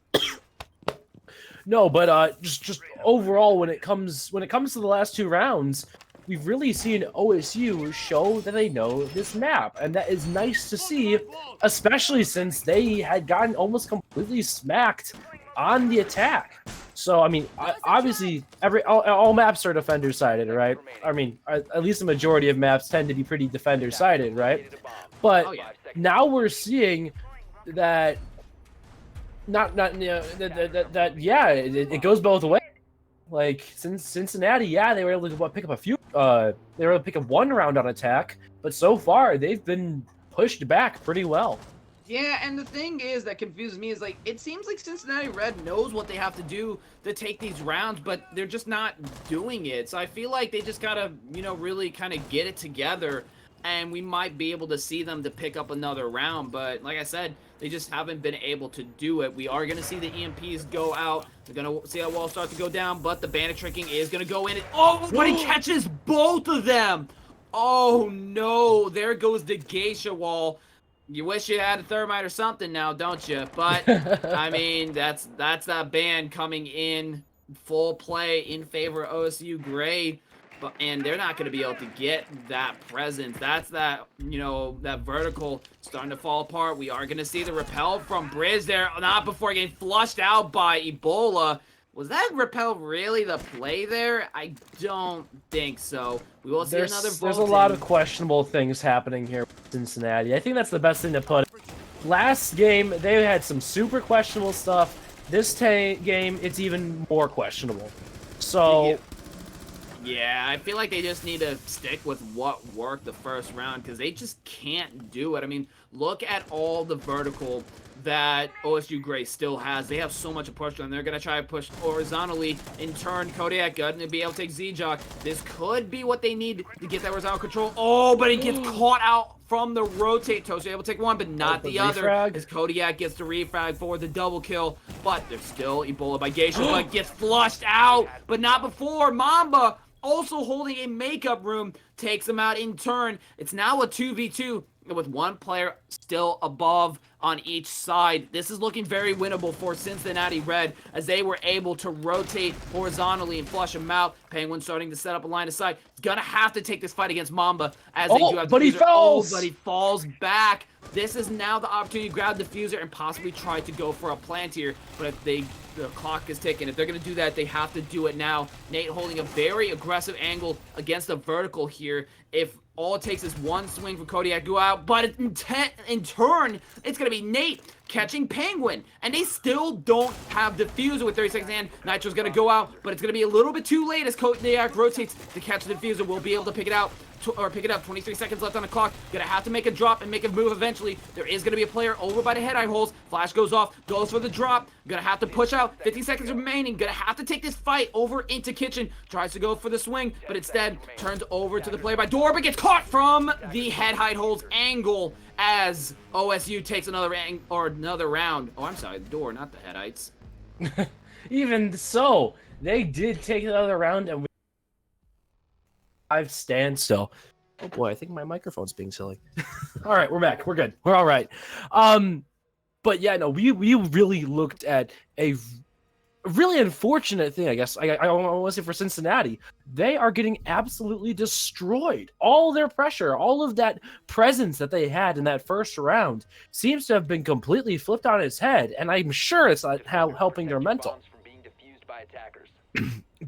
No, but just overall, when it comes to the last two rounds, we've really seen OSU show that they know this map, and that is nice to see, especially since they had gotten almost completely smacked on the attack. So, I mean, obviously, all maps are defender-sided, right? I mean, at least the majority of maps tend to be pretty defender-sided, right? But now we're seeing that it goes both ways. Like, since Cincinnati, yeah, they were able to pick up a few. They were able to pick up one round on attack, but so far they've been pushed back pretty well. Yeah, and the thing is that confuses me is, like, it seems like Cincinnati Red knows what they have to do to take these rounds, but they're just not doing it. So I feel like they just gotta, you know, really kind of get it together, and we might be able to see them to pick up another round. But like I said, they just haven't been able to do it. We are gonna see the EMPs go out. We're gonna see that wall start to go down, but the bandit tricking is gonna go in. But he catches both of them. Oh no! There goes the Geisha wall. You wish you had a thermite or something now, don't you? But I mean, that's that ban coming in full play in favor of OSU Gray, and they're not going to be able to get that presence. That's that, you know, that vertical starting to fall apart. We are going to see the repel from Briz there, not before getting flushed out by Ebola. Was that repel really the play there? I don't think so. We will see another There's a lot of questionable things happening here with Cincinnati. I think that's the best thing to put. Last game, they had some super questionable stuff. This game, it's even more questionable. So... Yeah, I feel like they just need to stick with what worked the first round, because they just can't do it. I mean, look at all the vertical that OSU Gray still has. They have so much to push on. They're going to try to push horizontally. In turn, Kodiak going to be able to take Z-Jock. This could be what they need to get that horizontal control. Oh, but he gets caught out from the rotate. Toaster able to take one, but not the other. As Kodiak gets the refrag for the double kill. But there's still Ebola by Geisha, but gets flushed out, but not before. Mamba, also holding a makeup room, takes him out in turn. It's now a 2v2 with one player still above on each side. This is looking very winnable for Cincinnati Red as they were able to rotate horizontally and flush him out. Penguin starting to set up a line of sight. He's gonna have to take this fight against Mamba as they do have but he falls! but he falls back. This is now the opportunity to grab the diffuser and possibly try to go for a plant here. But if the clock is ticking, if they're gonna do that, they have to do it now. Nate holding a very aggressive angle against the vertical here. If all it takes is one swing for Kodiak to go out, but in turn, it's going to be Nate catching Penguin, and they still don't have Diffuser with 30 seconds in. Nitro's going to go out, but it's going to be a little bit too late as Kodiak rotates to catch the Diffuser. We'll be able to pick it out. Pick it up. 23 seconds left on the clock. Gonna have to make a drop and make a move eventually. There is gonna be a player over by the head eye holes. Flash goes off, goes for the drop. Gonna have to push out. 50 seconds remaining. Gonna have to take this fight over into Kitchen. Tries to go for the swing, but instead turns over to the player by door, but gets caught from the head hide holes angle as OSU takes another round. Oh, I'm sorry, the door, not the head heights. Even so, they did take another round, and I've standstill. Oh boy, I think my microphone's being silly. All right, we're back. We're good. We're all right. But yeah, no, we really looked at a really unfortunate thing, I guess. I want to say for Cincinnati, they are getting absolutely destroyed. All their pressure, all of that presence that they had in that first round seems to have been completely flipped on its head, and I'm sure it's not helping their mental.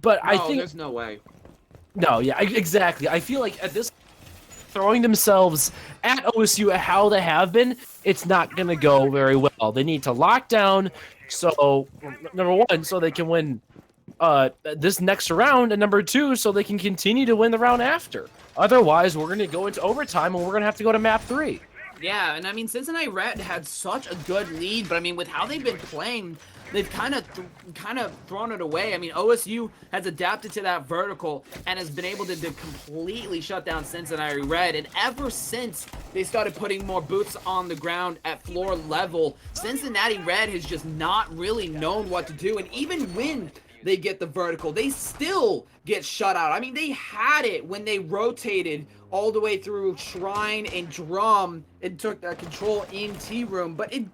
But I think there's no way. No, yeah, exactly. I feel like at this throwing themselves at OSU how they have been, it's not going to go very well. They need to lock down, so number one, so they can win this next round, and number two, so they can continue to win the round after. Otherwise, we're going to go into overtime, and we're going to have to go to map 3. Yeah, and I mean, Cincinnati Red had such a good lead, but I mean, with how they've been playing, they've kind of thrown it away. I mean, OSU has adapted to that vertical and has been able to completely shut down Cincinnati Red. And ever since they started putting more boots on the ground at floor level, Cincinnati Red has just not really known what to do. And even when they get the vertical, they still get shut out. I mean, they had it when they rotated all the way through Shrine and Drum and took that control in T-Room, but it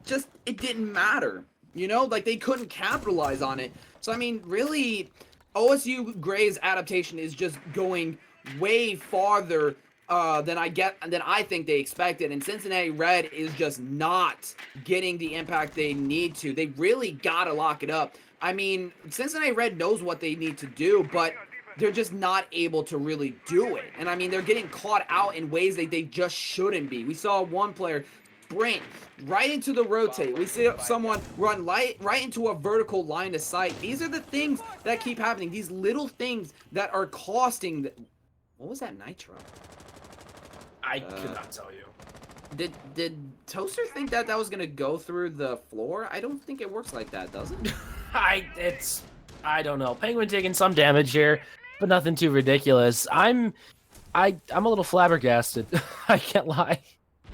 didn't matter. You know, like they couldn't capitalize on it. So, I mean, really, OSU Gray's adaptation is just going way farther than I think they expected. And Cincinnati Red is just not getting the impact they need to. They really got to lock it up. I mean, Cincinnati Red knows what they need to do, but they're just not able to really do it. And I mean, they're getting caught out in ways that they just shouldn't be. We saw one player sprint right into the rotate. We see someone run right into a vertical line of sight. These are the things that keep happening. These little things that are costing. What was that Nitro? I could not tell you. Did Toaster think that was gonna go through the floor? I don't think it works like that, does it? I don't know. Penguin taking some damage here, but nothing too ridiculous. I'm a little flabbergasted. I can't lie.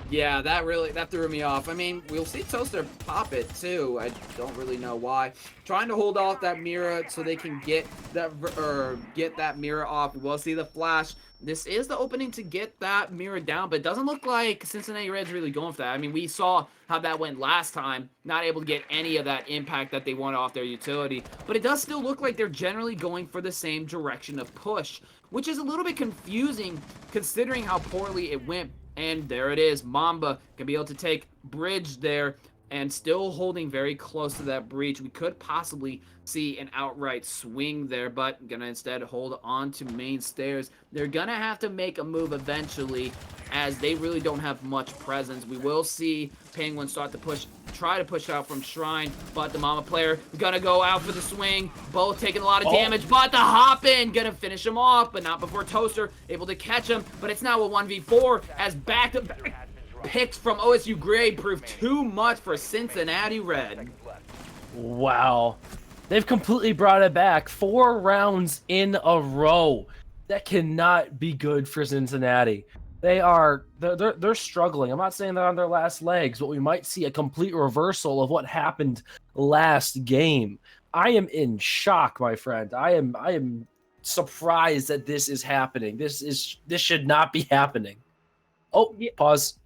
Yeah, that threw me off. I mean, we'll see Toaster pop it too. I don't really know why. Trying to hold off that mirror so they can get that mirror off. We'll see the flash. This is the opening to get that mirror down, but it doesn't look like Cincinnati Red's really going for that. I mean, we saw how that went last time, not able to get any of that impact that they wanted off their utility, but it does still look like they're generally going for the same direction of push, which is a little bit confusing considering how poorly it went. And there it is. Mamba can be able to take bridge there and still holding very close to that breach. We could possibly see an outright swing there, but gonna instead hold on to main stairs. They're gonna have to make a move eventually as they really don't have much presence. We will see Penguin start to try to push out from Shrine, but the Mama player gonna go out for the swing. Both taking a lot of damage, but the hop in gonna finish him off, but not before Toaster able to catch him. But it's now a 1v4 as back-to-back picks from OSU Gray prove too much for Cincinnati Red. Wow. They've completely brought it back. 4 rounds in a row. That cannot be good for Cincinnati. They're struggling. I'm not saying they're on their last legs, but we might see a complete reversal of what happened last game. I am in shock, my friend. I am surprised that this is happening. This should not be happening. Oh, yeah. Pause.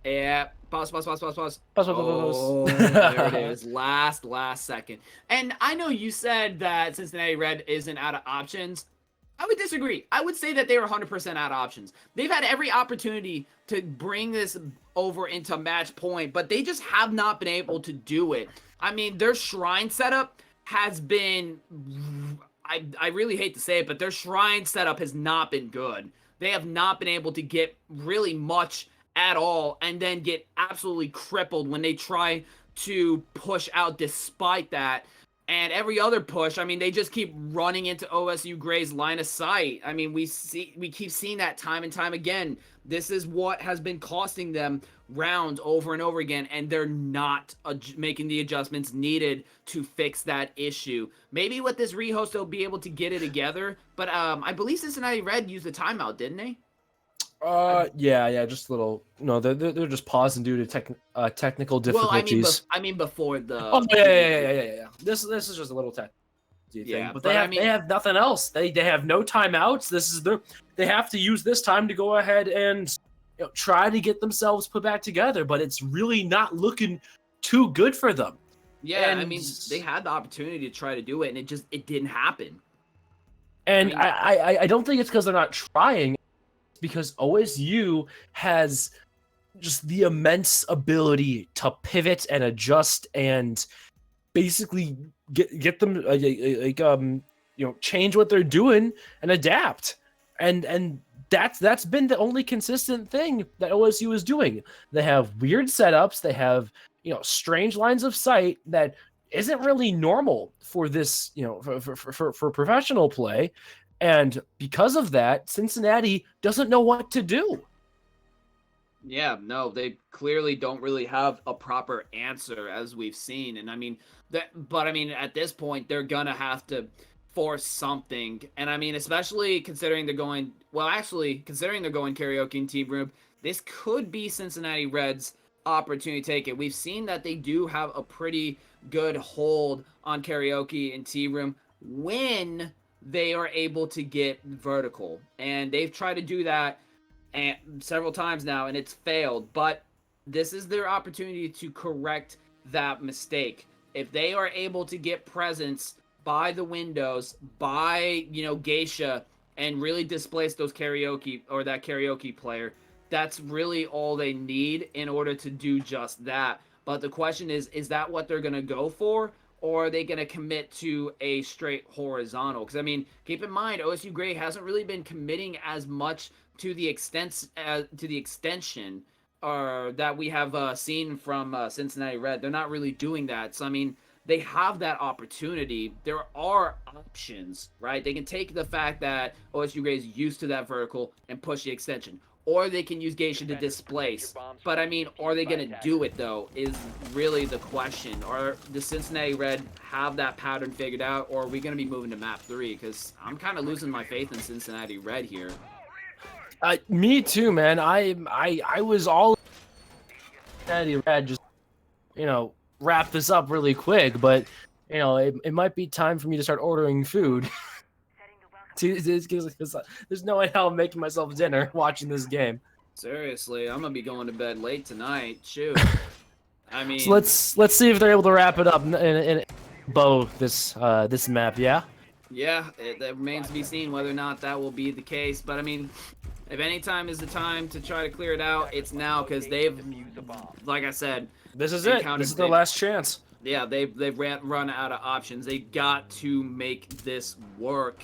Yeah, pause. Pause. Oh, there it is. Last second. And I know you said that Cincinnati Red isn't out of options. I would disagree. I would say that they were 100% out of options. They've had every opportunity to bring this over into match point, but they just have not been able to do it. I mean, their Shrine setup has been... I really hate to say it, but their Shrine setup has not been good. they have not been able to get really much at all, and then get absolutely crippled when they try to push out despite that. And every other push, I mean, they just keep running into OSU Gray's line of sight. I mean, we keep seeing that time and time again. This is what has been costing them rounds over and over again, and they're not making the adjustments needed to fix that issue. Maybe with this rehost, they'll be able to get it together, but I believe Cincinnati Red used a timeout, didn't they? Yeah, just a little. No, they're just pausing due to technical difficulties. Well, I mean before the. Oh yeah. This is just a little technical thing, but they have nothing else. They have no timeouts. They have to use this time to go ahead and try to get themselves put back together, but it's really not looking too good for them. Yeah, and I mean they had the opportunity to try to do it, and it didn't happen. And I don't think it's because they're not trying. Because OSU has just the immense ability to pivot and adjust and basically get them change what they're doing and adapt, and that's been the only consistent thing that OSU is doing. They have weird setups, they have strange lines of sight that isn't really normal for this for professional play. And because of that, Cincinnati doesn't know what to do. Yeah, no, they clearly don't really have a proper answer, as we've seen. And I mean, at this point, they're gonna have to force something. And I mean, especially considering they're going karaoke in Team Room, this could be Cincinnati Reds' opportunity to take it. We've seen that they do have a pretty good hold on karaoke in Team Room when they are able to get vertical, and they've tried to do that several times now, and it's failed. But this is their opportunity to correct that mistake. If they are able to get presence by the windows, by Geisha, and really displace those karaoke player, that's really all they need in order to do just that. But the question is that what they're gonna go for? Or are they going to commit to a straight horizontal? Because, I mean, keep in mind, OSU Gray hasn't really been committing as much to the extension that we have seen from Cincinnati Red. They're not really doing that. So, I mean, they have that opportunity. There are options, right? They can take the fact that OSU Gray is used to that vertical and push the extension. Or they can use Geisha to displace. But, I mean, are they going to do it, though, is really the question. Or does Cincinnati Red have that pattern figured out, or are we going to be moving to map 3? Because I'm kind of losing my faith in Cincinnati Red here. Me too, man. I was all Cincinnati Red, just, wrap this up really quick. But, it might be time for me to start ordering food. There's no way how I'm making myself dinner watching this game. Seriously, I'm gonna be going to bed late tonight. Shoot. I mean, so let's see if they're able to wrap it up and bow this map. Yeah. Yeah, it remains to be seen whether or not that will be the case. But I mean, if any time is the time to try to clear it out, it's now, because they've, like I said, this is it. This is their last chance. Yeah, they've run out of options. They got to make this work.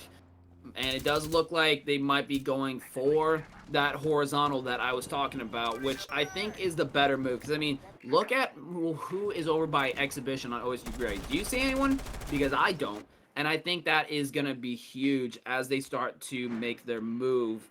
And it does look like they might be going for that horizontal that I was talking about, which I think is the better move. Because, I mean, look at who is over by Exhibition on OSU Gray. Do you see anyone? Because I don't. And I think that is going to be huge as they start to make their move,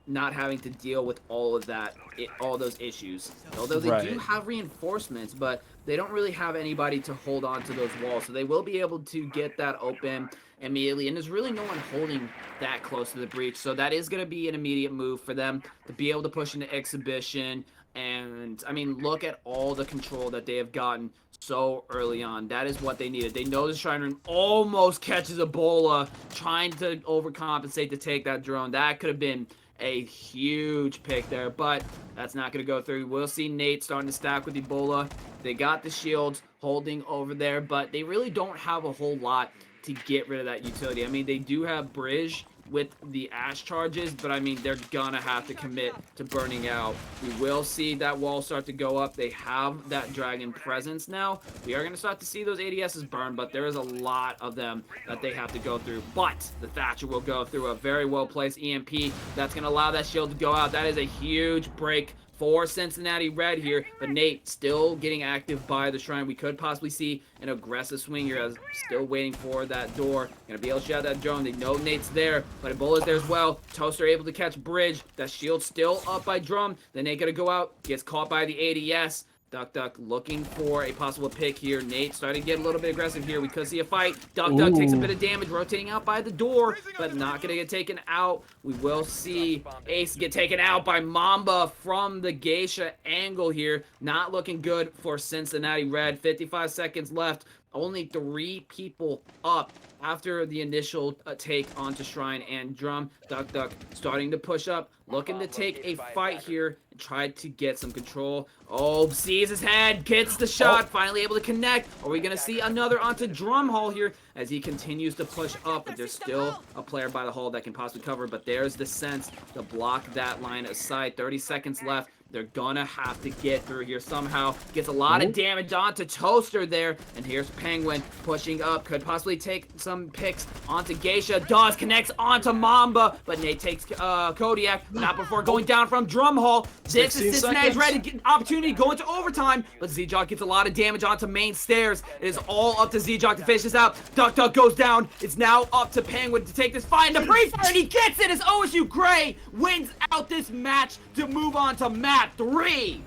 not having to deal with all of that, all those issues. Although they do have reinforcements, but they don't really have anybody to hold on to those walls. So they will be able to get that open immediately, and there's really no one holding that close to the breach, so that is going to be an immediate move for them to be able to push into Exhibition. And I mean, look at all the control that they have gotten so early on. That is what they needed. They know the Shrine Room almost catches Ebola, trying to overcompensate to take that drone. That could have been a huge pick there, but that's not going to go through. We'll see Nate starting to stack with Ebola. They got the shields holding over there, but they really don't have a whole lot to get rid of that utility. I mean, they do have Bridge with the Ash charges, but I mean, they're gonna have to commit to burning out. We will see that wall start to go up. They have that dragon presence now. We are gonna start to see those ADSs burn, but there is a lot of them that they have to go through. But the Thatcher will go through a very well-placed EMP that's gonna allow that shield to go out. That is a huge break for Cincinnati Red here, but Nate still getting active by the shrine. We could possibly see an aggressive swing here as still waiting for that door. Gonna be able to shout that drone. They know Nate's there, but Ebola's there as well. Toaster able to catch Bridge. That shield still up by Drum. Then Nate gonna go out, gets caught by the ADS. Duck looking for a possible pick here. Nate starting to get a little bit aggressive here. We could see a fight. Duck takes a bit of damage, rotating out by the door, but not gonna get taken out. We will see Ace get taken out by Mamba from the Geisha angle here. Not looking good for Cincinnati Red. 55 seconds left. Only 3 people up after the initial take onto Shrine and Drum. Duck starting to push up, looking to take a fight here and try to get some control. Oh, sees his head, gets the shot, finally able to connect. Are we going to see another onto Drumhall here as he continues to push up? But there's still a player by the hole that can possibly cover, but there's the sense to block that line aside. 30 seconds left. They're gonna have to get through here somehow. Gets a lot of damage onto Toaster there. And here's Penguin pushing up. Could possibly take some picks onto Geisha. Does, connects onto Mamba. But Nate takes Kodiak. Not before going down from Drumhall. This is Cincinnati's ready to get an opportunity to go into overtime. But Z-Jock gets a lot of damage onto main stairs. It is all up to Z-Jock to finish this out. Duck goes down. It's now up to Penguin to take this fight. And the pre-fire, and he gets it as OSU Gray wins out this match to move on to map 3.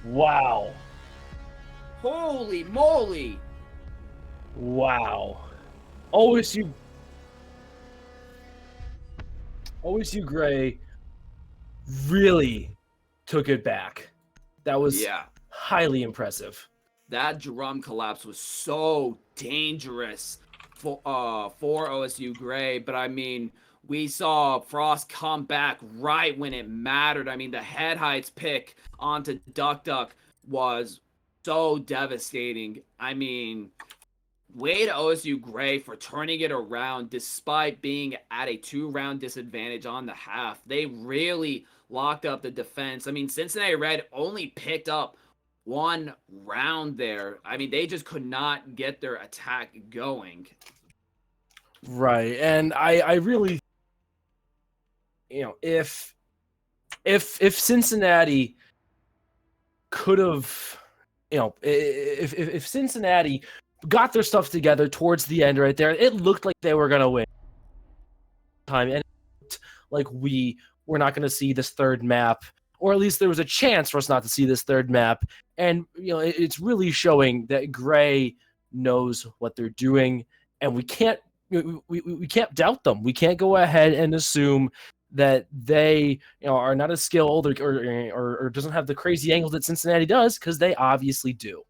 Wow. Holy moly. Wow. OSU Gray really took it back. That was highly impressive. That drum collapse was so dangerous for OSU Gray, but I mean, we saw Frost come back right when it mattered. I mean, the head heights pick onto Duck was so devastating. I mean, way to OSU Gray for turning it around despite being at a 2-round disadvantage on the half. They really locked up the defense. I mean, Cincinnati Red only picked up 1 round there. I mean, they just could not get their attack going. Right, and I really, if Cincinnati could have, if Cincinnati got their stuff together towards the end right there, it looked like they were gonna win time, and it looked like we were not gonna see this third map, or at least there was a chance for us not to see this third map. And it's really showing that Gray knows what they're doing, and we can't doubt them. We can't go ahead and assume that they are not as skilled or doesn't have the crazy angles that Cincinnati does, because they obviously do.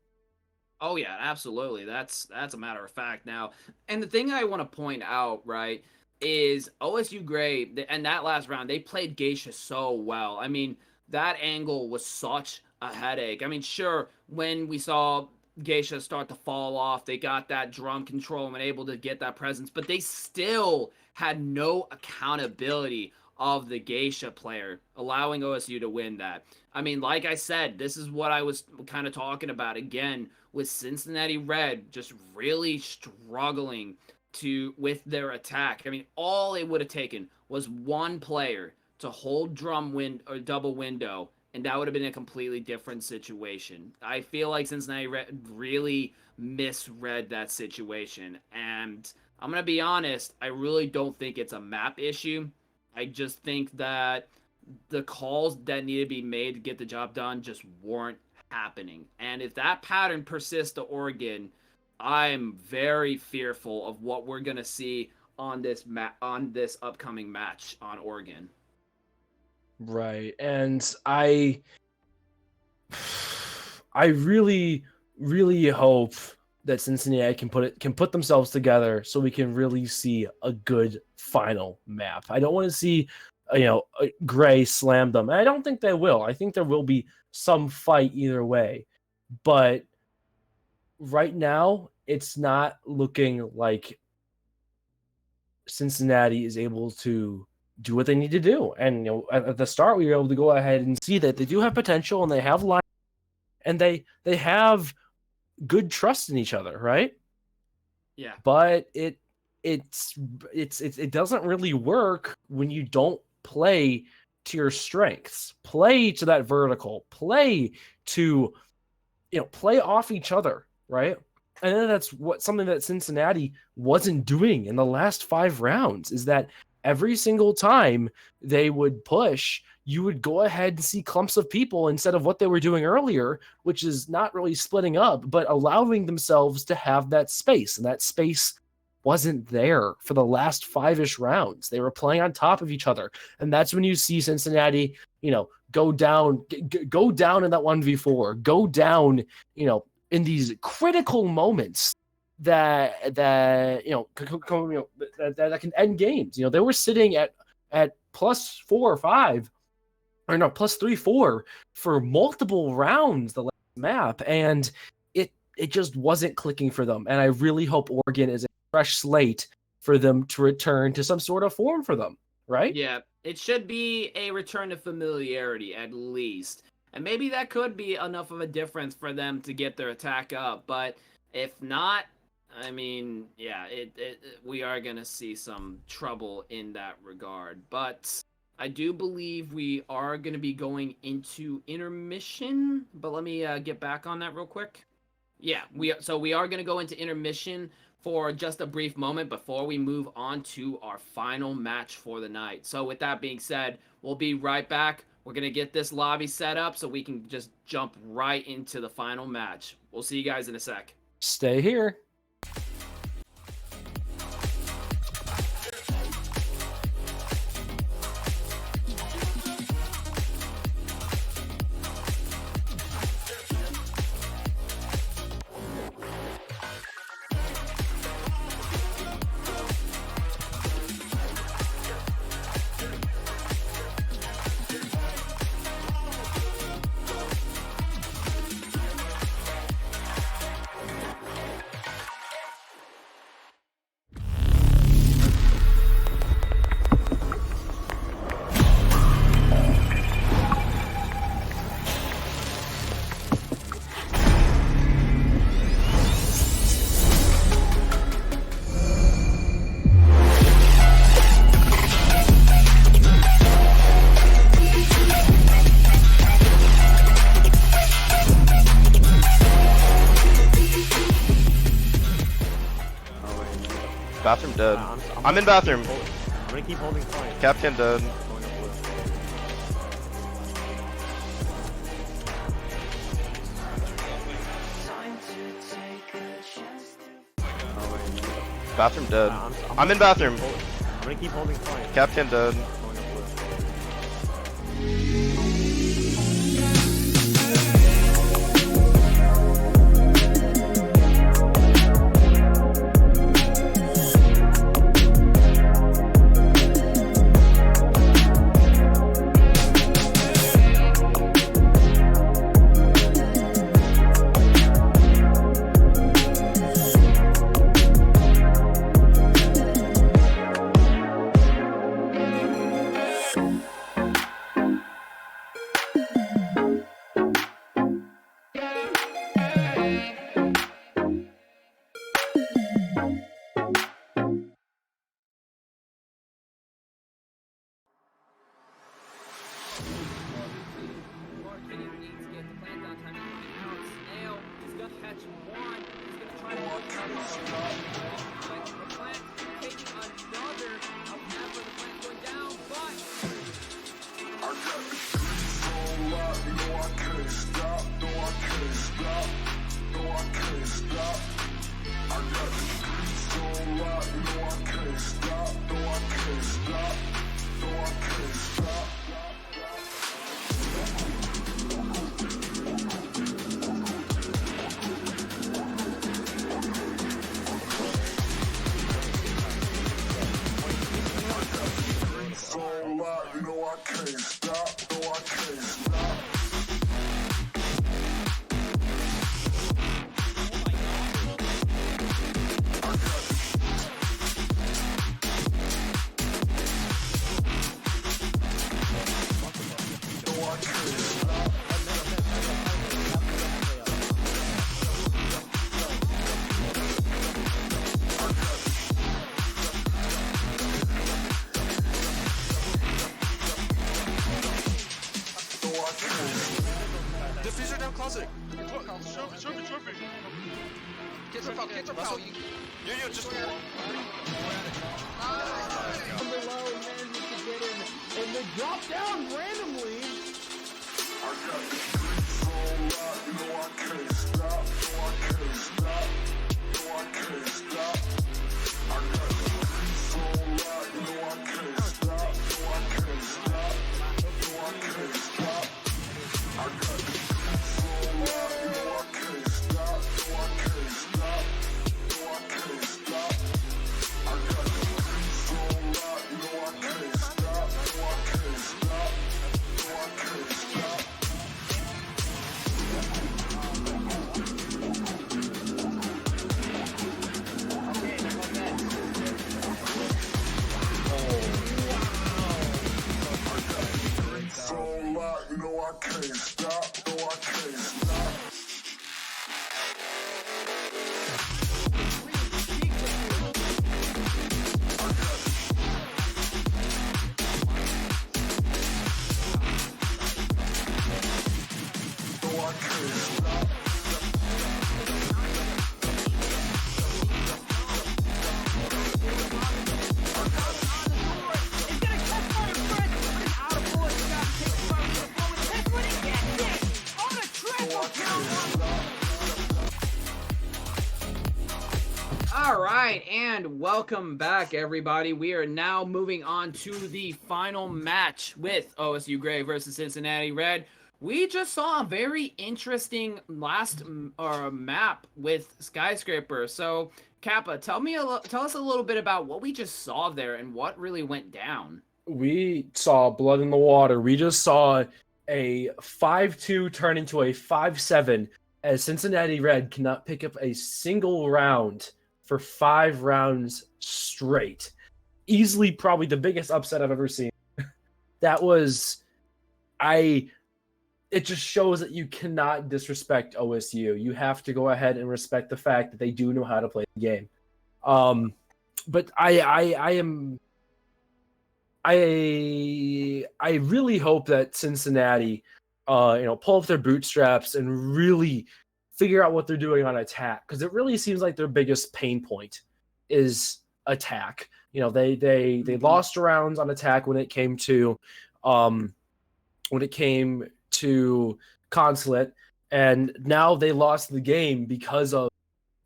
Oh yeah, absolutely. That's a matter of fact now. And the thing I want to point out, right, is OSU Gray and that last round, they played Geisha so well. I mean, that angle was such a headache. I mean, sure, when we saw Geisha start to fall off, they got that drum control and able to get that presence, but they still had no accountability of the Geisha player, allowing OSU to win that. I mean, like I said, this is what I was kind of talking about again with Cincinnati Red just really struggling with their attack. I mean, all it would have taken was 1 player to hold double window, and that would have been a completely different situation. I feel like Cincinnati Red really misread that situation, and I'm going to be honest, I really don't think it's a map issue. I just think that the calls that needed to be made to get the job done just weren't happening. And if that pattern persists to Oregon, I'm very fearful of what we're going to see on this upcoming match on Oregon. Right. And I really, really hope that Cincinnati can put themselves together so we can really see a good final map. I don't want to see Gray slam them. And I don't think they will. I think there will be some fight either way. But right now, it's not looking like Cincinnati is able to do what they need to do. And at the start, we were able to go ahead and see that they do have potential and they have line, and they have good trust in each other, right? Yeah. But it doesn't really work when you don't play to your strengths, play to that vertical, play to play off each other, right? And then that's something that Cincinnati wasn't doing in the last 5 rounds, is that every single time they would push, you would go ahead and see clumps of people instead of what they were doing earlier, which is not really splitting up, but allowing themselves to have that space. And that space wasn't there for the last 5-ish rounds. They were playing on top of each other. And that's when you see Cincinnati, go down in that 1v4, go down, in these critical moments that can end games. They were sitting at +4 or 5, or no, +3, 4 for multiple rounds the last map, and it just wasn't clicking for them. And I really hope Oregon is a fresh slate for them to return to some sort of form for them, right? Yeah, it should be a return to familiarity at least. And maybe that could be enough of a difference for them to get their attack up. But if not, I mean, yeah, we are going to see some trouble in that regard. But I do believe we are going to be going into intermission. But let me get back on that real quick. Yeah, we are going to go into intermission for just a brief moment before we move on to our final match for the night. So with that being said, we'll be right back. We're going to get this lobby set up so we can just jump right into the final match. We'll see you guys in a sec. Stay here. Bathroom dead. I'm in bathroom. I'm gonna keep holding flank. Captain dead. Going up blue. Bathroom dead. I'm in bathroom. I'm gonna keep holding flank. Captain dead. Going up blue. Diffuser down closet. Trophy. Cancel foul. Yo, just go. And they drop down randomly. All right, and welcome back, everybody. We are now moving on to the final match with OSU Gray versus Cincinnati Red. We just saw a very interesting last map with Skyscraper. So, Kappa, tell us a little bit about what we just saw there and what really went down. We saw blood in the water. We just saw a 5-2 turn into a 5-7 as Cincinnati Red cannot pick up a single round for 5 rounds straight. Easily probably the biggest upset I've ever seen. It just shows that you cannot disrespect OSU. You have to go ahead and respect the fact that they do know how to play the game. But I really hope that Cincinnati pull up their bootstraps and really figure out what they're doing on attack, because it really seems like their biggest pain point is attack. They lost rounds on attack when it came to Consulate, and now they lost the game because of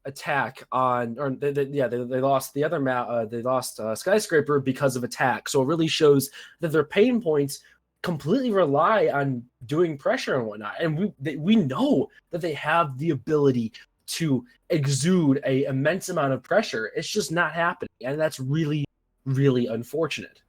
attack they lost the other map. They lost Skyscraper because of attack. So it really shows that their pain points completely rely on doing pressure and whatnot. And we know that they have the ability to exude a immense amount of pressure. It's just not happening, and that's really, really unfortunate.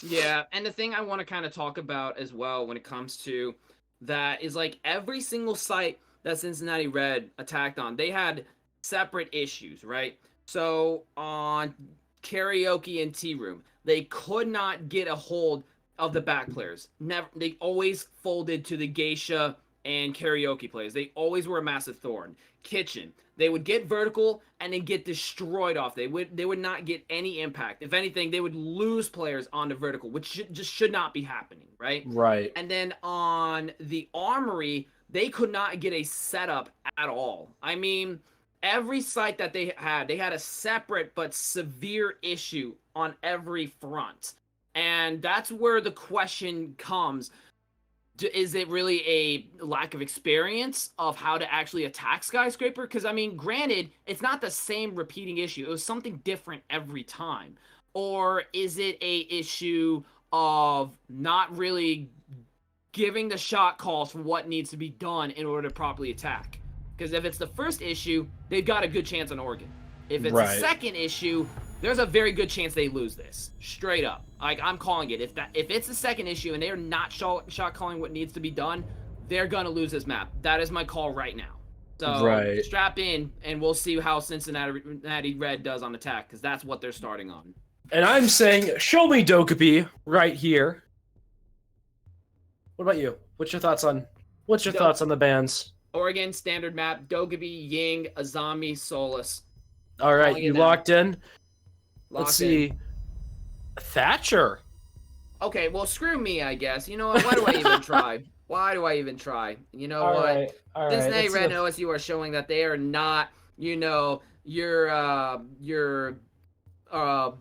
Yeah, and the thing I want to kind of talk about as well when it comes to that is, like, every single site that Cincinnati Red attacked on, they had separate issues, right? So on Karaoke and Tea Room, they could not get a hold of the back players. Never. They always folded to the Geisha and Karaoke players. They always were a massive thorn. Kitchen, they would get vertical and then get destroyed off. They would not get any impact. If anything, they would lose players onto vertical, which just should not be happening, right? Right. And then on the Armory, they could not get a setup at all. I mean, every site that they had a separate but severe issue on every front. And that's where the question comes. Is it really a lack of experience of how to actually attack Skyscraper? Because, I mean, granted, it's not the same repeating issue. It was something different every time. Or is it a issue of not really giving the shot calls for what needs to be done in order to properly attack? Because if it's the first issue, they've got a good chance on Oregon. If it's the second issue, there's a very good chance they lose this. Straight up. Like, I'm calling it. If it's the second issue and they're not shot calling what needs to be done, they're going to lose this map. That is my call right now. So strap in, and we'll see how Cincinnati Red does on attack, because that's what they're starting on. And I'm saying, show me Dokkaebi right here. What about you? What's your thoughts on the bans? Oregon standard map: Dokkaebi, Ying, Azami, Solus. All right, you locked in. Let's see. In. Thatcher. Okay, well, screw me, I guess. You know what? Why do I even try? Why do I even try? You know All what? right, all right. Cincinnati let's see Red if- and OSU are showing that they are not, your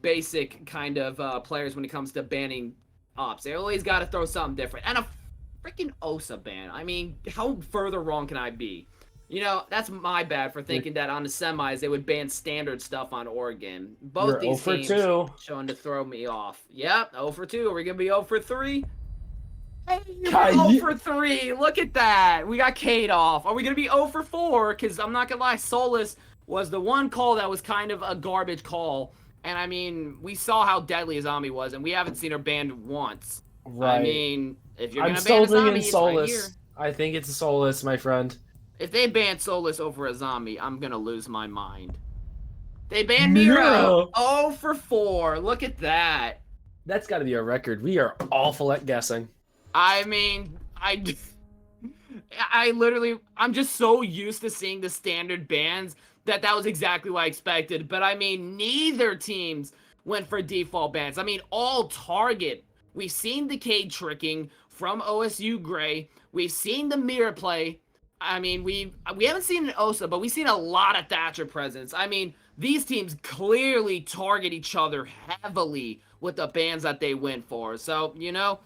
basic kind of players when it comes to banning ops. They always got to throw something different. And a freaking OSA ban. I mean, how further wrong can I be? You know, that's my bad for thinking that on the semis they would ban standard stuff on Oregon. Both You're these 0 for teams 2. showing to throw me off. Yep, 0 for 2. Are we gonna be 0 for 3? Hey, God, we're 0 you- for 3. Look at that. We got Kate off. Are we gonna be 0 for 4? Because I'm not gonna lie, Solus was the one call that was kind of a garbage call. And I mean, we saw how deadly Azami was, and we haven't seen her banned once. Right. I mean, if you're I'm gonna ban still Azami, in it's right Solus. here. I think it's a Solus, my friend. If they ban Solus over Azami, I'm gonna lose my mind. They banned Mira. 0 for 4. Look at that. That's got to be a record. We are awful at guessing. I mean, I literally, I'm just so used to seeing the standard bans that was exactly what I expected. But I mean, neither teams went for default bans. I mean, all target. We've seen Decade tricking from OSU Gray. We've seen the mirror play. I mean, we haven't seen an OSA, but we've seen a lot of Thatcher presence. I mean, these teams clearly target each other heavily with the bans that they went for. So, you know,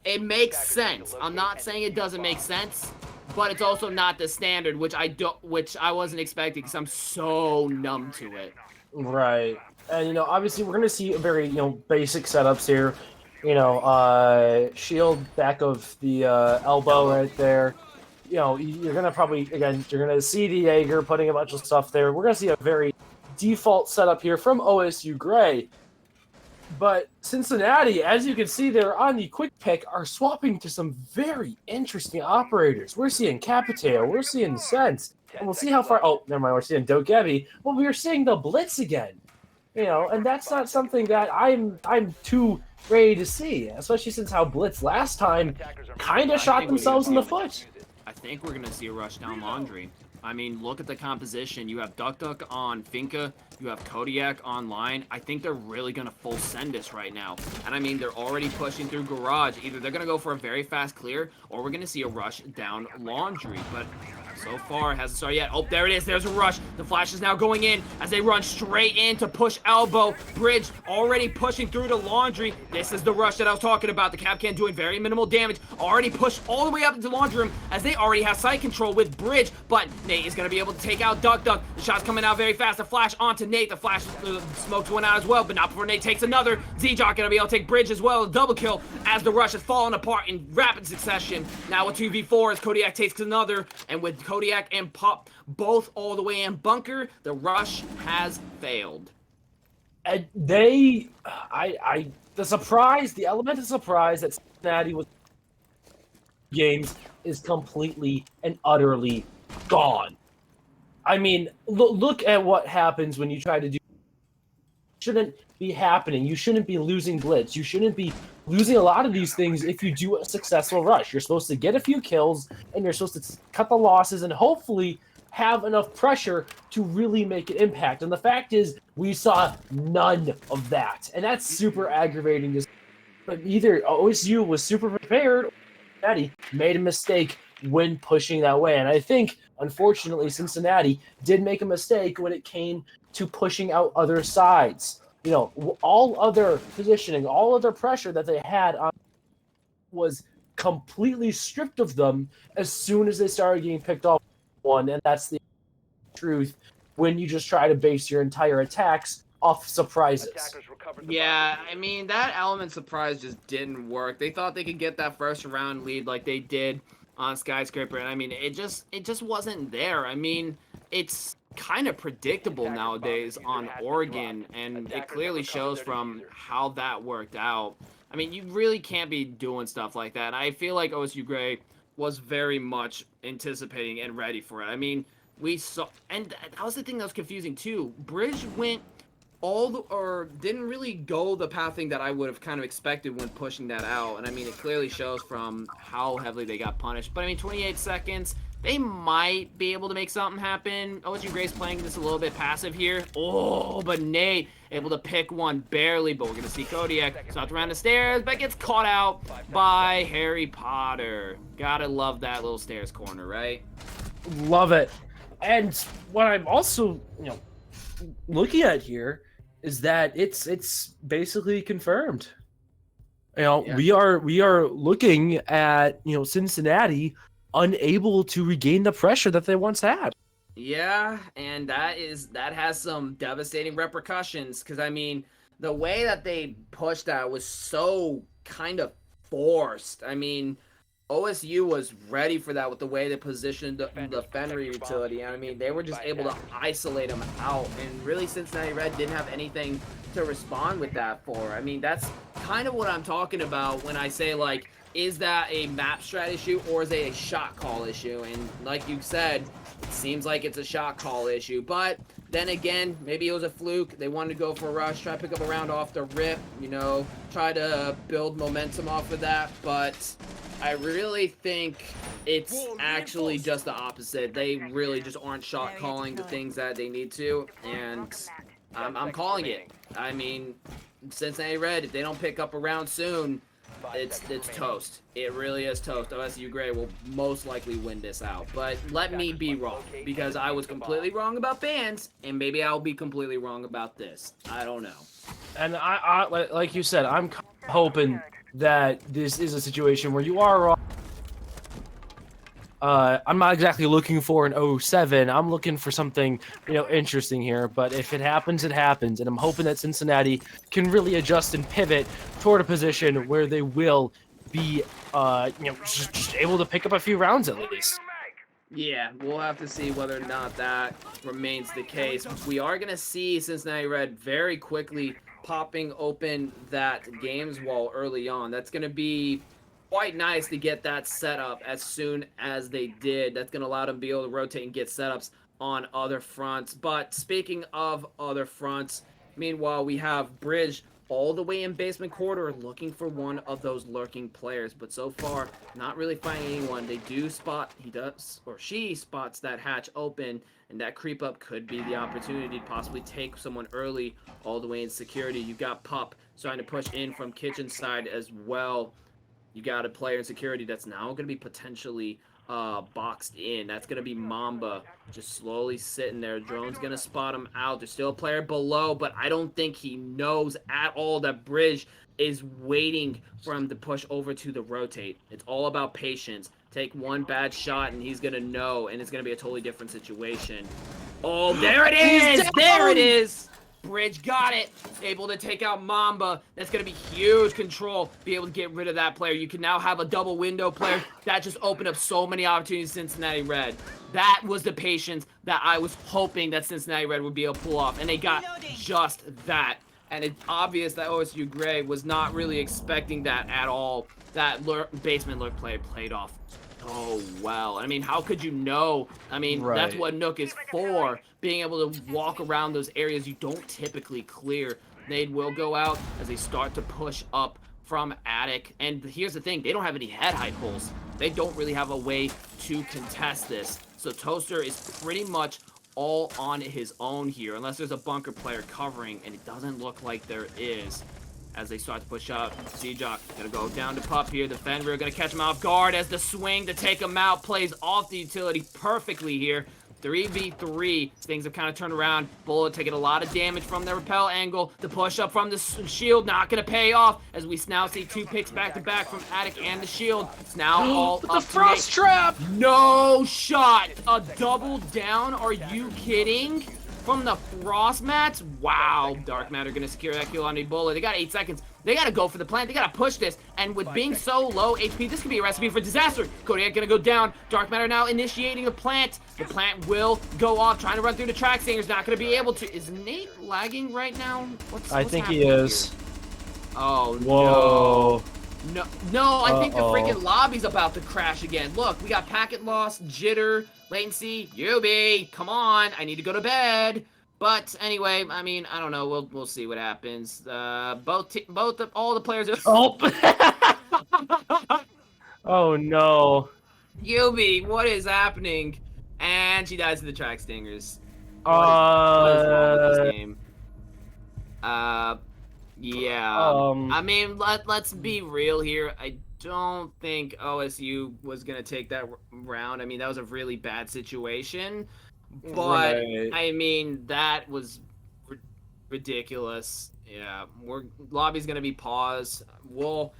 it makes sense. I'm not saying it doesn't make sense, but it's also not the standard, which I wasn't expecting because I'm so numb to it. Right. And, you know, obviously we're going to see a very, basic setups here. You know, shield back of the elbow right there. You know, you're going to probably, again, you're going to see the Jaeger putting a bunch of stuff there. We're going to see a very default setup here from OSU Gray. But Cincinnati, as you can see there on the quick pick, are swapping to some very interesting operators. We're seeing Capitao, we're seeing Sense, and we'll see how far... Oh, never mind, we're seeing Dogebi. Well, we're seeing the Blitz again. You know, and that's not something that I'm too ready to see, especially since how Blitz last time kind of shot themselves in the foot. I think we're going to see a rush down Laundry. I mean, look at the composition. You have Duck Duck on Finca. You have Kodiak online. I think they're really going to full send this right now. And I mean, they're already pushing through Garage. Either they're going to go for a very fast clear, or we're going to see a rush down Laundry. But so far, it hasn't started yet. Oh, there it is. There's a rush. The Flash is now going in as they run straight in to push elbow. Bridge already pushing through to Laundry. This is the rush that I was talking about. The Capcan doing very minimal damage. Already pushed all the way up into Laundry Room as they already have site control with Bridge. But Nate is going to be able to take out Duck Duck. The shot's coming out very fast. The Flash onto Nate. The Flash smokes one out as well, but not before Nate takes another. Z-Jock going to be able to take Bridge as well. A double kill as the rush is falling apart in rapid succession. Now with 2v4 as Kodiak takes another, and with Kodiak and Pop both all the way in bunker, the rush has failed. And the element of surprise that Cincinnati was games is completely and utterly gone. I mean, look at what happens when you try to do. Shouldn't be happening. You shouldn't be losing Blitz. You shouldn't be losing a lot of these things if you do a successful rush. You're supposed to get a few kills, and you're supposed to cut the losses and hopefully have enough pressure to really make an impact. And the fact is, we saw none of that. And that's super aggravating. But either OSU was super prepared, or Cincinnati made a mistake when pushing that way. And I think, unfortunately, Cincinnati did make a mistake when it came to pushing out other sides. You know, all other positioning, all other pressure that they had on was completely stripped of them as soon as they started getting picked off one. And that's the truth when you just try to base your entire attacks off surprises. Yeah, I mean, that element surprise just didn't work. They thought they could get that first round lead like they did on Skyscraper, and I mean, it just wasn't there. I mean, it's kind of predictable nowadays on Oregon, and it clearly shows from how that worked out. I mean, you really can't be doing stuff like that. I feel like OSU Gray was very much anticipating and ready for it. I mean, we saw, and that was the thing that was confusing too. Bridge went didn't really go the pathing that I would have kind of expected when pushing that out. And I mean, it clearly shows from how heavily they got punished. But I mean, 28 seconds, They might be able to make something happen. OSU Grace playing this a little bit passive here. Oh, but Nate able to pick one barely, but we're going to see Kodiak stopped around the stairs, but gets caught out by Harry Potter. Gotta love that little stairs corner, right? Love it. And what I'm also, looking at here is that it's basically confirmed. Yeah. We are looking at, Cincinnati unable to regain the pressure that they once had. Yeah, and that has some devastating repercussions, because I mean, the way that they pushed that was so kind of forced. I mean, OSU was ready for that with the way they positioned the Fenrir utility. I mean, they were just able to isolate them out, and really Cincinnati Red didn't have anything to respond with that for. I mean, that's kind of what I'm talking about when I say, like, is that a map strat issue or is it a shot call issue? And like you said, it seems like it's a shot call issue. But then again, maybe it was a fluke. They wanted to go for a rush, try to pick up a round off the rip, try to build momentum off of that. But I really think it's actually just the opposite. They really just aren't shot calling the things that they need to. And I'm calling it. I mean, Cincinnati Red, if they don't pick up a round soon, it's toast. It really is toast. OSU Gray will most likely win this out. But let me be wrong, because I was completely wrong about bans, and maybe I'll be completely wrong about this. I don't know. And I like you said, I'm hoping that this is a situation where you are wrong. I'm not exactly looking for an 07. I'm looking for something, interesting here. But if it happens, it happens. And I'm hoping that Cincinnati can really adjust and pivot toward a position where they will be, just able to pick up a few rounds at least. Yeah, we'll have to see whether or not that remains the case. We are going to see Cincinnati Red very quickly popping open that games wall early on. That's going to be quite nice to get that set up as soon as they did. That's going to allow them to be able to rotate and get setups on other fronts. But speaking of other fronts, meanwhile, we have Bridge all the way in basement corridor looking for one of those lurking players. But so far, not really finding anyone. They do spot, he does, or she spots that hatch open, and that creep up could be the opportunity to possibly take someone early all the way in security. You got Pup trying to push in from kitchen side as well. You got a player in security that's now going to be potentially boxed in. That's going to be Mamba just slowly sitting there. Drone's going to spot him out. There's still a player below, but I don't think he knows at all that Bridge is waiting for him to push over to the rotate. It's all about patience. Take one bad shot and he's going to know, and it's going to be a totally different situation. Oh, there it is! There it is! Bridge got it. Able to take out Mamba. That's going to be huge control. Be able to get rid of that player. You can now have a double window player. That just opened up so many opportunities Cincinnati Red. That was the patience that I was hoping that Cincinnati Red would be able to pull off. And they got just that. And it's obvious that OSU Gray was not really expecting that at all. That basement lurk player played off so well. I mean, how could you know? I mean, That's what Nook is for. Being able to walk around those areas you don't typically clear. Nade will go out as they start to push up from attic. And here's the thing, they don't have any head height holes. They don't really have a way to contest this. So Toaster is pretty much all on his own here, unless there's a bunker player covering, and it doesn't look like there is. As they start to push up, C-Jock gonna go down to Pup here. The Fenrir gonna catch him off guard as the swing to take him out plays off the utility perfectly here. 3v3. Things have kind of turned around. Bullet taking a lot of damage from the rappel angle. The push up from the shield not going to pay off as we now see two picks back to back from Attic and the shield. It's now all up the frost trap! No shot! A double down? Are you kidding? From the frost mats? Wow. Dark Matter going to secure that kill on the Bullet. They got 8 seconds. They gotta go for the plant. They gotta push this. And with being so low HP, this could be a recipe for disaster. Kodiak gonna go down. Dark Matter now initiating the plant. The plant will go off, trying to run through the track. Singer's not gonna be able to. Is Nate lagging right now? I think he is. Here? Oh, whoa. No, I think the freaking lobby's about to crash again. Look, we got packet loss, jitter, latency. UB, come on. I need to go to bed. But anyway, I mean, I don't know. We'll see what happens. All the players are. Oh. Oh no. Yubi, what is happening? And she dies to the track stingers. What is wrong with this game? Yeah. I mean, let's be real here. I don't think OSU was gonna take that round. I mean, that was a really bad situation. But Right. I mean, that was ridiculous. Yeah, lobby's gonna be paused. We'll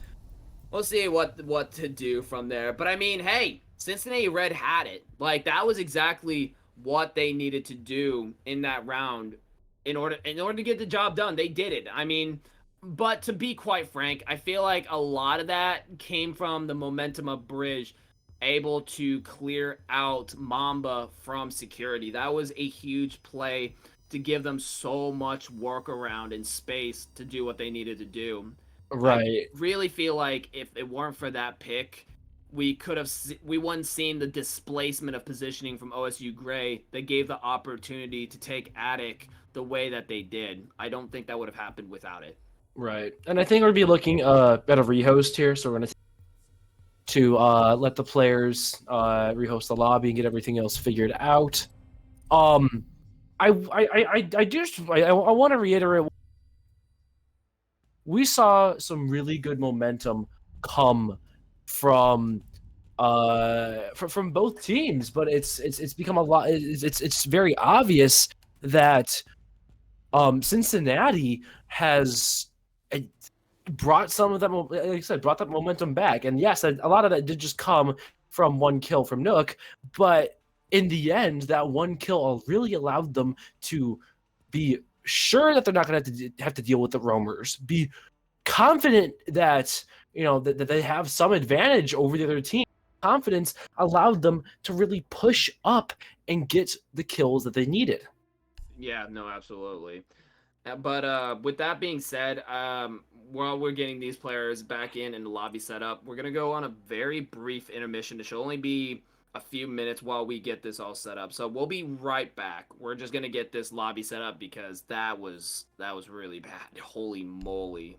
see what to do from there. But I mean, hey, Cincinnati Red had it. Like, that was exactly what they needed to do in that round in order to get the job done. They did it. I mean, but to be quite frank, I feel like a lot of that came from the momentum of Bridge able to clear out Mamba from security. That was a huge play to give them so much workaround and space to do what they needed to do. Right. I really feel like if it weren't for that pick, we wouldn't seen the displacement of positioning from OSU Gray that gave the opportunity to take Attic the way that they did. I don't think that would have happened without it. Right. And I think we're going to be looking at a rehost here. So we're going to let the players rehost the lobby and get everything else figured out. I want to reiterate, we saw some really good momentum come from both teams, but it's become a lot. It's very obvious that Cincinnati has brought some of that, like I said, brought that momentum back. And yes, a lot of that did just come from one kill from Nook, but in the end, that one kill really allowed them to be sure that they're not going to have to deal with the roamers, be confident that, you know, that they have some advantage over the other team. Confidence allowed them to really push up and get the kills that they needed. Yeah, no, absolutely. But with that being said, while we're getting these players back in and the lobby set up, we're going to go on a very brief intermission. It should only be a few minutes while we get this all set up. So we'll be right back. We're just going to get this lobby set up because that was really bad. Holy moly.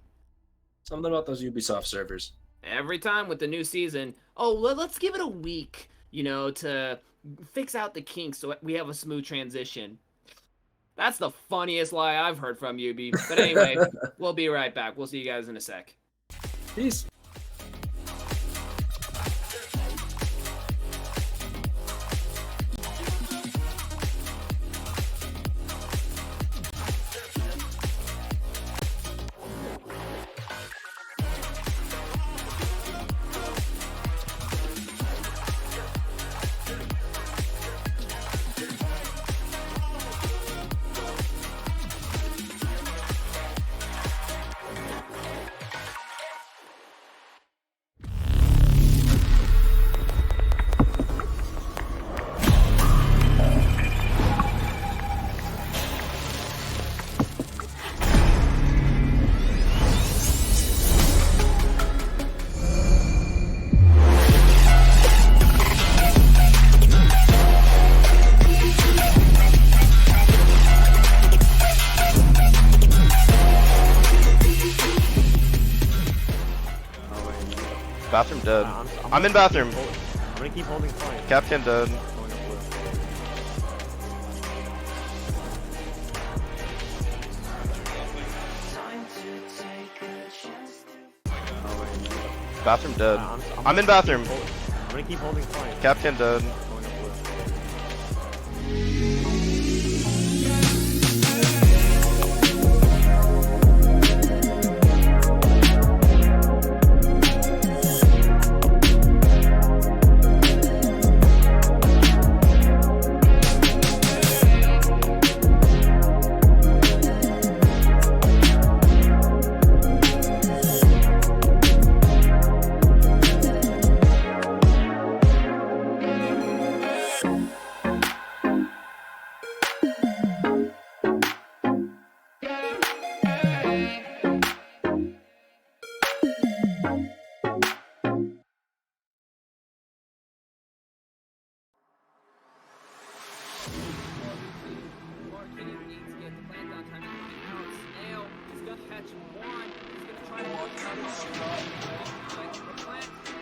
Something about those Ubisoft servers. Every time with the new season, let's give it a week, you know, to fix out the kinks so we have a smooth transition. That's the funniest lie I've heard from Ubi. But anyway, we'll be right back. We'll see you guys in a sec. Peace. Bathroom dead. I'm in bathroom. I'm gonna keep holding point. Captain dead. Bathroom dead. I'm in bathroom. I'm gonna keep holding point. Captain dead.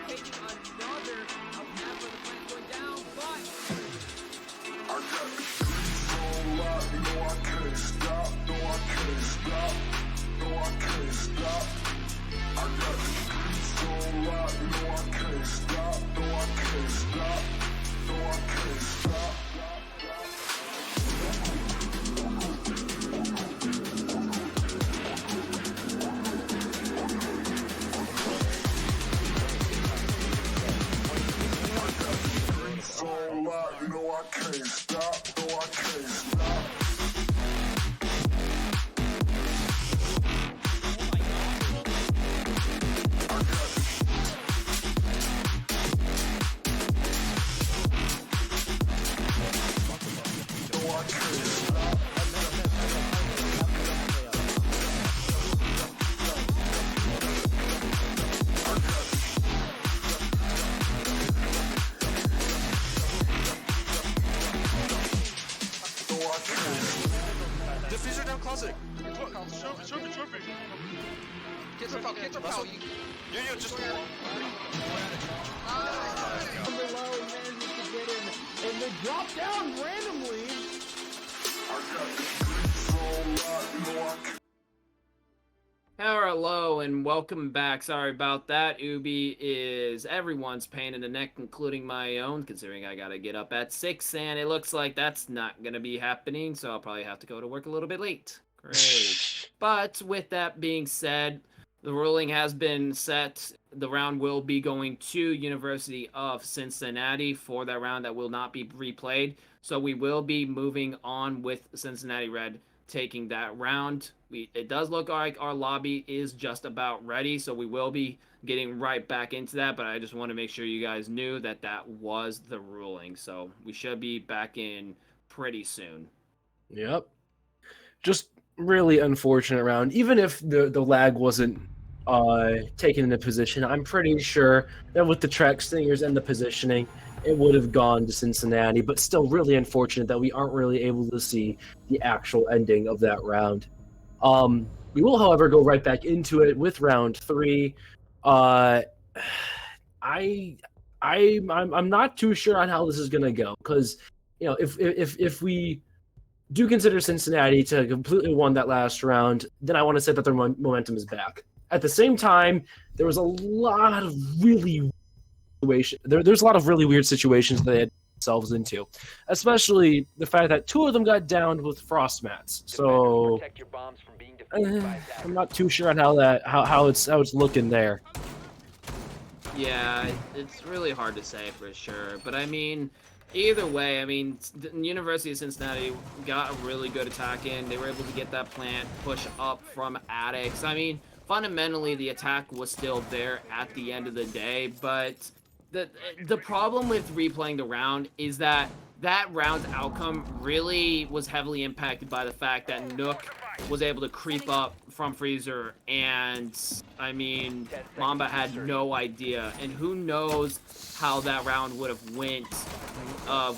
Taking another, however, the Diffuser down closet. Trophy. Kids are foul. You just. And they drop down randomly. Hello and welcome back. Sorry about that. Ubi is everyone's pain in the neck, including my own, considering I gotta get up at 6, and it looks like that's not gonna be happening, so I'll probably have to go to work a little bit late. Great. But with that being said, the ruling has been set. The round will be going to University of Cincinnati for that round that will not be replayed. So we will be moving on with Cincinnati Red taking that round. It does look like our lobby is just about ready, so we will be getting right back into that, but I just want to make sure you guys knew that that was the ruling. So we should be back in pretty soon. Yep. Just really unfortunate round. Even if the lag wasn't taken into position, I'm pretty sure that with the track stingers and the positioning, it would have gone to Cincinnati, but still really unfortunate that we aren't really able to see the actual ending of that round. We will, however, go right back into it with round 3. I'm not too sure on how this is gonna go, because if we do consider Cincinnati to have completely won that last round, then I want to say that their momentum is back. At the same time, there was a lot of really there's a lot of really weird situations that they had themselves into, especially the fact that 2 of them got downed with frost mats. So I'm not too sure on how it's looking there. Yeah, it's really hard to say for sure, but I mean, either way, I mean, the University of Cincinnati got a really good attack in. They were able to get that plant push up from attics. I mean, fundamentally, the attack was still there at the end of the day, but the problem with replaying the round is that that round's outcome really was heavily impacted by the fact that Nook was able to creep up from Freezer, and I mean, Mamba had no idea, and who knows how that round would have went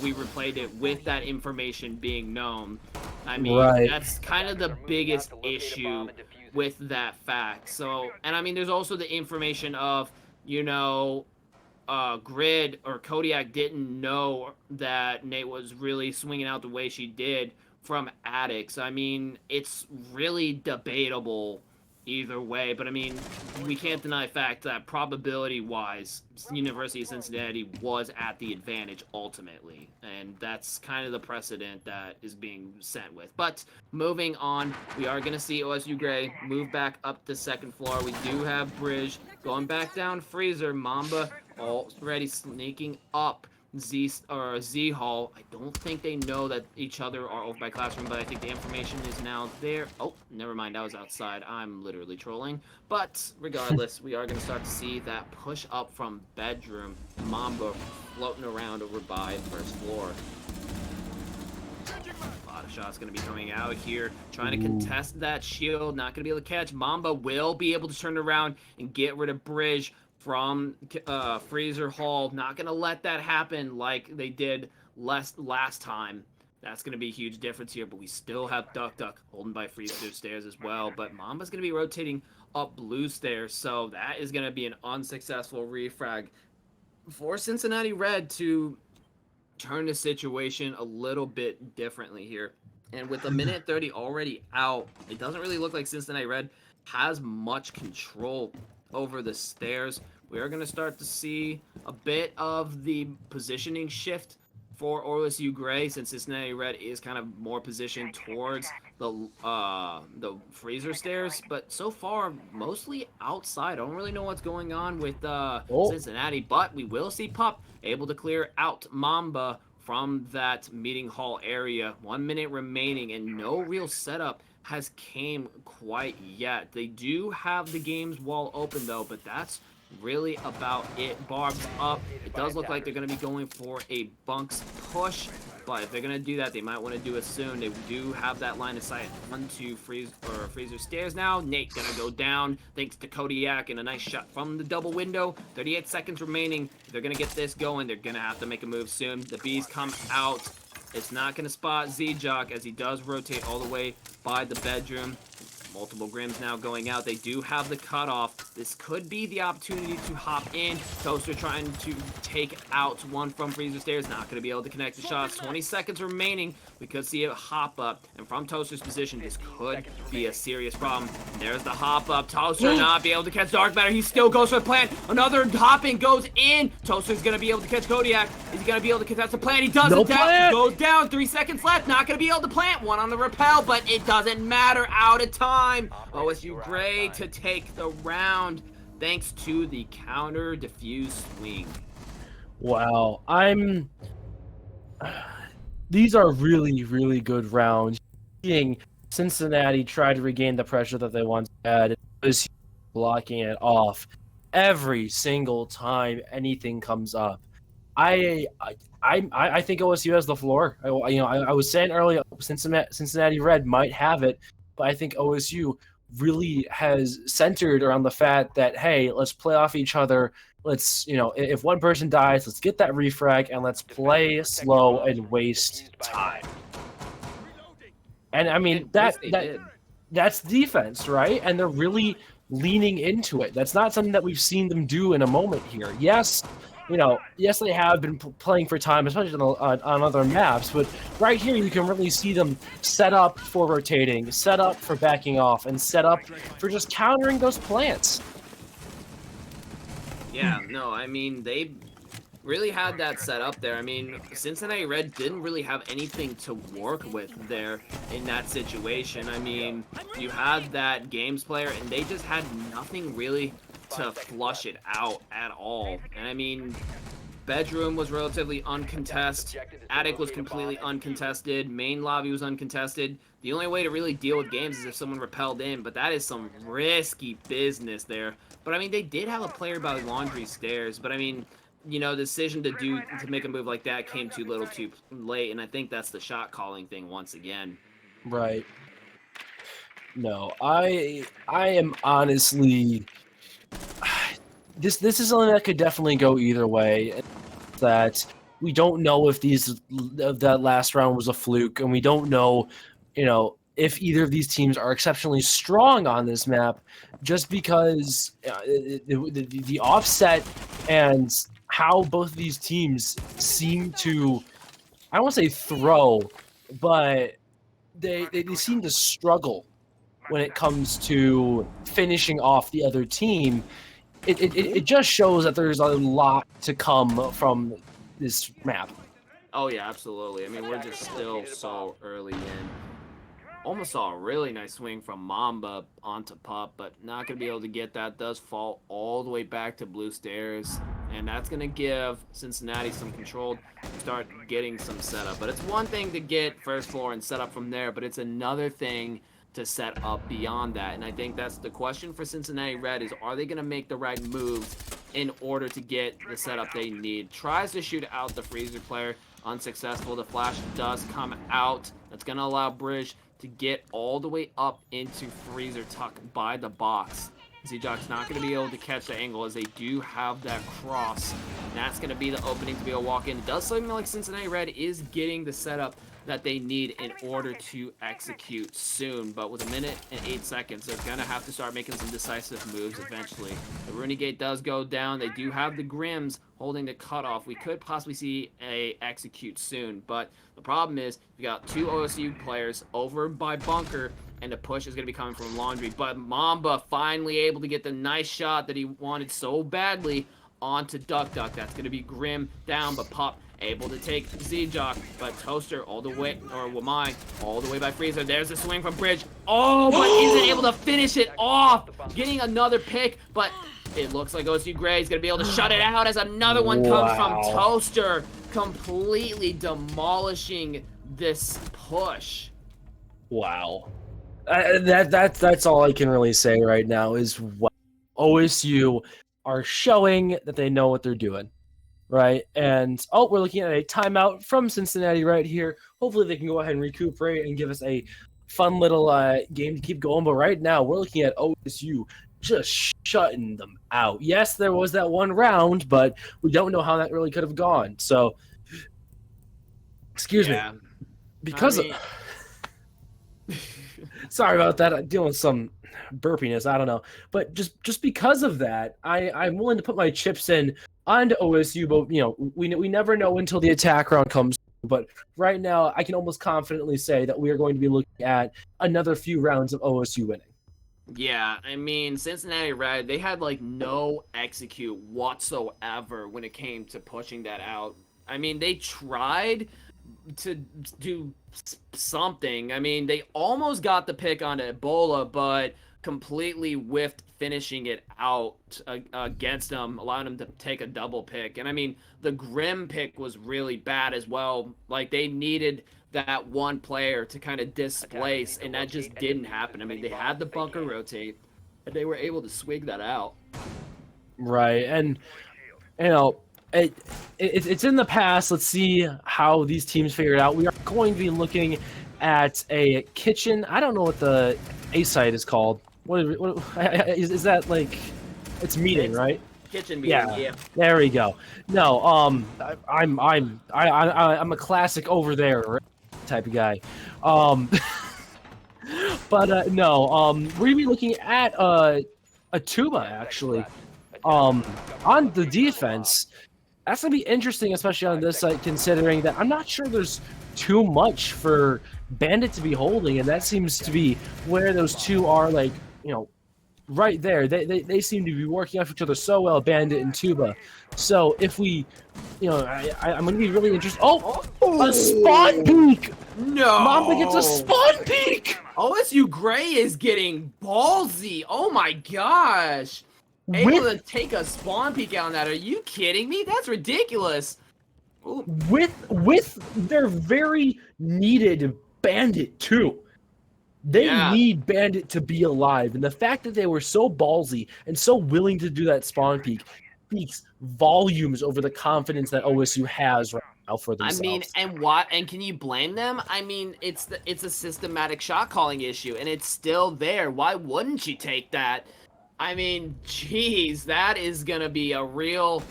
we replayed it with that information being known. I mean, that's kind of the biggest issue with that fact. So, and I mean, there's also the information of, Grid or Kodiak didn't know that Nate was really swinging out the way she did from attics. I mean, it's really debatable either way, but I mean, we can't deny the fact that probability-wise, University of Cincinnati was at the advantage ultimately, and that's kind of the precedent that is being set with. But moving on, we are going to see OSU Gray move back up the 2nd floor. We do have Bridge going back down Freezer. Mamba already sneaking up Z Hall. I don't think they know that each other are over by classroom, but I think the information is now there. Oh, never mind. I was outside. I'm literally trolling. But regardless, we are going to start to see that push up from bedroom. Mamba floating around over by 1st floor. A lot of shots going to be coming out here. Trying to contest that shield. Not going to be able to catch. Mamba will be able to turn around and get rid of Bridge from Freezer Hall. Not going to let that happen like they did last time. That's going to be a huge difference here, but we still have Duck holding by Freezer stairs as well. But Mamba's going to be rotating up blue stairs, so that is going to be an unsuccessful refrag for Cincinnati Red to turn the situation a little bit differently here. And with a minute 30 already out, it doesn't really look like Cincinnati Red has much control over the stairs. We are going to start to see a bit of the positioning shift for OSU Gray, since Cincinnati Red is kind of more positioned towards the freezer stairs, but so far mostly outside. I don't really know what's going on with Cincinnati, but we will see Pup able to clear out Mamba from that meeting hall area. 1 minute remaining and no real setup has came quite yet. They do have the game's wall open though, but that's really about it. Barbs up. It does look like they're going to be going for a bunks push, but if they're going to do that, they might want to do it soon. They do have that line of sight onto freezer stairs now. Nate going to go down thanks to Kodiak, and a nice shot from the double window. 38 seconds remaining. If they're going to get this going, they're going to have to make a move soon. The bees come out. It's not going to spot Z-Jock as he does rotate all the way by the bedroom. Multiple Grims now going out. They do have the cutoff. This could be the opportunity to hop in. Toaster trying to take out one from freezer stairs. Not going to be able to connect the shots. 20 seconds remaining. We could see a hop up. And from Toaster's position, this could be a serious problem. There's the hop up. Toaster not be able to catch Dark Matter. He still goes for the plant. Another hopping goes in. Toaster's going to be able to catch Kodiak. Is he going to be able to contest the plant? He does it down. Goes down. 3 seconds left. Not going to be able to plant. One on the rappel, but it doesn't matter. Out of time. OSU Gray to take the round thanks to the counter diffuse swing. Wow, these are really, really good rounds. Seeing Cincinnati try to regain the pressure that they once had, it was blocking it off every single time anything comes up. I think OSU has the floor. I was saying earlier, Cincinnati Red might have it, but I think OSU really has centered around the fact that, hey, let's play off each other. Let's, if one person dies, let's get that refrag and let's play slow and waste time. And I mean, that's defense, right? And they're really leaning into it. That's not something that we've seen them do in a moment here. Yes, they have been playing for time, especially on other maps, but right here you can really see them set up for rotating, set up for backing off, and set up for just countering those plants. Yeah, no, I mean, they really had that set up there. I mean, Cincinnati Red didn't really have anything to work with there in that situation. I mean, you had that games player, and they just had nothing really to flush it out at all. And I mean, bedroom was relatively uncontested, attic was completely uncontested, main lobby was uncontested. The only way to really deal with games is if someone repelled in, but that is some risky business there. But I mean, they did have a player by laundry stairs, but I mean, the decision to make a move like that came too little too late, and I think that's the shot calling thing once again. Right. No, I am honestly, this is something that could definitely go either way. That we don't know if that last round was a fluke, and we don't know, if either of these teams are exceptionally strong on this map, just because the offset and how both of these teams seem to, I don't want to say throw, but they seem to struggle when it comes to finishing off the other team. It just shows that there's a lot to come from this map. Oh yeah, absolutely. I mean, we're just still so early in. Almost saw a really nice swing from Mamba onto Pup, but not going to be able to get that. Does fall all the way back to blue stairs, and that's going to give Cincinnati some control to start getting some setup. But it's one thing to get first floor and set up from there, but it's another thing to set up beyond that. And I think that's the question for Cincinnati Red is, are they going to make the right moves in order to get the setup they need? Tries to shoot out the freezer player, unsuccessful. The flash does come out. That's going to allow Bridge to get all the way up into freezer tuck by the box. Z-Jock's not going to be able to catch the angle as they do have that cross. And that's going to be the opening to be able to walk in. It does seem like Cincinnati Red is getting the setup that they need in order to execute soon. But with 1:08 seconds, they're going to have to start making some decisive moves eventually. The Rooney Gate does go down. They do have the Grims holding the cutoff. We could possibly see a execute soon. But the problem is we got 2 OSU players over by Bunker, and the push is going to be coming from Laundry. But Mamba finally able to get the nice shot that he wanted so badly onto Duck. That's going to be Grim down, but Pup able to take Z-Jock, but Toaster all the way, or Wamai, all the way by Freezer. There's a swing from Bridge. Oh, but isn't able to finish it off. Getting another pick, but it looks like OSU Gray is going to be able to shut it out as another one comes from Toaster, completely demolishing this push. Wow. That's all I can really say right now is what OSU are showing that they know what they're doing, right? And we're looking at a timeout from Cincinnati right here. Hopefully they can go ahead and recuperate and give us a fun little game to keep going. But right now we're looking at OSU just shutting them out. Yes, there was that one round, but we don't know how that really could have gone. So, excuse me, because sorry about that. I'm dealing with some burpiness. I don't know. But just because of that, I'm willing to put my chips in onto OSU. But, you know, we never know until the attack round comes. But right now, I can almost confidently say that we are going to be looking at another few rounds of OSU winning. Yeah, I mean, Cincinnati Red, they had, like, no execute whatsoever when it came to pushing that out. I mean, they tried to do something. I mean, they almost got the pick on Ebola, but completely whiffed finishing it out against them, allowing them to take a double pick. And I mean, the Grim pick was really bad as well. Like, they needed that one player to kind of displace, and that just didn't happen. I mean, they had the bunker rotate, and they were able to swig that out. Right, and, you know, it's in the past. Let's see how these teams figure it out. We are going to be looking at a kitchen. I don't know what the A site is called. What is that, like? It's meeting, right? Kitchen meeting. Yeah. There we go. No, I'm a classic over there type of guy. But no, we're gonna be looking at a tuba actually. On the defense. That's going to be interesting, especially on this site, considering that I'm not sure there's too much for Bandit to be holding, and that seems to be where those two are, like, you know, right there. They seem to be working off each other so well, Bandit and Tuba. So if we, you know, I'm going to be really interested. A spawn peek! No! Mamba gets a spawn peek! OSU Gray is getting ballsy. Oh my gosh. Able to take a spawn peek out on that. Are you kidding me? That's ridiculous. Ooh. With their very needed Bandit too. They need Bandit to be alive, and the fact that they were so ballsy and so willing to do that spawn peek speaks volumes over the confidence that OSU has right now for themselves. I mean, and can you blame them? I mean, it's a systematic shot calling issue, and it's still there. Why wouldn't you take that? I mean, geez, that is gonna be a real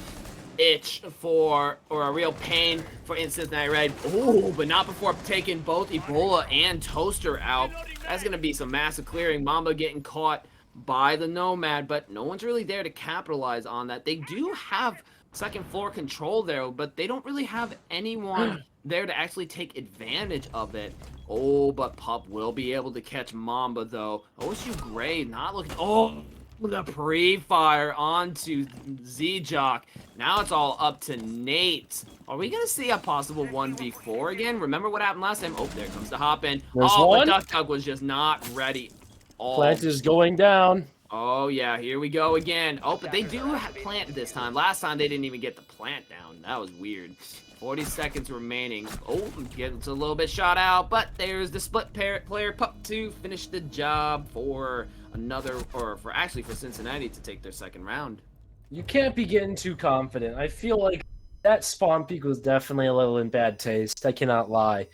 itch or a real pain for Cincinnati Red. Ooh, but not before taking both Ebola and Toaster out. That's gonna be some massive clearing. Mamba getting caught by the Nomad, but no one's really there to capitalize on that. They do have second floor control there, but they don't really have anyone there to actually take advantage of it. Oh, but Pup will be able to catch Mamba though. OSU Gray not looking. Oh, the pre-fire onto Z-Jock. Now it's all up to Nate. Are we going to see a possible 1v4 again? Remember what happened last time? Oh, there comes the hop in. But Duck was just not ready. Plant is going down. Oh, yeah, here we go again. Oh, but they do have plant this time. Last time they didn't even get the plant down. That was weird. 40 seconds remaining. Oh, gets a little bit shot out, but there's the split player Pup to finish the job for for Cincinnati to take their second round. You can't be getting too confident. I feel like that spawn peek was definitely a little in bad taste. I cannot lie.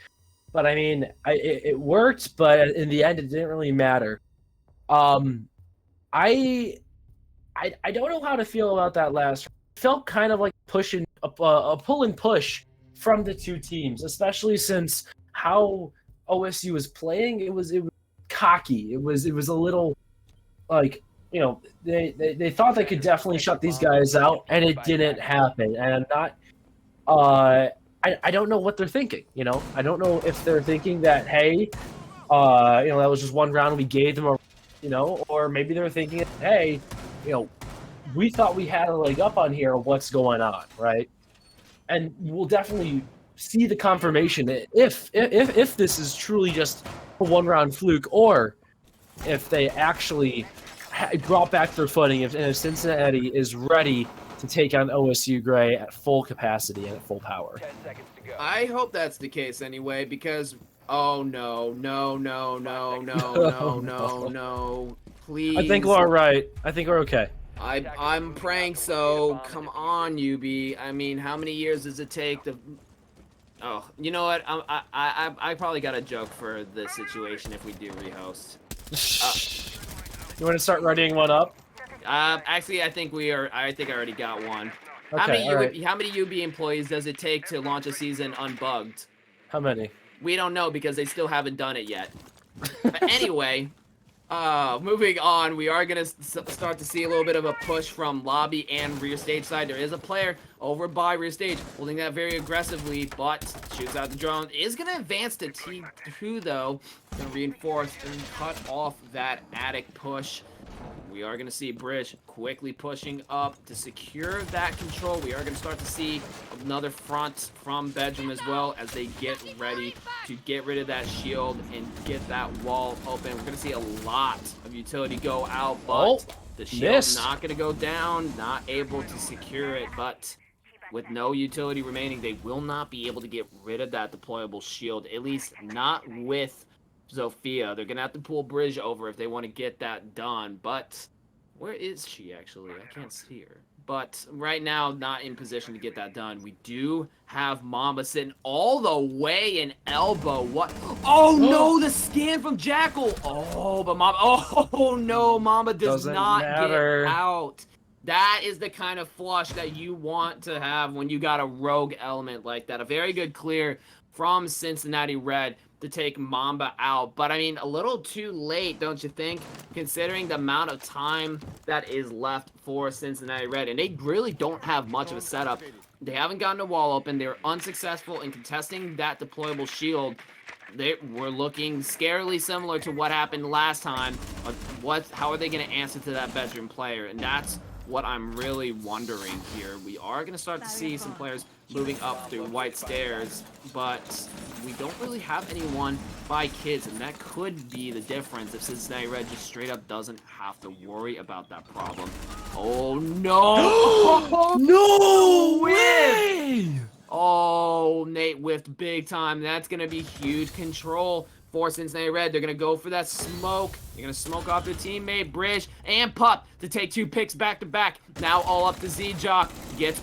But I mean, it worked, but in the end, it didn't really matter. I I don't know how to feel about that last. It felt kind of like pushing a pull and push from the two teams, especially since how OSU was playing. It was cocky. It was a little like, you know, they thought they could definitely shut these guys out, and it didn't happen. And I'm not. I don't know what they're thinking. You know, I don't know if they're thinking that, hey, you know, that was just one round, we gave them a, you know, or maybe they're thinking, hey, you know, we thought we had a leg up on here. What's going on, right? And we'll definitely see the confirmation if this is truly just a one-round fluke, or if they actually brought back their footing, if Cincinnati is ready to take on OSU Gray at full capacity and at full power. 10 seconds to go. I hope that's the case anyway, because oh no, please. I think we're all right. I think we're okay. I'm praying so. Come on, UB. I mean, how many years does it take to? Oh, you know what? I probably got a joke for this situation if we do rehost. You want to start readying one up? Actually, I think I already got one. Okay, How many UB employees does it take to launch a season unbugged? How many? We don't know because they still haven't done it yet. But anyway, moving on, we are gonna start to see a little bit of a push from lobby and rear stage side. There is a player over by rear stage holding that very aggressively, but shoots out the drone. Is gonna advance to T2 though. Gonna reinforce and cut off that attic push. We are going to see Bridge quickly pushing up to secure that control. We are going to start to see another front from Bedroom as well as they get ready to get rid of that shield and get that wall open. We're going to see a lot of utility go out, but the shield's not going to go down, not able to secure it, but with no utility remaining, they will not be able to get rid of that deployable shield, at least not with Zofia. They're gonna have to pull Bridge over if they want to get that done, but where is she actually? I can't see her. But right now, not in position to get that done. We do have Mamba sitting all the way in elbow. What? Oh no, the scan from Jackal. Oh, but Mamba. Oh no, Mamba does not get out. That is the kind of flush that you want to have when you got a rogue element like that. A very good clear from Cincinnati Red to take Mamba out, but I mean, a little too late, don't you think, considering the amount of time that is left for Cincinnati Red, and they really don't have much of a setup. They haven't gotten a wall open. They were unsuccessful in contesting that deployable shield. They were looking scarily similar to what happened last time. How are they going to answer to that Bedroom player? And that's what I'm really wondering here. We are going to start to see some players moving up through white stairs, but we don't really have anyone by kids, and that could be the difference if Cincinnati Red just straight up doesn't have to worry about that problem. Oh no! No way! Oh, Nate whiffed big time. That's going to be huge control for Cincinnati Red. They're going to go for that smoke. They're going to smoke off their teammate, Bridge, and Pup to take 2 picks back to back. Now all up to Z-Jock. Gets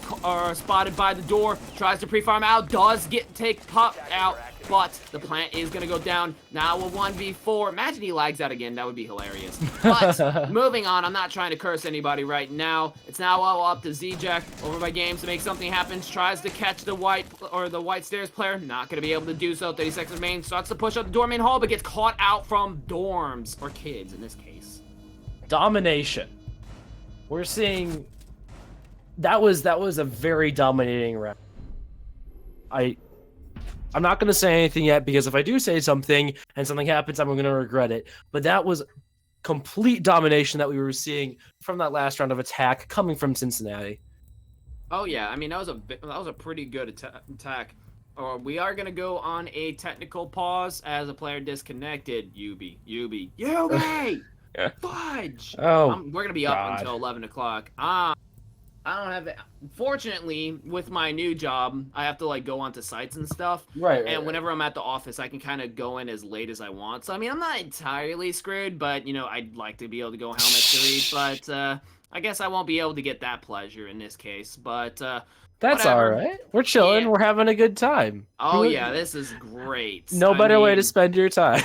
spotted by the door. Tries to pre-farm out. Does take Pup out. But the plant is going to go down. Now a 1v4. Imagine he lags out again. That would be hilarious. But moving on. I'm not trying to curse anybody right now. It's now all up to Z-Jack over by Games to make something happen. Tries to catch the white stairs player. Not going to be able to do so. 30 seconds remain. Starts to push up the door main hall, but gets caught out from dorms. Or kids in this case. Domination. We're seeing that was a very dominating round. I'm not going to say anything yet, because if I do say something and something happens, I'm going to regret it. But that was complete domination that we were seeing from that last round of attack coming from Cincinnati. Oh yeah, I mean that was a pretty good attack. We are gonna go on a technical pause as a player disconnected. UB, fudge. Oh, we're gonna be up until 11 o'clock. I don't have it. Fortunately, with my new job, I have to go onto sites and stuff. Right. And whenever I'm at the office, I can kind of go in as late as I want. So I mean, I'm not entirely screwed, but I'd like to be able to go helmet 3. But I guess I won't be able to get that pleasure in this case. But that's whatever. all right. We're chilling. Yeah. We're having a good time. Oh yeah, this is great. No better way to spend your time.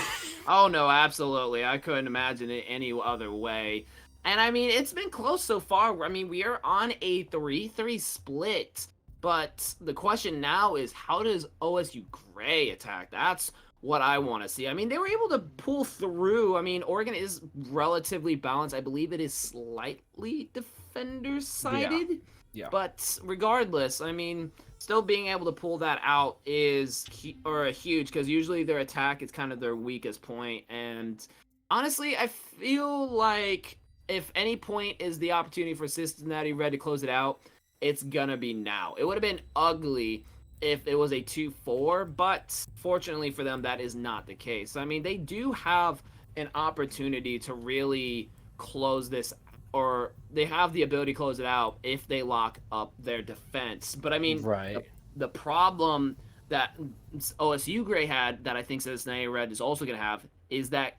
Oh no, absolutely. I couldn't imagine it any other way. And I mean, it's been close so far. I mean, we are on a 3-3 split. But the question now is, how does OSU Gray attack? That's what I want to see. I mean, they were able to pull through. I mean, Oregon is relatively balanced. I believe it is slightly defender-sided. Yeah. But regardless, I mean, still being able to pull that out is huge, because usually their attack is kind of their weakest point. And honestly, I feel like if any point is the opportunity for Cincinnati Red to close it out, it's gonna be now. It would have been ugly if it was a 2-4, but fortunately for them, that is not the case. I mean, they do have an opportunity to really close this, or they have the ability to close it out if they lock up their defense. But I mean, the problem that OSU Gray had, that I think Cincinnati Red is also going to have, is that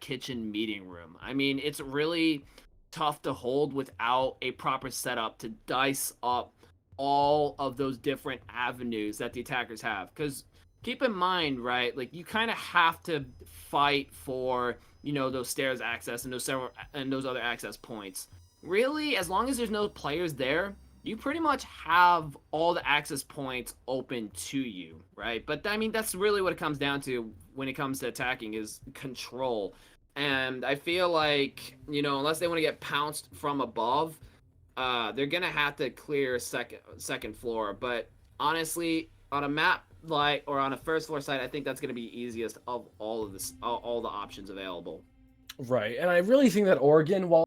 kitchen meeting room. I mean, it's really tough to hold without a proper setup to dice up all of those different avenues that the attackers have. Because keep in mind, right, like, you kind of have to fight for, you know, those stairs access and those other access points. Really, as long as there's no players there, you pretty much have all the access points open to you, right? But I mean, that's really what it comes down to when it comes to attacking, is control. And I feel like, you know, unless they want to get pounced from above, they're gonna have to clear second floor. But honestly, on a map like, or on a first floor site, I think that's gonna be easiest of all of this, all the options available. Right, and I really think that Oregon, while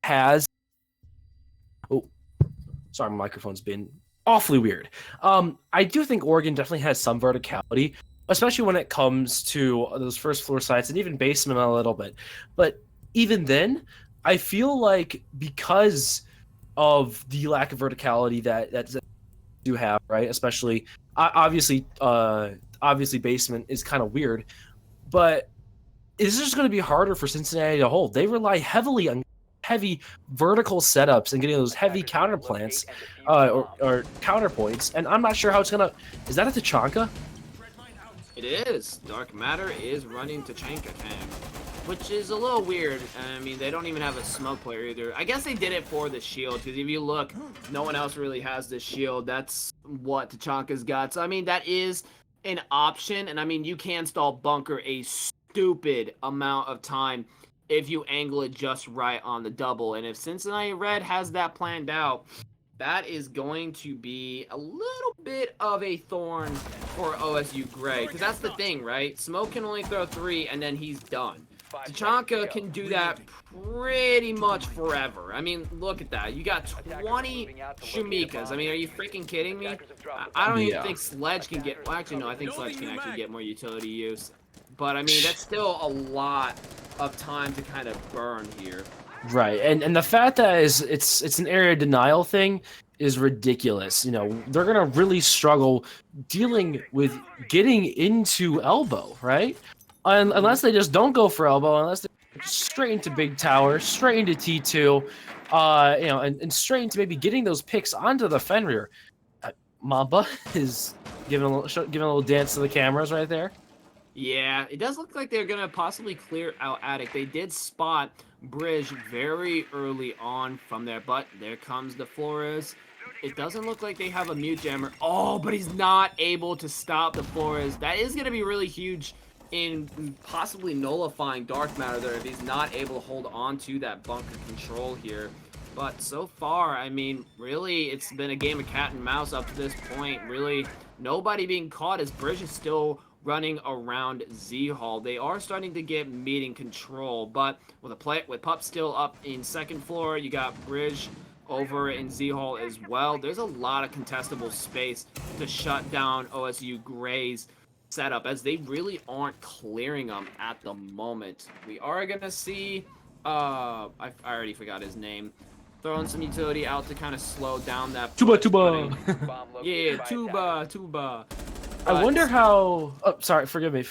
has, oh, sorry, my microphone's been awfully weird. I do think Oregon definitely has some verticality, especially when it comes to those first floor sites and even basement a little bit. But even then, I feel like because of the lack of verticality that do have, right? Especially, obviously basement is kind of weird, but it's just going to be harder for Cincinnati to hold. They rely heavily on heavy vertical setups and getting those heavy counterplants or counterpoints, and I'm not sure how it's gonna. Is that a Tachanka? It is. Dark Matter is running Tachanka Kang, which is a little weird. I mean, they don't even have a smoke player either. I guess they did it for the shield, because if you look, no one else really has the shield. That's what Tachanka's got. So I mean, that is an option, and I mean, you can stall bunker a stupid amount of time if you angle it just right on the double. And if Cincinnati Red has that planned out, that is going to be a little bit of a thorn for OSU Gray. Because that's the thing, right? Smoke can only throw 3, and then he's done. Tachanka can do that pretty much forever. I mean, look at that. You got 20 Shumikas. I mean, are you freaking kidding me? I don't even think Sledge can get... Well, actually, no, I think Sledge can actually get more utility use. But, I mean, that's still a lot of time to kind of burn here. Right, and the fact that it's an area denial thing is ridiculous. You know, they're gonna really struggle dealing with getting into elbow, right? Unless they just don't go for elbow, unless they're straight into big tower, straight into T2, you know, and straight into maybe getting those picks onto the Fenrir. Mamba is giving a little dance to the cameras right there. Yeah, it does look like they're going to possibly clear out Attic. They did spot Bridge very early on from there, but there comes the Flores. It doesn't look like they have a mute jammer. Oh, but he's not able to stop the Flores. That is going to be really huge in possibly nullifying Dark Matter there if he's not able to hold on to that bunker control here. But so far, I mean, really, it's been a game of cat and mouse up to this point. Really, nobody being caught as Bridge is still running around Z-Hall. They are starting to get meeting control, but with Pup still up in second floor, you got Bridge over in Z-Hall as well. There's a lot of contestable space to shut down OSU Gray's setup, as they really aren't clearing them at the moment. We are gonna see, I already forgot his name, throwing some utility out to kind of slow down that Tuba. Yeah, Tuba. I wonder how... Oh, sorry, forgive me.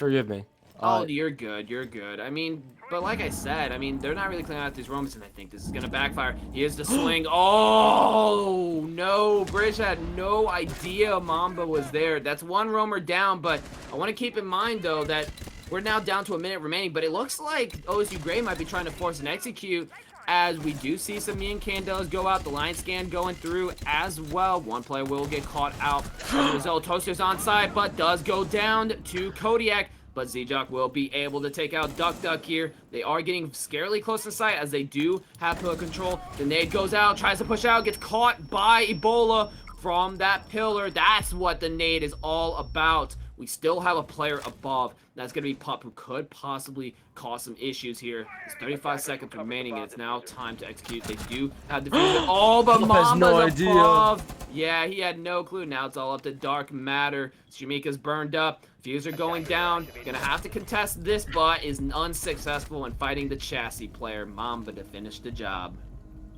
Oh, you're good. I mean, but like I said, I mean, they're not really clearing out these roams, and I think this is going to backfire. Here's the swing. Oh, no. Bridge had no idea Mamba was there. That's one roamer down, but I want to keep in mind, though, that we're now down to a minute remaining, but it looks like OSU Gray might be trying to force an execute as we do see some Yin Candelas go out, the line scan going through as well. One player will get caught out. As a result, Toaster's on side, but does go down to Kodiak. But Z-Jock will be able to take out Duck here. They are getting scarily close to sight as they do have pillar control. The nade goes out, tries to push out, gets caught by Ebola from that pillar. That's what the nade is all about. We still have a player above. That's going to be Pup, who could possibly cause some issues here. It's 35 seconds remaining, and it's now time to execute. They do have the fusion. Oh, but Mamba's above. Yeah, he had no clue. Now it's all up to Dark Matter. Shumika's burned up. Fuser going down. Gonna have to contest this, but is unsuccessful in fighting the chassis player, Mamba, to finish the job.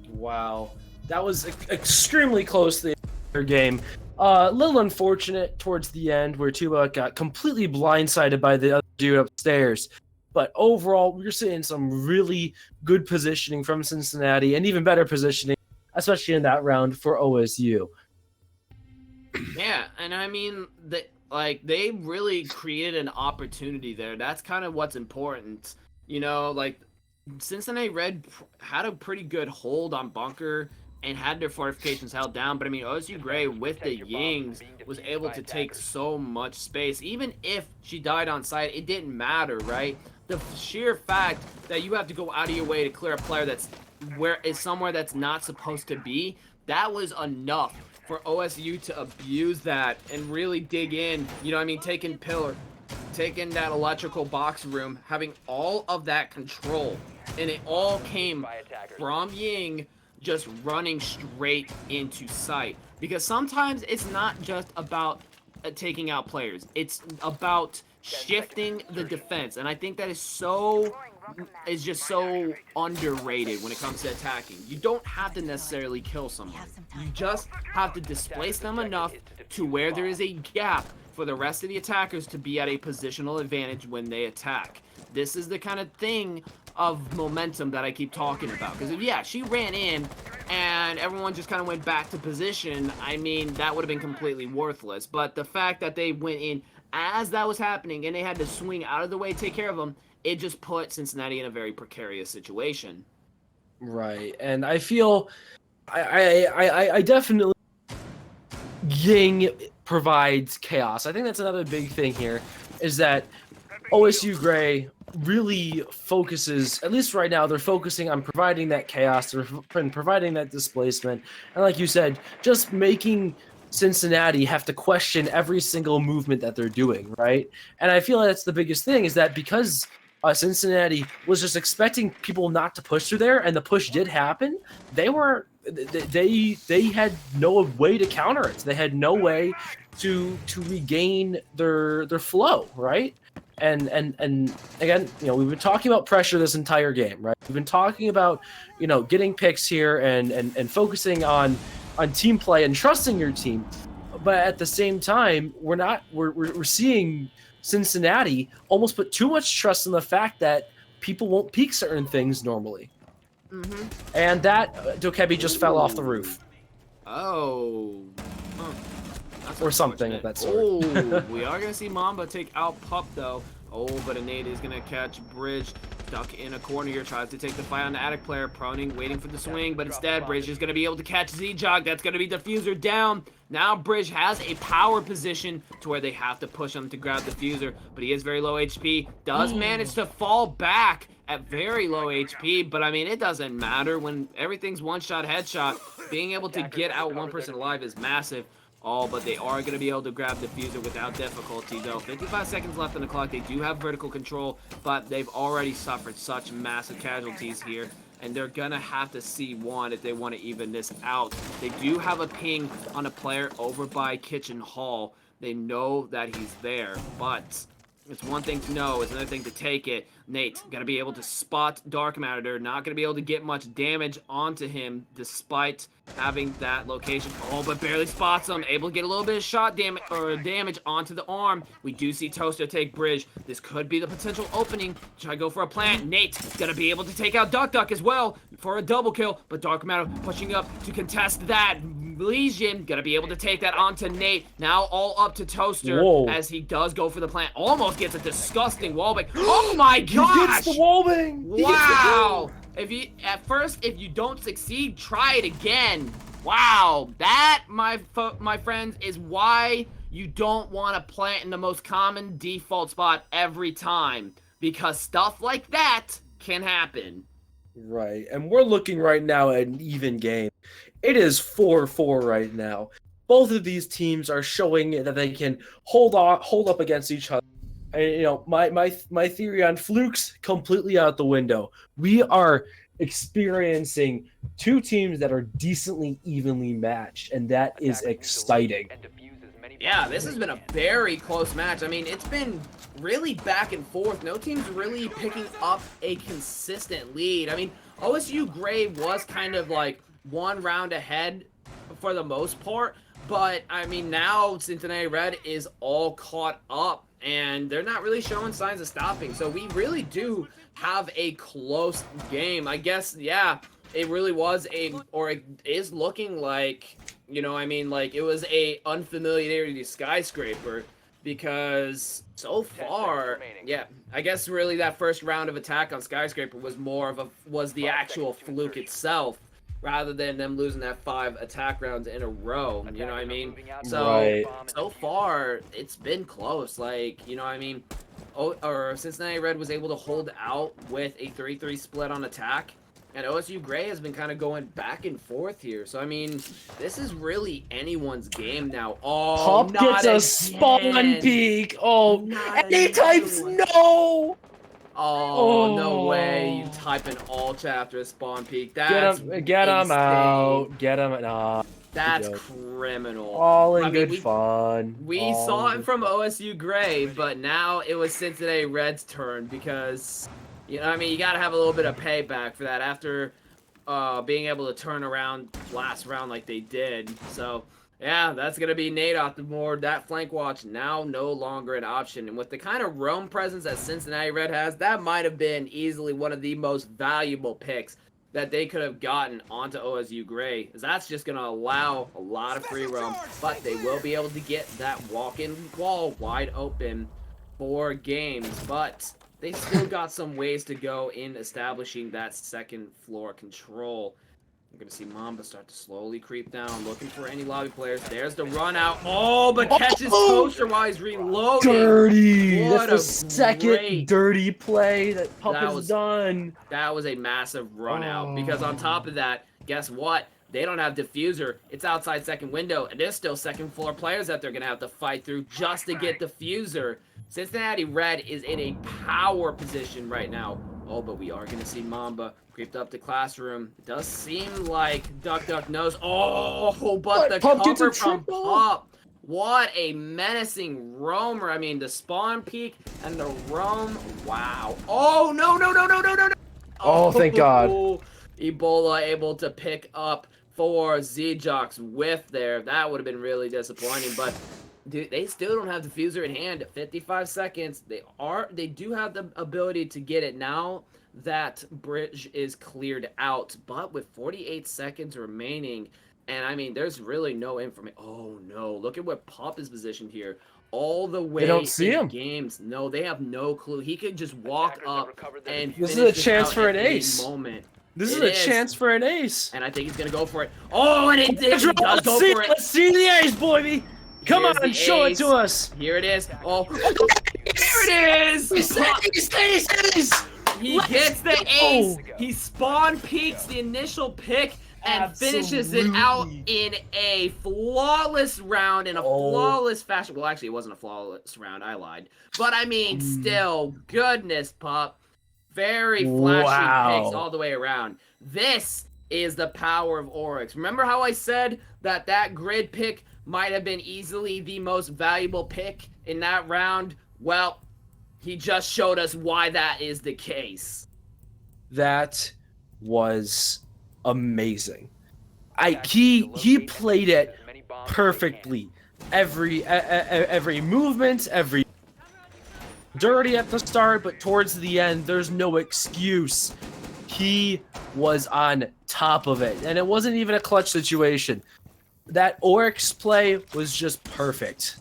Wow. That was extremely close to the entire game. A little unfortunate towards the end where Tuba got completely blindsided by the other dude upstairs. But overall, we're seeing some really good positioning from Cincinnati and even better positioning, especially in that round for OSU. Yeah, and I mean, they really created an opportunity there. That's kind of what's important. You know, like, Cincinnati Red had a pretty good hold on Bunker and had their fortifications held down, but I mean, OSU Gray with the Yings was able to take so much space. Even if she died on site, it didn't matter, right? The sheer fact that you have to go out of your way to clear a player that's somewhere that's not supposed to be, that was enough for OSU to abuse that and really dig in. You know what I mean? Taking pillar, taking that electrical box room, having all of that control, and it all came from Ying just running straight into sight. Because sometimes it's not just about taking out players. It's about shifting the defense. And I think that is just so underrated when it comes to attacking. You don't have to necessarily kill someone. You just have to displace them enough to where there is a gap for the rest of the attackers to be at a positional advantage when they attack. This is the kind of thing of momentum that I keep talking about. Because yeah, she ran in and everyone just kind of went back to position. I mean, that would have been completely worthless. But the fact that they went in as that was happening and they had to swing out of the way, take care of them, it just put Cincinnati in a very precarious situation. Right, and I feel I definitely Ying provides chaos. I think that's another big thing here, is that OSU Gray really focuses, at least right now, they're focusing on providing that chaos, they're providing that displacement, and like you said, just making Cincinnati have to question every single movement that they're doing, right? And I feel that's the biggest thing, is that because Cincinnati was just expecting people not to push through there, and the push did happen, they had no way to counter it. They had no way to regain their flow, right? And again, you know, we've been talking about pressure this entire game, right? We've been talking about, you know, getting picks here and focusing on team play and trusting your team. But at the same time, we're seeing Cincinnati almost put too much trust in the fact that people won't peek certain things normally. Mm-hmm. And that Dokebi just fell off the roof. Oh. Huh. Or something of that sort. Oh, we are going to see Mamba take out Pup, though. Oh, but a nade is going to catch Bridge. Stuck in a corner here. Tries to take the fight on the attic player. Proning, waiting for the swing. But instead, Bridge is going to be able to catch Z-Jog. That's going to be Diffuser down. Now Bridge has a power position to where they have to push him to grab the Diffuser. But he is very low HP. Does manage to fall back at very low HP. But, I mean, it doesn't matter. When everything's one-shot headshot, being able to get out one person alive is massive. Oh, but they are going to be able to grab the Diffuser without difficulty, though. 55 seconds left on the clock. They do have vertical control, but they've already suffered such massive casualties here, and they're going to have to see one if they want to even this out. They do have a ping on a player over by Kitchen Hall. They know that he's there, but it's one thing to know, it's another thing to take it. Nate, gonna be able to spot Dark Matter. Not gonna be able to get much damage onto him despite having that location. Oh, but barely spots him. Able to get a little bit of shot damage onto the arm. We do see Toaster take Bridge. This could be the potential opening. Try to go for a plant. Nate gonna be able to take out Duck as well for a double kill, but Dark Matter pushing up to contest that. Legion gonna be able to take that onto Nate. Now all up to Toaster Whoa. as he does go for the plant. Almost gets a disgusting wallbang. Oh my He gosh! gets the wallbang. Wow! If you don't succeed, try it again. Wow, that my friends is why you don't want to plant in the most common default spot every time, because stuff like that can happen. Right, and we're looking right now at an even game. It is 4-4 right now. Both of these teams are showing that they can hold up against each other. And, you know, my theory on flukes completely out the window. We are experiencing two teams that are decently evenly matched, and that is exciting. Yeah, this has been a very close match. I mean, it's been really back and forth. No team's really picking up a consistent lead. I mean, OSU Gray was kind of like one round ahead for the most part, but I mean, now Cincinnati Red is all caught up and they're not really showing signs of stopping. So we really do have a close game. I guess, yeah, it really was it is looking like, you know, I mean, like, it was a unfamiliarity skyscraper, because so far, yeah, I guess really that first round of attack on skyscraper was was the actual fluke itself, rather than them losing that 5 attack rounds in a row, you know what I mean? So, Right. so far, it's been close, like, you know what I mean? Cincinnati Red was able to hold out with a 3-3 split on attack, and OSU Gray has been kind of going back and forth here. So, I mean, this is really anyone's game now. Oh, Pop not gets a again. spawn peek. Oh, Not and he again. types no. Oh, no way. You type an all after a spawn peek. That's Get him insane. out. Get him. Nah. That's joke. criminal. All in I mean, good we- fun. We All saw in it from OSU Gray, but now it was Cincinnati Red's turn, because, you know, I mean, you got to have a little bit of payback for that after being able to turn around last round like they did. So, yeah, that's going to be Nate off the board. That flank watch now no longer an option. And with the kind of roam presence that Cincinnati Red has, that might have been easily one of the most valuable picks that they could have gotten onto OSU Gray, as that's just going to allow a lot of free roam, but they will be able to get that walk-in wall wide open for games, but they still got some ways to go in establishing that second floor control. We're going to see Mamba start to slowly creep down, looking for any lobby players. There's the run out. Oh, but catches Toaster while he's reloading. Dirty. What That's the a second great- dirty play that Pup That has was- done. That was a massive run out, because on top of that, guess what? They don't have diffuser. It's outside second window, and there's still second floor players that they're going to have to fight through just to get diffuser. Cincinnati Red is in a power position right now. Oh, but we are going to see Mamba creeped up to classroom. It does seem like Duck knows. Oh, but the Pup gets a cover from triple. Pup. What a menacing roamer. I mean, the spawn peek and the roam. Wow. Oh, no. Oh, thank God. Ebola able to pick up for Z-Jock's whiff there. That would have been really disappointing, but dude, they still don't have diffuser in hand at 55 seconds. They do have the ability to get it now that bridge is cleared out, but with 48 seconds remaining, and I mean, there's really no information. Oh no, look at what Pop is positioned here. All the way They don't see in him. games. No, they have no clue. He could just walk up and This is finish a chance out for at an any ace. moment. This is It a is. chance for an ace. And I think he's gonna go for it. Oh, and he did. He does Let's go see, for it. let's see the ace, baby. Come Here's on, the show ace. it to us. Here it is. Oh, there it is. Ace. He gets the ace. He spawn peeks the initial pick and finishes it out in a flawless round, in a flawless fashion. Well, actually, it wasn't a flawless round. I lied. But I mean, still, goodness, Pup. Very flashy picks all the way around. This is the power of Oryx. Remember how I said that grid pick might have been easily the most valuable pick in that round? Well, he just showed us why that is the case. That was amazing. He played it perfectly. Every movement, every dirty at the start, but towards the end, there's no excuse. He was on top of it, and it wasn't even a clutch situation. that Oryx play was just perfect.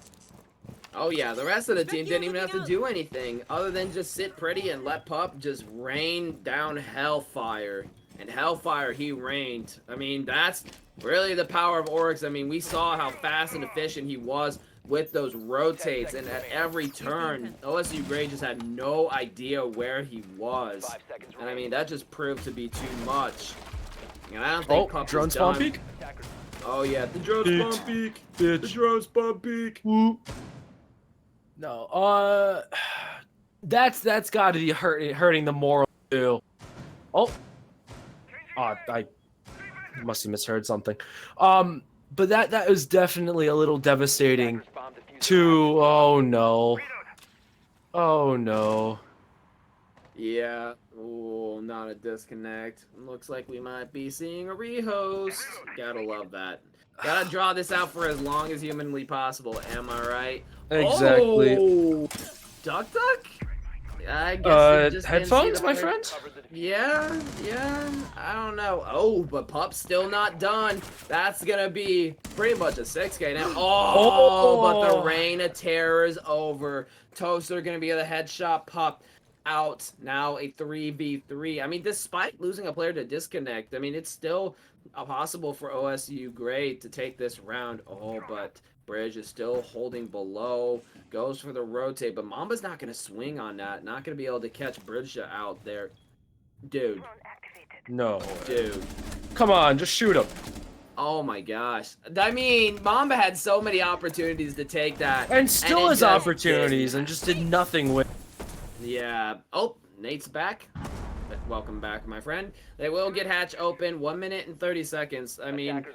Oh yeah, the rest of the team didn't even have to do anything other than just sit pretty and let Pup just rain down hellfire. And hellfire he rained. I mean, that's really the power of Oryx. I mean, we saw how fast and efficient he was with those rotates, and at every turn, OSU Gray just had no idea where he was. And I mean, that just proved to be too much. And I don't think Pup drone is spawn done. peek? Oh yeah, the drone spawn peek. The Bitch. drone spawn peek. No, that's got to be hurting the moral too. Oh, I must have misheard something. But that was definitely a little devastating. Oh no. Yeah. Oh, not a disconnect. Looks like we might be seeing a rehost. Gotta love that. Gotta draw this out for as long as humanly possible. Am I right? Exactly. Oh, duck. I guess you just didn't see headphones, the my play. friend? Yeah. I don't know. Oh, but Pup's still not done. That's gonna be pretty much a 6K now. But the reign of terror is over. Toaster gonna be the headshot. Pup out now, a 3v3. I mean, despite losing a player to disconnect, I mean, it's still possible for OSU Gray to take this round. Oh, but Bridge is still holding below, goes for the rotate, but Mamba's not going to swing on that, not going to be able to catch Bridge out there. Dude. No. Dude. Come on, just shoot him. Oh my gosh. I mean, Mamba had so many opportunities to take that. And still it has just opportunities and just did nothing with. Yeah. Oh, Nate's back. Welcome back, my friend. They will get hatch open. 1 minute and 30 seconds. I mean,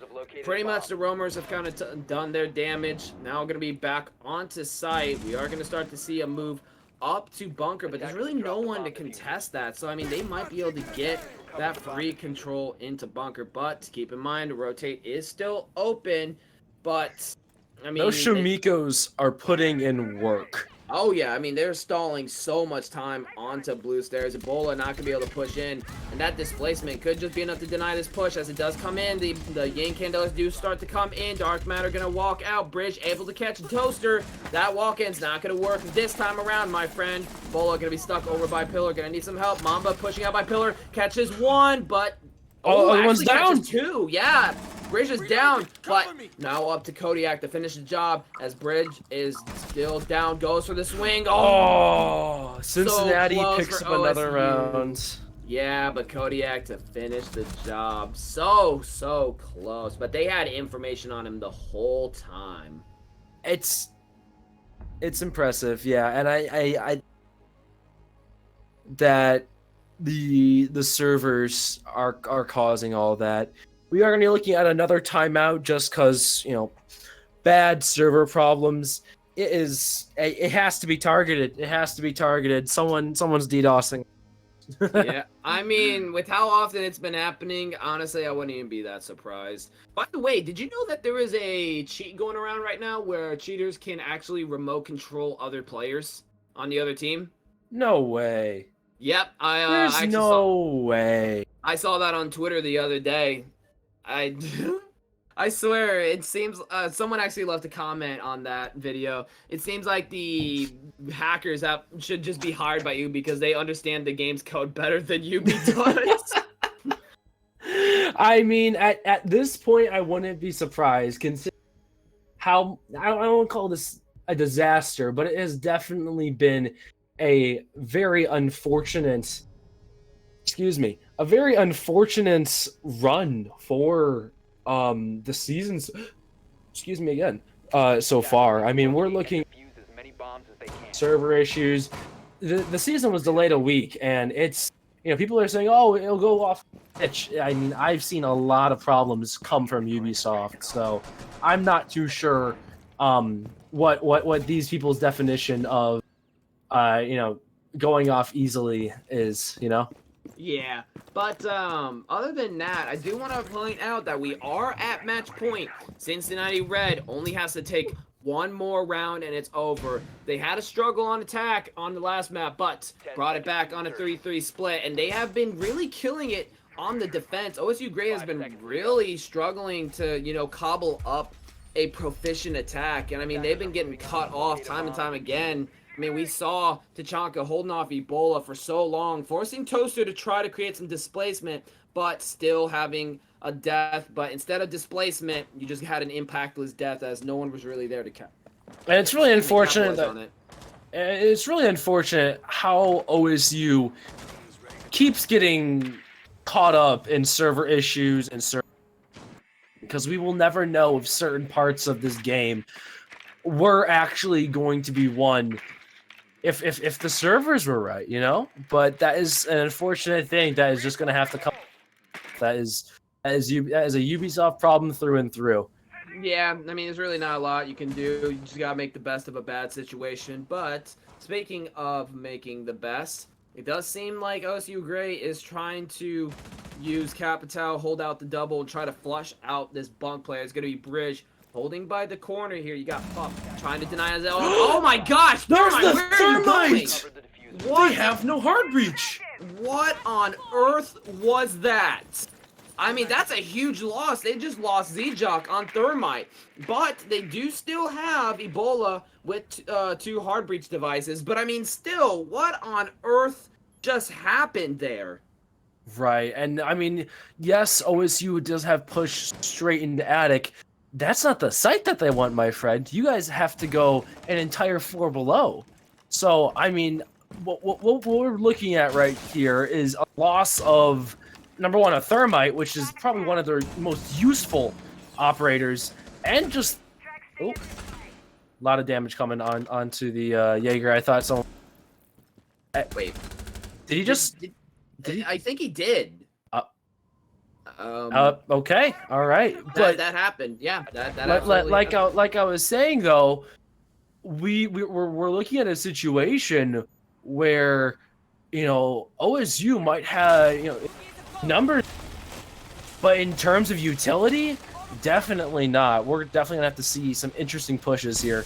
pretty much the roamers have kind of done their damage. Now we're going to be back onto site. We are going to start to see a move up to bunker, but there's really no one to contest that. So, I mean, they might be able to get that free control into bunker. But keep in mind, rotate is still open. But, I mean... Those Shumikos are putting in work. Oh yeah, I mean, they're stalling so much time onto blue stairs. Ebola not going to be able to push in, and that displacement could just be enough to deny this push. As it does come in, the Yang Candelas do start to come in. Dark Matter going to walk out. Bridge able to catch Toaster. That walk-in's not going to work this time around, my friend. Ebola going to be stuck over by Pillar. Going to need some help. Mamba pushing out by Pillar. Catches one, but... Oh, one's actually down. catches two. Yeah. Bridge is down, but now up to Kodiak to finish the job as Bridge is still down. Goes for the swing. Oh, Cincinnati so picks up another round. Yeah, but Kodiak to finish the job. So close. But they had information on him the whole time. It's impressive, yeah, and I that the servers are causing all that. We are going to be looking at another timeout just because, bad server problems. It has to be targeted. It has to be targeted. Someone's DDoSing. Yeah, I mean, with how often it's been happening, honestly, I wouldn't even be that surprised. By the way, did you know that there is a cheat going around right now where cheaters can actually remote control other players on the other team? No way. Yep, There's no way. I saw that on Twitter the other day. I swear, it seems someone actually left a comment on that video. It seems like the hackers should just be hired by you because they understand the game's code better than Ubi does. I mean, at this point, I wouldn't be surprised considering how I don't want to call this a disaster, but it has definitely been a very unfortunate run for the seasons so far. I mean, we're looking at server issues. The season was delayed a week, and it's people are saying, oh, it'll go off pitch. I mean, I've seen a lot of problems come from Ubisoft, so I'm not too sure what these people's definition of going off easily is, Yeah, but other than that, I do want to point out that we are at match point. Cincinnati Red only has to take one more round and it's over. They had a struggle on attack on the last map, but brought it back on a 3-3 split, and they have been really killing it on the defense, OSU Gray has been really struggling to, you know, cobble up a proficient attack. And I mean, they've been getting cut off time and time again. I mean, we saw Tachanka holding off Ebola for so long, forcing Toaster to try to create some displacement, but still having a death. But instead of displacement, you just had an impactless death as no one was really there to catch. And it's really unfortunate that it's really unfortunate how OSU keeps getting caught up in server issues and because we will never know if certain parts of this game were actually going to be won if the servers were right, you know? But that is an unfortunate thing that is just going to have to come. That is a Ubisoft problem through and through. Yeah, I mean, there's really not a lot you can do. You just gotta make the best of a bad situation. But speaking of making the best, it does seem like OSU Gray is trying to use Capital, hold out the double, and try to flush out this bunk player. It's gonna be Bridge holding by the corner here. You got Pup trying to deny his Oh my gosh! There's Thermite, the where are you going? Thermite! What? They have no hard reach. What on earth was that? I mean, that's a huge loss. They just lost Z-Jock on Thermite. But they do still have Ebola with 2 hard breach devices. But I mean, still, what on earth just happened there? Right, and I mean, yes, OSU does have push straight into Attic. That's not the site that they want, my friend. You guys have to go an entire floor below. So, I mean, what we're looking at right here is a loss of, number one, a Thermite, which is probably one of their most useful operators, and just a lot of damage coming onto the Jaeger. I thought someone. Wait, did he just? I think he did. Okay, all right, but that happened. Yeah, that like I was saying though, we're looking at a situation where, you know, OSU might have, you know, numbers, but in terms of utility, definitely not. We're definitely gonna have to see some interesting pushes here.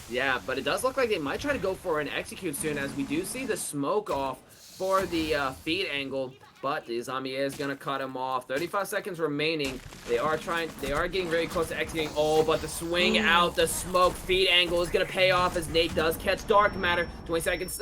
Yeah, but it does look like they might try to go for an execute soon, as we do see the smoke off for the feed angle, but the zombie is gonna cut him off. 35 seconds remaining. They are getting very close to executing. Oh, but the swing out, the smoke feed angle is gonna pay off as Nate does catch Dark Matter. 20 seconds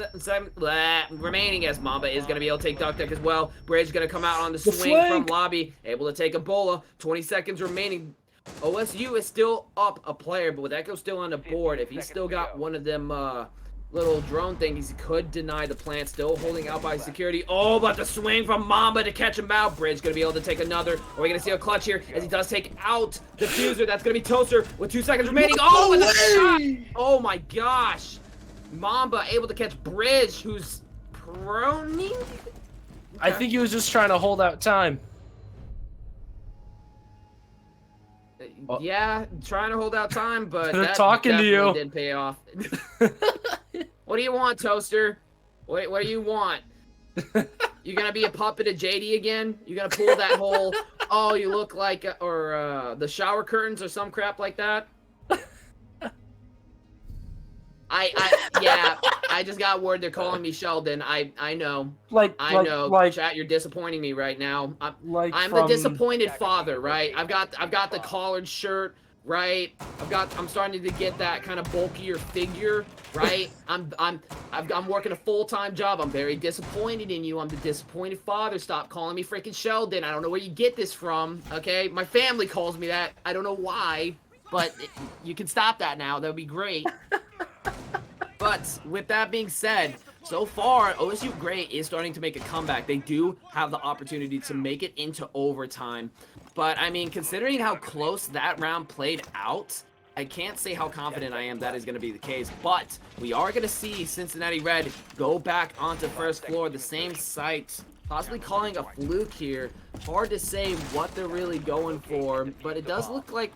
remaining as Mamba is gonna be able to take Duck Deck as well. Bridge gonna come out on the swing from Lobby, able to take Ebola. 20 seconds remaining. OSU is still up a player, but with Echo still on the board, if he's still got one of them little drone things, he could deny the plant. Still holding out by security. Oh, but the swing from Mamba to catch him out. Bridge gonna be able to take another. Are we gonna see a clutch here as he does take out the Fuser? That's gonna be Toaster with 2 seconds remaining. Oh, and the shot! Oh my gosh! Mamba able to catch Bridge, who's proning. I think he was just trying to hold out time. Yeah, trying to hold out time, but They're that talking to you. didn't pay off. What do you want, Toaster? What do you want? You gonna be a puppet of JD again? You gonna pull that whole, oh, you look like, or the shower curtains or some crap like that? Yeah, I just got word they're calling me Sheldon. I know. I know. Chat, you're disappointing me right now. I'm the disappointed father, right? I've got the collared shirt, right? I'm starting to get that kind of bulkier figure, right? I'm working a full-time job. I'm very disappointed in you. I'm the disappointed father. Stop calling me freaking Sheldon. I don't know where you get this from, okay? My family calls me that. I don't know why, but you can stop that now. That would be great. But with that being said, so far, OSU Gray is starting to make a comeback. They do have the opportunity to make it into overtime. But, I mean, considering how close that round played out, I can't say how confident I am that is going to be the case. But we are going to see Cincinnati Red go back onto first floor, the same site, possibly calling a fluke here. Hard to say what they're really going for, but it does look like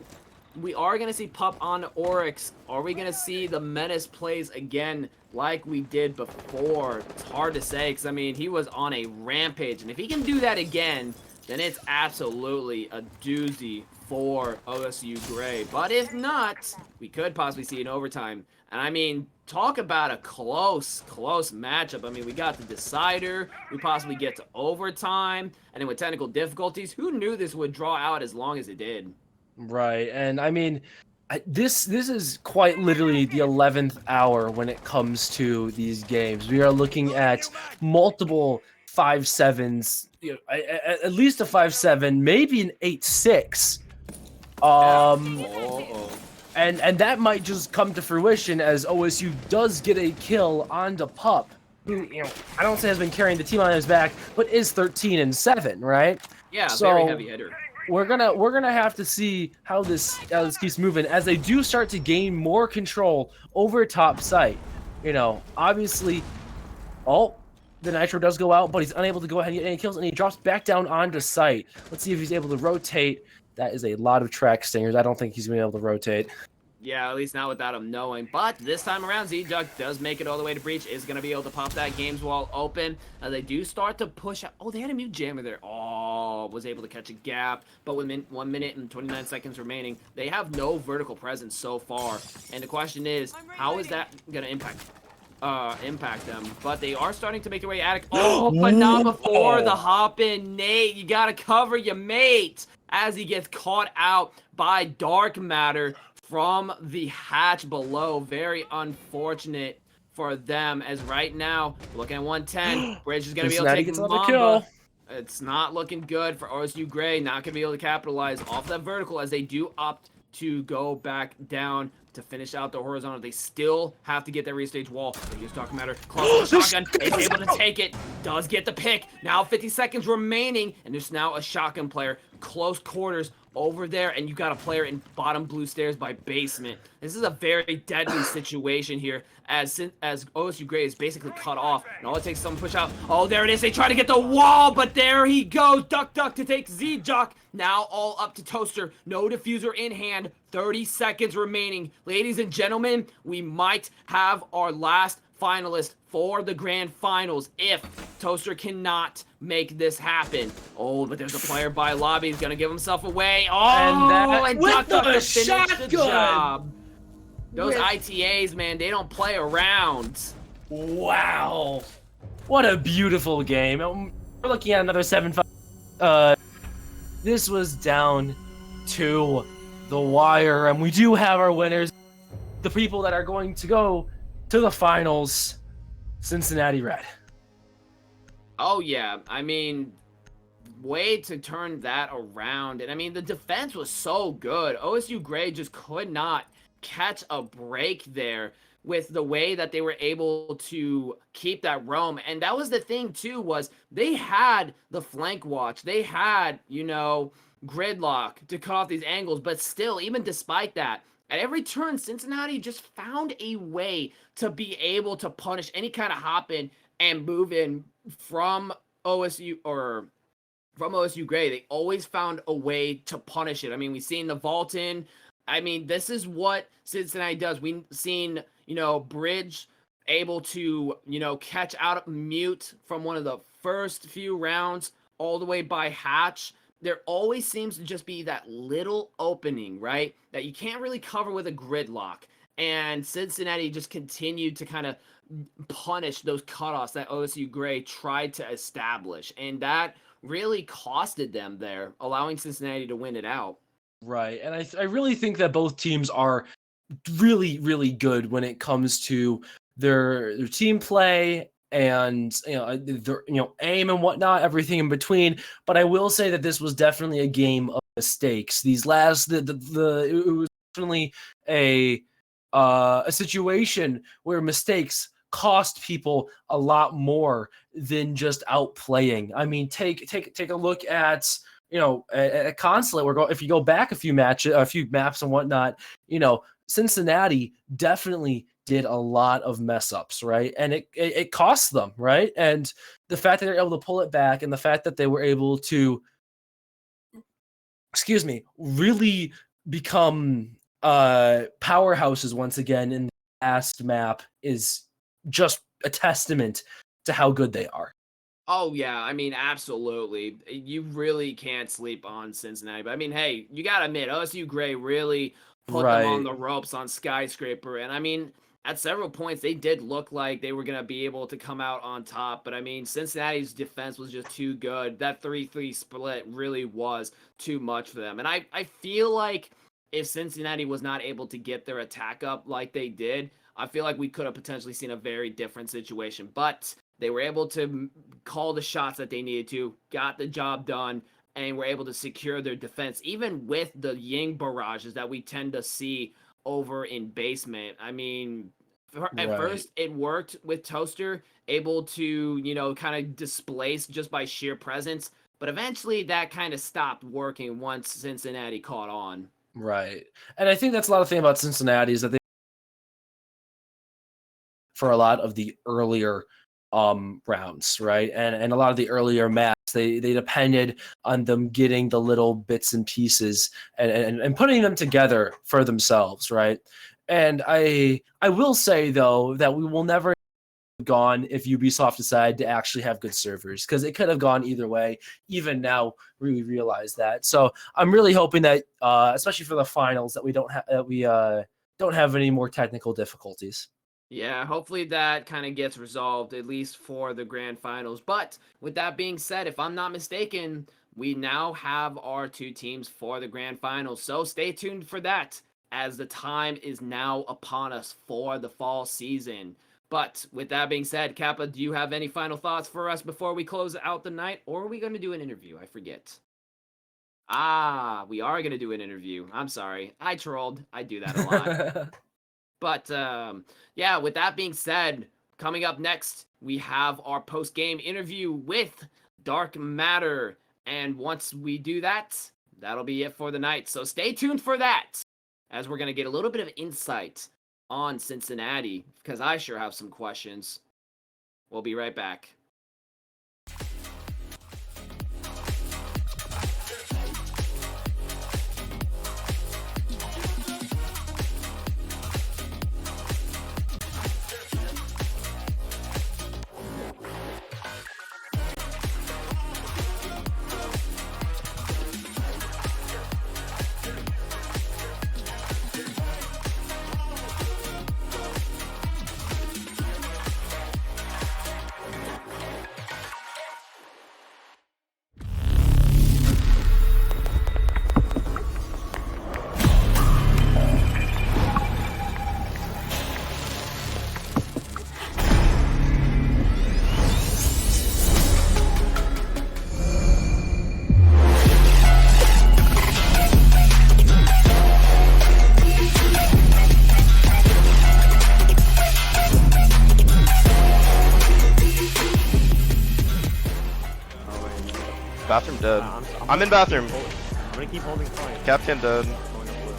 we are going to see Pup on Oryx. Are we going to see the Menace plays again like we did before? It's hard to say because, I mean, he was on a rampage. And if he can do that again, then it's absolutely a doozy for OSU Gray. But if not, we could possibly see an overtime. And I mean, talk about a close matchup. I mean, we got the decider, we possibly get to overtime, and then with technical difficulties, who knew this would draw out as long as it did? Right, and I mean, this is quite literally the 11th hour when it comes to these games. We are looking at multiple 5-7s, at least a 5-7, maybe an 8-6. And that might just come to fruition as OSU does get a kill onto Pup, who, I don't say has been carrying the team on his back, but is 13-7, right? Yeah, so, very heavy hitter. We're gonna have to see how this keeps moving as they do start to gain more control over top site. Obviously, the nitro does go out, but he's unable to go ahead and get any kills, and he drops back down onto site. Let's see if he's able to rotate. That is a lot of track stingers. I don't think he's gonna be able to rotate. Yeah, at least not without him knowing. But this time around, Z-Jug does make it all the way to breach. Is going to be able to pop that games wall open. They do start to push out. Oh, they had a mute jammer there. Oh, was able to catch a gap. But with 1 minute and 29 seconds remaining, they have no vertical presence so far. And the question is, how is that going to impact them? But they are starting to make their way attic. Oh, but not before the hop in. Nate, you got to cover your mate as he gets caught out by Dark Matter from the hatch below. Very unfortunate for them, as right now, looking at 110, Bridge is going to be able to take Mamba. Kill. It's not looking good for OSU Gray. Not going to be able to capitalize off that vertical as they do opt to go back down to finish out the horizontal. They still have to get that restage wall. They use Dark Matter. Close the shotgun. Is able to take it. Does get the pick. Now 50 seconds remaining, and there's now a shotgun player. Close quarters over there, and you got a player in bottom blue stairs by basement. This is a very deadly situation here as OSU Gray is basically cut off, and all it takes is someone to push out. Oh, there it is. They try to get the wall, but there he goes. Duck to take Z-Jock. Now all up to Toaster. No diffuser in hand. 30 seconds remaining. Ladies and gentlemen, we might have our last finalist for the grand finals if Toaster cannot make this happen. Oh, but there's a player by lobby. He's gonna give himself away. Oh, and Duck to finish the job. Those ITAs, man, they don't play around. Wow. What a beautiful game. We're looking at another 7-5. This was down to the wire, and we do have our winners. The people that are going to go to the finals, Cincinnati Red. Oh, yeah. I mean, way to turn that around. And I mean, the defense was so good. OSU Gray just could not catch a break there with the way that they were able to keep that roam. And that was the thing too, was they had the flank watch. They had, gridlock to cut off these angles, but still, even despite that, at every turn, Cincinnati just found a way to be able to punish any kind of hop in and move in from OSU Gray. They always found a way to punish it. I mean, we've seen the vault in. I mean, this is what Cincinnati does. We've seen, Bridge able to, catch out mute from one of the first few rounds all the way by hatch. There always seems to just be that little opening, right? That you can't really cover with a gridlock. And Cincinnati just continued to kind of punish those cutoffs that OSU Gray tried to establish. And that really costed them there, allowing Cincinnati to win it out. Right. And I really think that both teams are really, really good when it comes to their team play and their aim and whatnot, everything in between. But I will say that this was definitely a game of mistakes. These last it was definitely a situation where mistakes cost people a lot more than just outplaying. I mean, take a look at at Consulate. If you go back a few maps and whatnot, Cincinnati definitely did a lot of mess ups, right? And it cost them, right? And the fact that they're able to pull it back, and the fact that they were able to, really become powerhouses once again in the last map is just a testament to how good they are. Oh yeah, I mean absolutely. You really can't sleep on Cincinnati. But I mean, hey, you gotta admit, OSU Gray really put them on Right. the ropes on Skyscraper. And I mean, at several points they did look like they were gonna be able to come out on top. But I mean, Cincinnati's defense was just too good. That 3-3 split really was too much for them. And I feel like if Cincinnati was not able to get their attack up like they did, I feel like we could have potentially seen a very different situation. But they were able to call the shots that they needed to, got the job done, and were able to secure their defense, even with the Ying barrages that we tend to see over in basement. I mean, at Right. first it worked with Toaster, able to, kind of displace just by sheer presence, but eventually that kind of stopped working once Cincinnati caught on. Right. And I think that's a lot of thing about Cincinnati is that they for a lot of the earlier rounds, right? And a lot of the earlier maps, they depended on them getting the little bits and pieces and putting them together for themselves, right? And I will say though that we will never have gone if Ubisoft decided to actually have good servers, because it could have gone either way. Even now we realize that. So I'm really hoping that especially for the finals that we don't have any more technical difficulties. Yeah, hopefully that kind of gets resolved, at least for the grand finals. But with that being said, if I'm not mistaken, we now have our two teams for the grand finals. So stay tuned for that, as the time is now upon us for the fall season. But with that being said, Kappa, do you have any final thoughts for us before we close out the night? Or are we going to do an interview? I forget. We are going to do an interview. I'm sorry. I trolled. I do that a lot. But yeah, with that being said, coming up next, we have our post-game interview with Dark Matter. And once we do that, that'll be it for the night. So stay tuned for that, as we're going to get a little bit of insight on Cincinnati, because I sure have some questions. We'll be right back. Bathroom dead. I'm in bathroom. I'm gonna keep holding flank. Captain dead. Going up blue.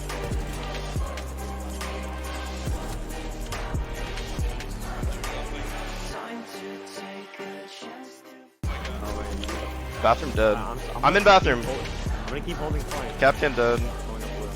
Bathroom dead. I'm in bathroom. I'm gonna keep holding flank. Captain dead. Going up blue.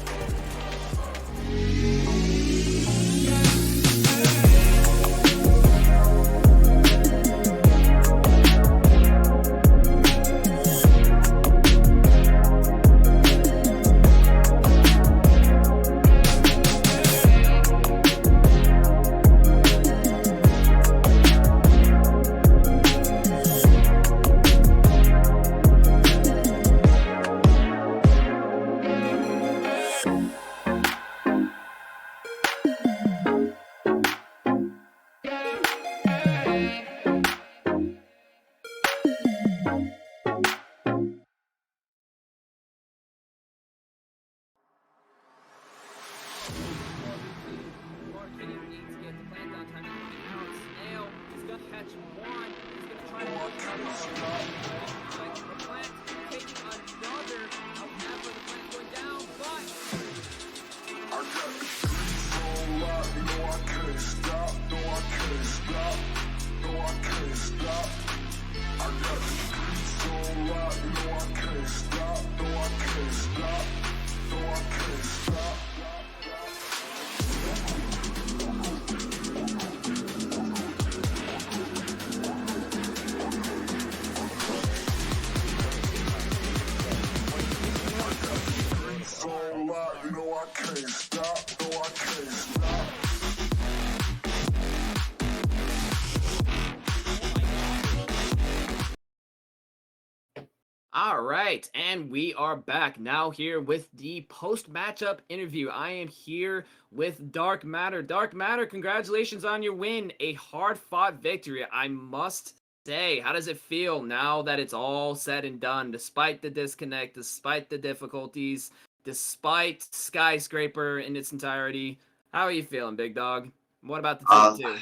All right, and we are back now here with the post-matchup interview. I am here with Dark Matter. Dark Matter, congratulations on your win. A hard-fought victory, I must say. How does it feel now that it's all said and done, despite the disconnect, despite the difficulties, despite Skyscraper in its entirety? How are you feeling, big dog? What about the team, too?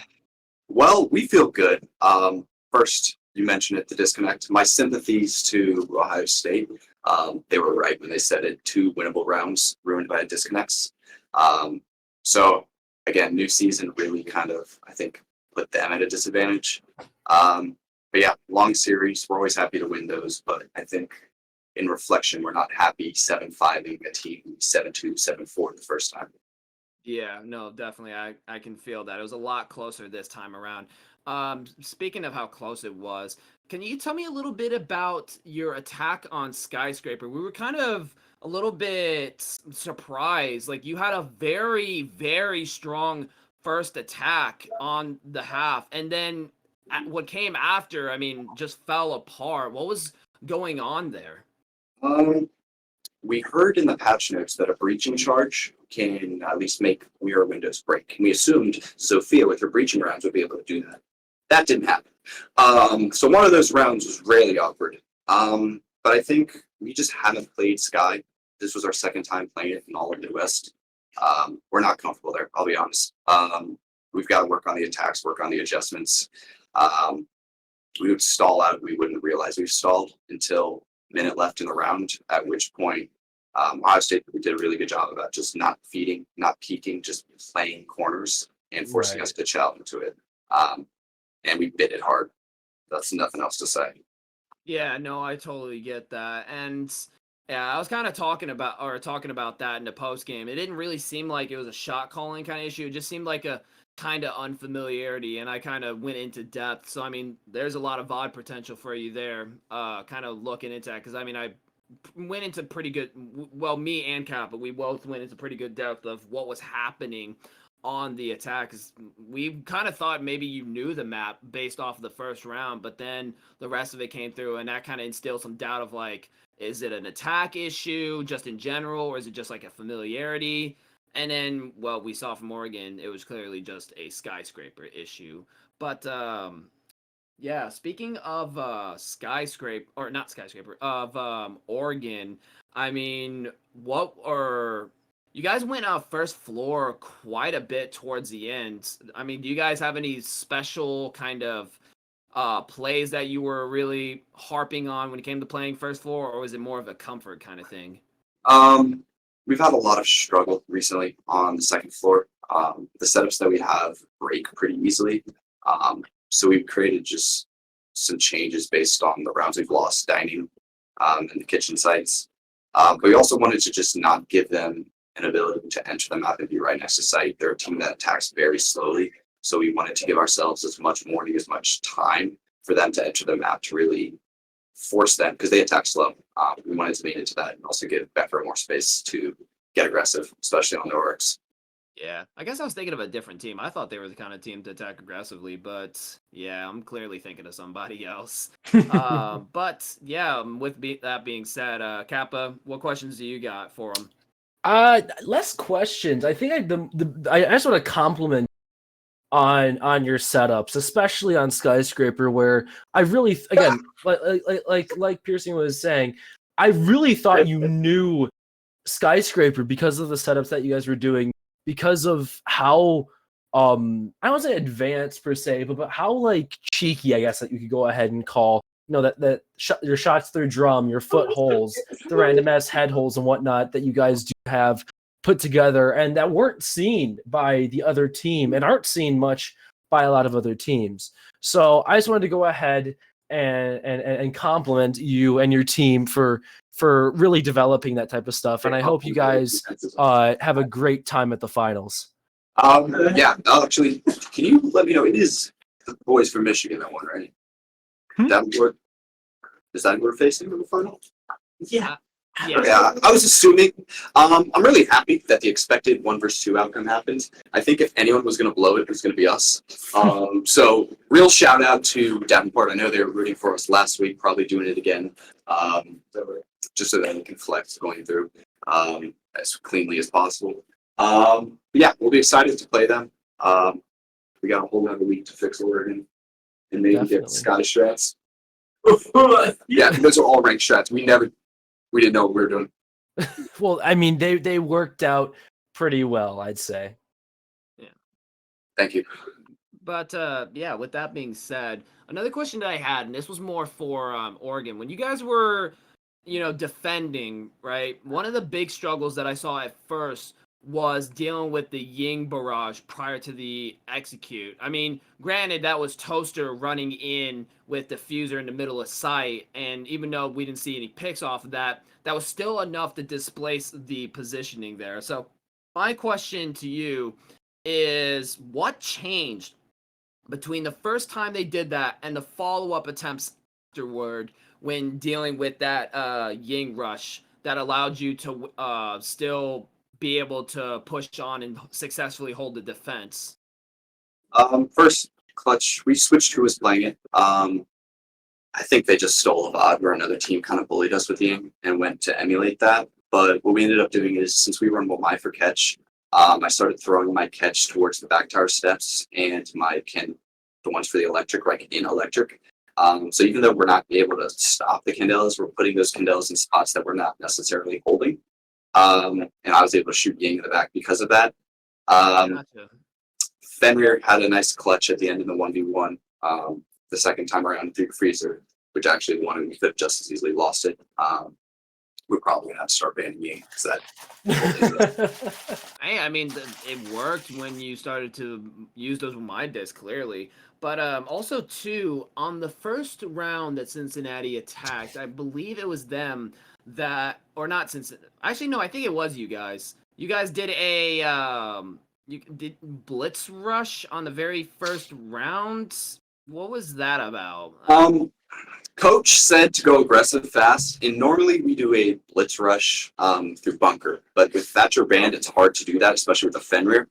Well, we feel good. First, you mentioned it, the disconnect. My sympathies to Ohio State. They were right when they said it, 2 winnable rounds ruined by disconnects. So, again, new season really kind of, I think, put them at a disadvantage. But yeah, long series. We're always happy to win those. But I think in reflection, we're not happy 7-5ing a team 7-2, 7-4 the first time. Yeah, no, definitely. I can feel that. It was a lot closer this time around. Speaking of how close it was, can you tell me a little bit about your attack on Skyscraper? We were kind of a little bit surprised. Like, you had a very, very strong first attack on the half, and then what came after, I mean, just fell apart. What was going on there? We heard in the patch notes that a breaching charge can at least make mirror windows break. We assumed Zofia with her breaching rounds would be able to do that. That didn't happen. So one of those rounds was really awkward. But I think we just haven't played Sky. This was our second time playing it in all of Midwest. We're not comfortable there, I'll be honest. We've got to work on the attacks, work on the adjustments. We would stall out. We wouldn't realize we've stalled until minute left in the round, at which point Ohio State did a really good job about just not feeding, not peeking, just playing corners and forcing us to challenge into it. And we bit it hard. That's nothing else to say. Yeah, no, I totally get that. And yeah, I was kind of talking about that in the post game. It didn't really seem like it was a shot calling kind of issue. It just seemed like a kind of unfamiliarity, and I kind of went into depth. So I mean, there's a lot of VOD potential for you there. Kind of looking into that, because I mean, I went into pretty good. Well, me and Kappa, we both went into pretty good depth of what was happening on the attack. We kind of thought maybe you knew the map based off of the first round, but then the rest of it came through, and that kind of instilled some doubt of like, is it an attack issue just in general, or is it just like a familiarity? And then, well, we saw from Oregon, it was clearly just a Skyscraper issue. But yeah, speaking of Skyscraper, or not Skyscraper, of Oregon, I mean, you guys went first floor quite a bit towards the end. I mean, do you guys have any special kind of plays that you were really harping on when it came to playing first floor, or was it more of a comfort kind of thing? We've had a lot of struggle recently on the second floor. The setups that we have break pretty easily. So we've created just some changes based on the rounds we've lost dining and the kitchen sites. But we also wanted to just not give them an ability to enter the map and be right next to site. They're a team that attacks very slowly. So we wanted to give ourselves as much time for them to enter the map to really force them, because they attack slow. We wanted to lean into that and also give Becker more space to get aggressive, especially on the orcs. Yeah, I guess I was thinking of a different team. I thought they were the kind of team to attack aggressively, but yeah, I'm clearly thinking of somebody else. But yeah, with that being said, Kappa, what questions do you got for them? Less questions. I think I just want to compliment on your setups, especially on Skyscraper, where I really, again, like Piercing was saying, I really thought you knew Skyscraper because of the setups that you guys were doing, because of how I don't say advanced per se, but how like cheeky, I guess, that you could go ahead and call, you know, that your shots through drum, your footholds, the random ass head holes and whatnot that you guys do have put together, and that weren't seen by the other team and aren't seen much by a lot of other teams. So I just wanted to go ahead and compliment you and your team for really developing that type of stuff. And I hope you guys have a great time at the finals. Yeah, actually, can you let me know? It is the boys from Michigan that won, right? Is that what we're facing in the final? Yeah. Yeah, I was assuming. I'm really happy that the expected 1 versus 2 outcome happened. I think if anyone was going to blow it, it was going to be us. So real shout out to Davenport. I know they were rooting for us last week, probably doing it again, just so that we can flex going through as cleanly as possible. Yeah, we'll be excited to play them. We got a whole other week to fix Oregon and maybe get Definitely. Scottish strats. Yeah, those are all ranked strats. We didn't know what we were doing. Well, I mean, they worked out pretty well, I'd say. Thank you. But yeah, with that being said, another question that I had, and this was more for Oregon, when you guys were, defending, right? One of the big struggles that I saw at first was dealing with the Ying barrage prior to the execute. I mean, granted, that was Toaster running in with the fuser in the middle of sight, and even though we didn't see any picks off of that, that was still enough to displace the positioning there. So my question to you is, what changed between the first time they did that and the follow-up attempts afterward when dealing with that Ying rush that allowed you to still be able to push on and successfully hold the defense? First clutch, we switched who was playing it. I think they just stole a VOD where another team kind of bullied us with Ying and went to emulate that. But what we ended up doing is, since we run my for catch, I started throwing my catch towards the back tower steps and the ones for the electric, like in electric. So even though we're not able to stop the Candelas, we're putting those Candelas in spots that we're not necessarily holding. And I was able to shoot Ying in the back because of that. Gotcha. Fenrir had a nice clutch at the end of the 1v1 the second time around through freezer, which actually won, and we could have just as easily lost it. We're probably gonna have to start banning Ying because that. Hey, I mean, it worked when you started to use those with my disc, clearly. But also, too, on the first round that Cincinnati attacked, I believe it was them that, or not Cincinnati. Actually, no, I think it was you guys. You guys did you did blitz rush on the very first round. What was that about? Coach said to go aggressive fast, and normally we do a blitz rush through bunker, but with Thatcher banned, it's hard to do that, especially with a Fenrir.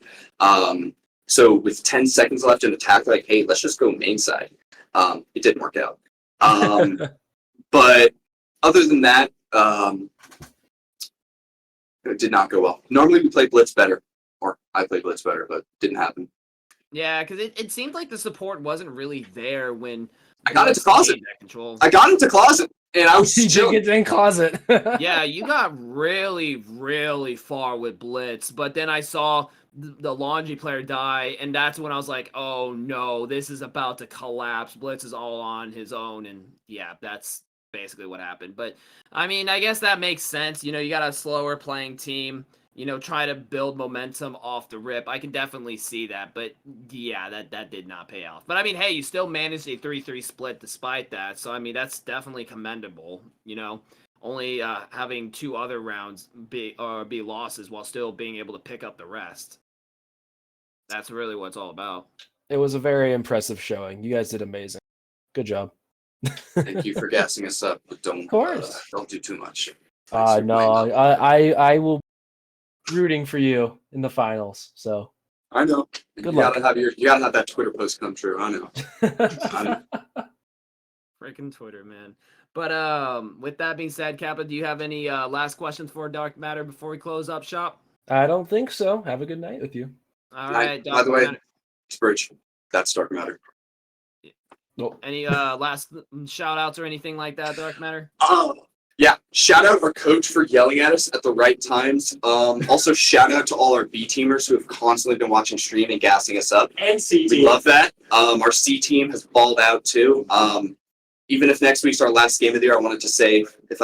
So with 10 seconds left in attack, like, hey, let's just go main side. It didn't work out. But other than that, it did not go well. Normally we play blitz better, or I play blitz better, but didn't happen. Yeah, because it seemed like the support wasn't really there when I got into closet. Control. I got into closet, and I was You did chilling. get in closet. Yeah, you got really, really far with blitz, but then I saw the laundry player die, and that's when I was like, oh no, this is about to collapse. Blitz is all on his own, and yeah, that's basically what happened. But I mean, I guess that makes sense. You got a slower playing team, try to build momentum off the rip. I can definitely see that, but yeah, that did not pay off. But I mean, hey, you still managed a 3-3 split despite that, so I mean, that's definitely commendable. Only having 2 other rounds be losses while still being able to pick up the rest. That's really what it's all about. It was a very impressive showing. You guys did amazing. Good job. Thank you for gassing us up, but don't do too much. No, I will be rooting for you in the finals. So I know. Good luck. You gotta have that Twitter post come true. I know. Freaking Twitter, man. But with that being said, Kappa, do you have any last questions for Dark Matter before we close up shop? I don't think so. Have a good night with you. All right. By the way, Spurge, that's Dark Matter. Any last shout outs or anything like that, Dark Matter? Yeah, shout out our coach for yelling at us at the right times. Also, shout out to all our B teamers who have constantly been watching stream and gassing us up. And C team. We love that. Our C team has balled out too. Even if next week's our last game of the year, I wanted to say, if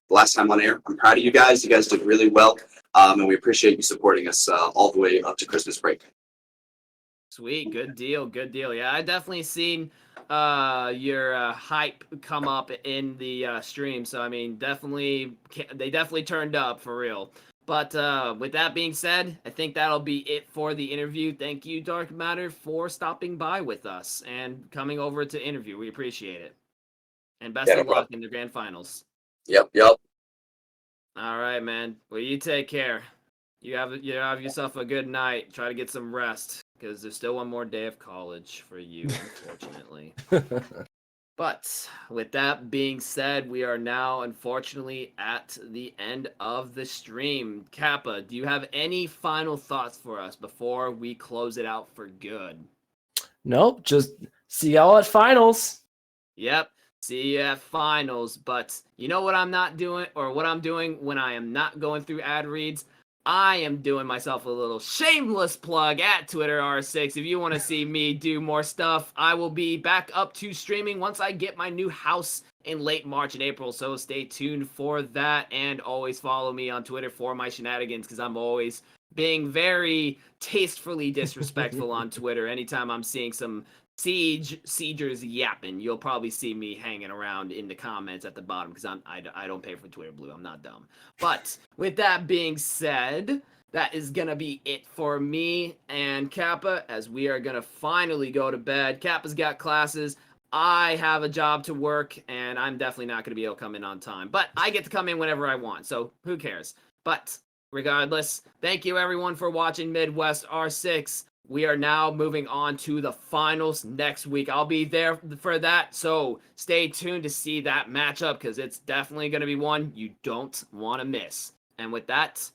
last time on air, I'm proud of you guys. You guys did really well, and we appreciate you supporting us all the way up to Christmas break. Sweet, good deal. Yeah, I definitely seen your hype come up in the stream. So I mean, they definitely turned up for real. But with that being said, I think that'll be it for the interview. Thank you, Dark Matter, for stopping by with us and coming over to interview. We appreciate it. And best of luck in the grand finals. Yep. All right, man. Well, you take care. You have yourself a good night. Try to get some rest because there's still one more day of college for you, unfortunately. But with that being said, we are now unfortunately at the end of the stream. Kappa, do you have any final thoughts for us before we close it out for good? Nope, just see y'all at finals. Yep. See you at finals. But you know what I'm not doing, or what I'm doing when I am not going through ad reads? I am doing myself a little shameless plug at Twitter R6. If you want to see me do more stuff, I will be back up to streaming once I get my new house in late March and April. So stay tuned for that, and always follow me on Twitter for my shenanigans because I'm always being very tastefully disrespectful on Twitter. Anytime I'm seeing some siegers yapping, you'll probably see me hanging around in the comments at the bottom because I don't pay for Twitter Blue. I'm not dumb. But with that being said, that is gonna be it for me and Kappa, as we are gonna finally go to bed. Kappa's got classes. I have a job to work, and I'm definitely not gonna be able to come in on time. But I get to come in whenever I want, so who cares? But regardless, thank you everyone for watching Midwest R6. We are now moving on to the finals next week. I'll be there for that, so stay tuned to see that matchup because it's definitely going to be one you don't want to miss. And with that,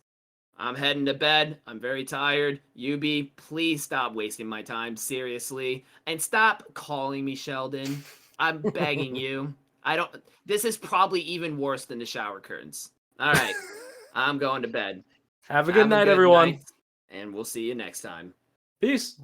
I'm heading to bed. I'm very tired. UB, please stop wasting my time, seriously. And stop calling me Sheldon. I'm begging you. This is probably even worse than the shower curtains. All right, I'm going to bed. Have a good night, everyone. And we'll see you next time. Peace.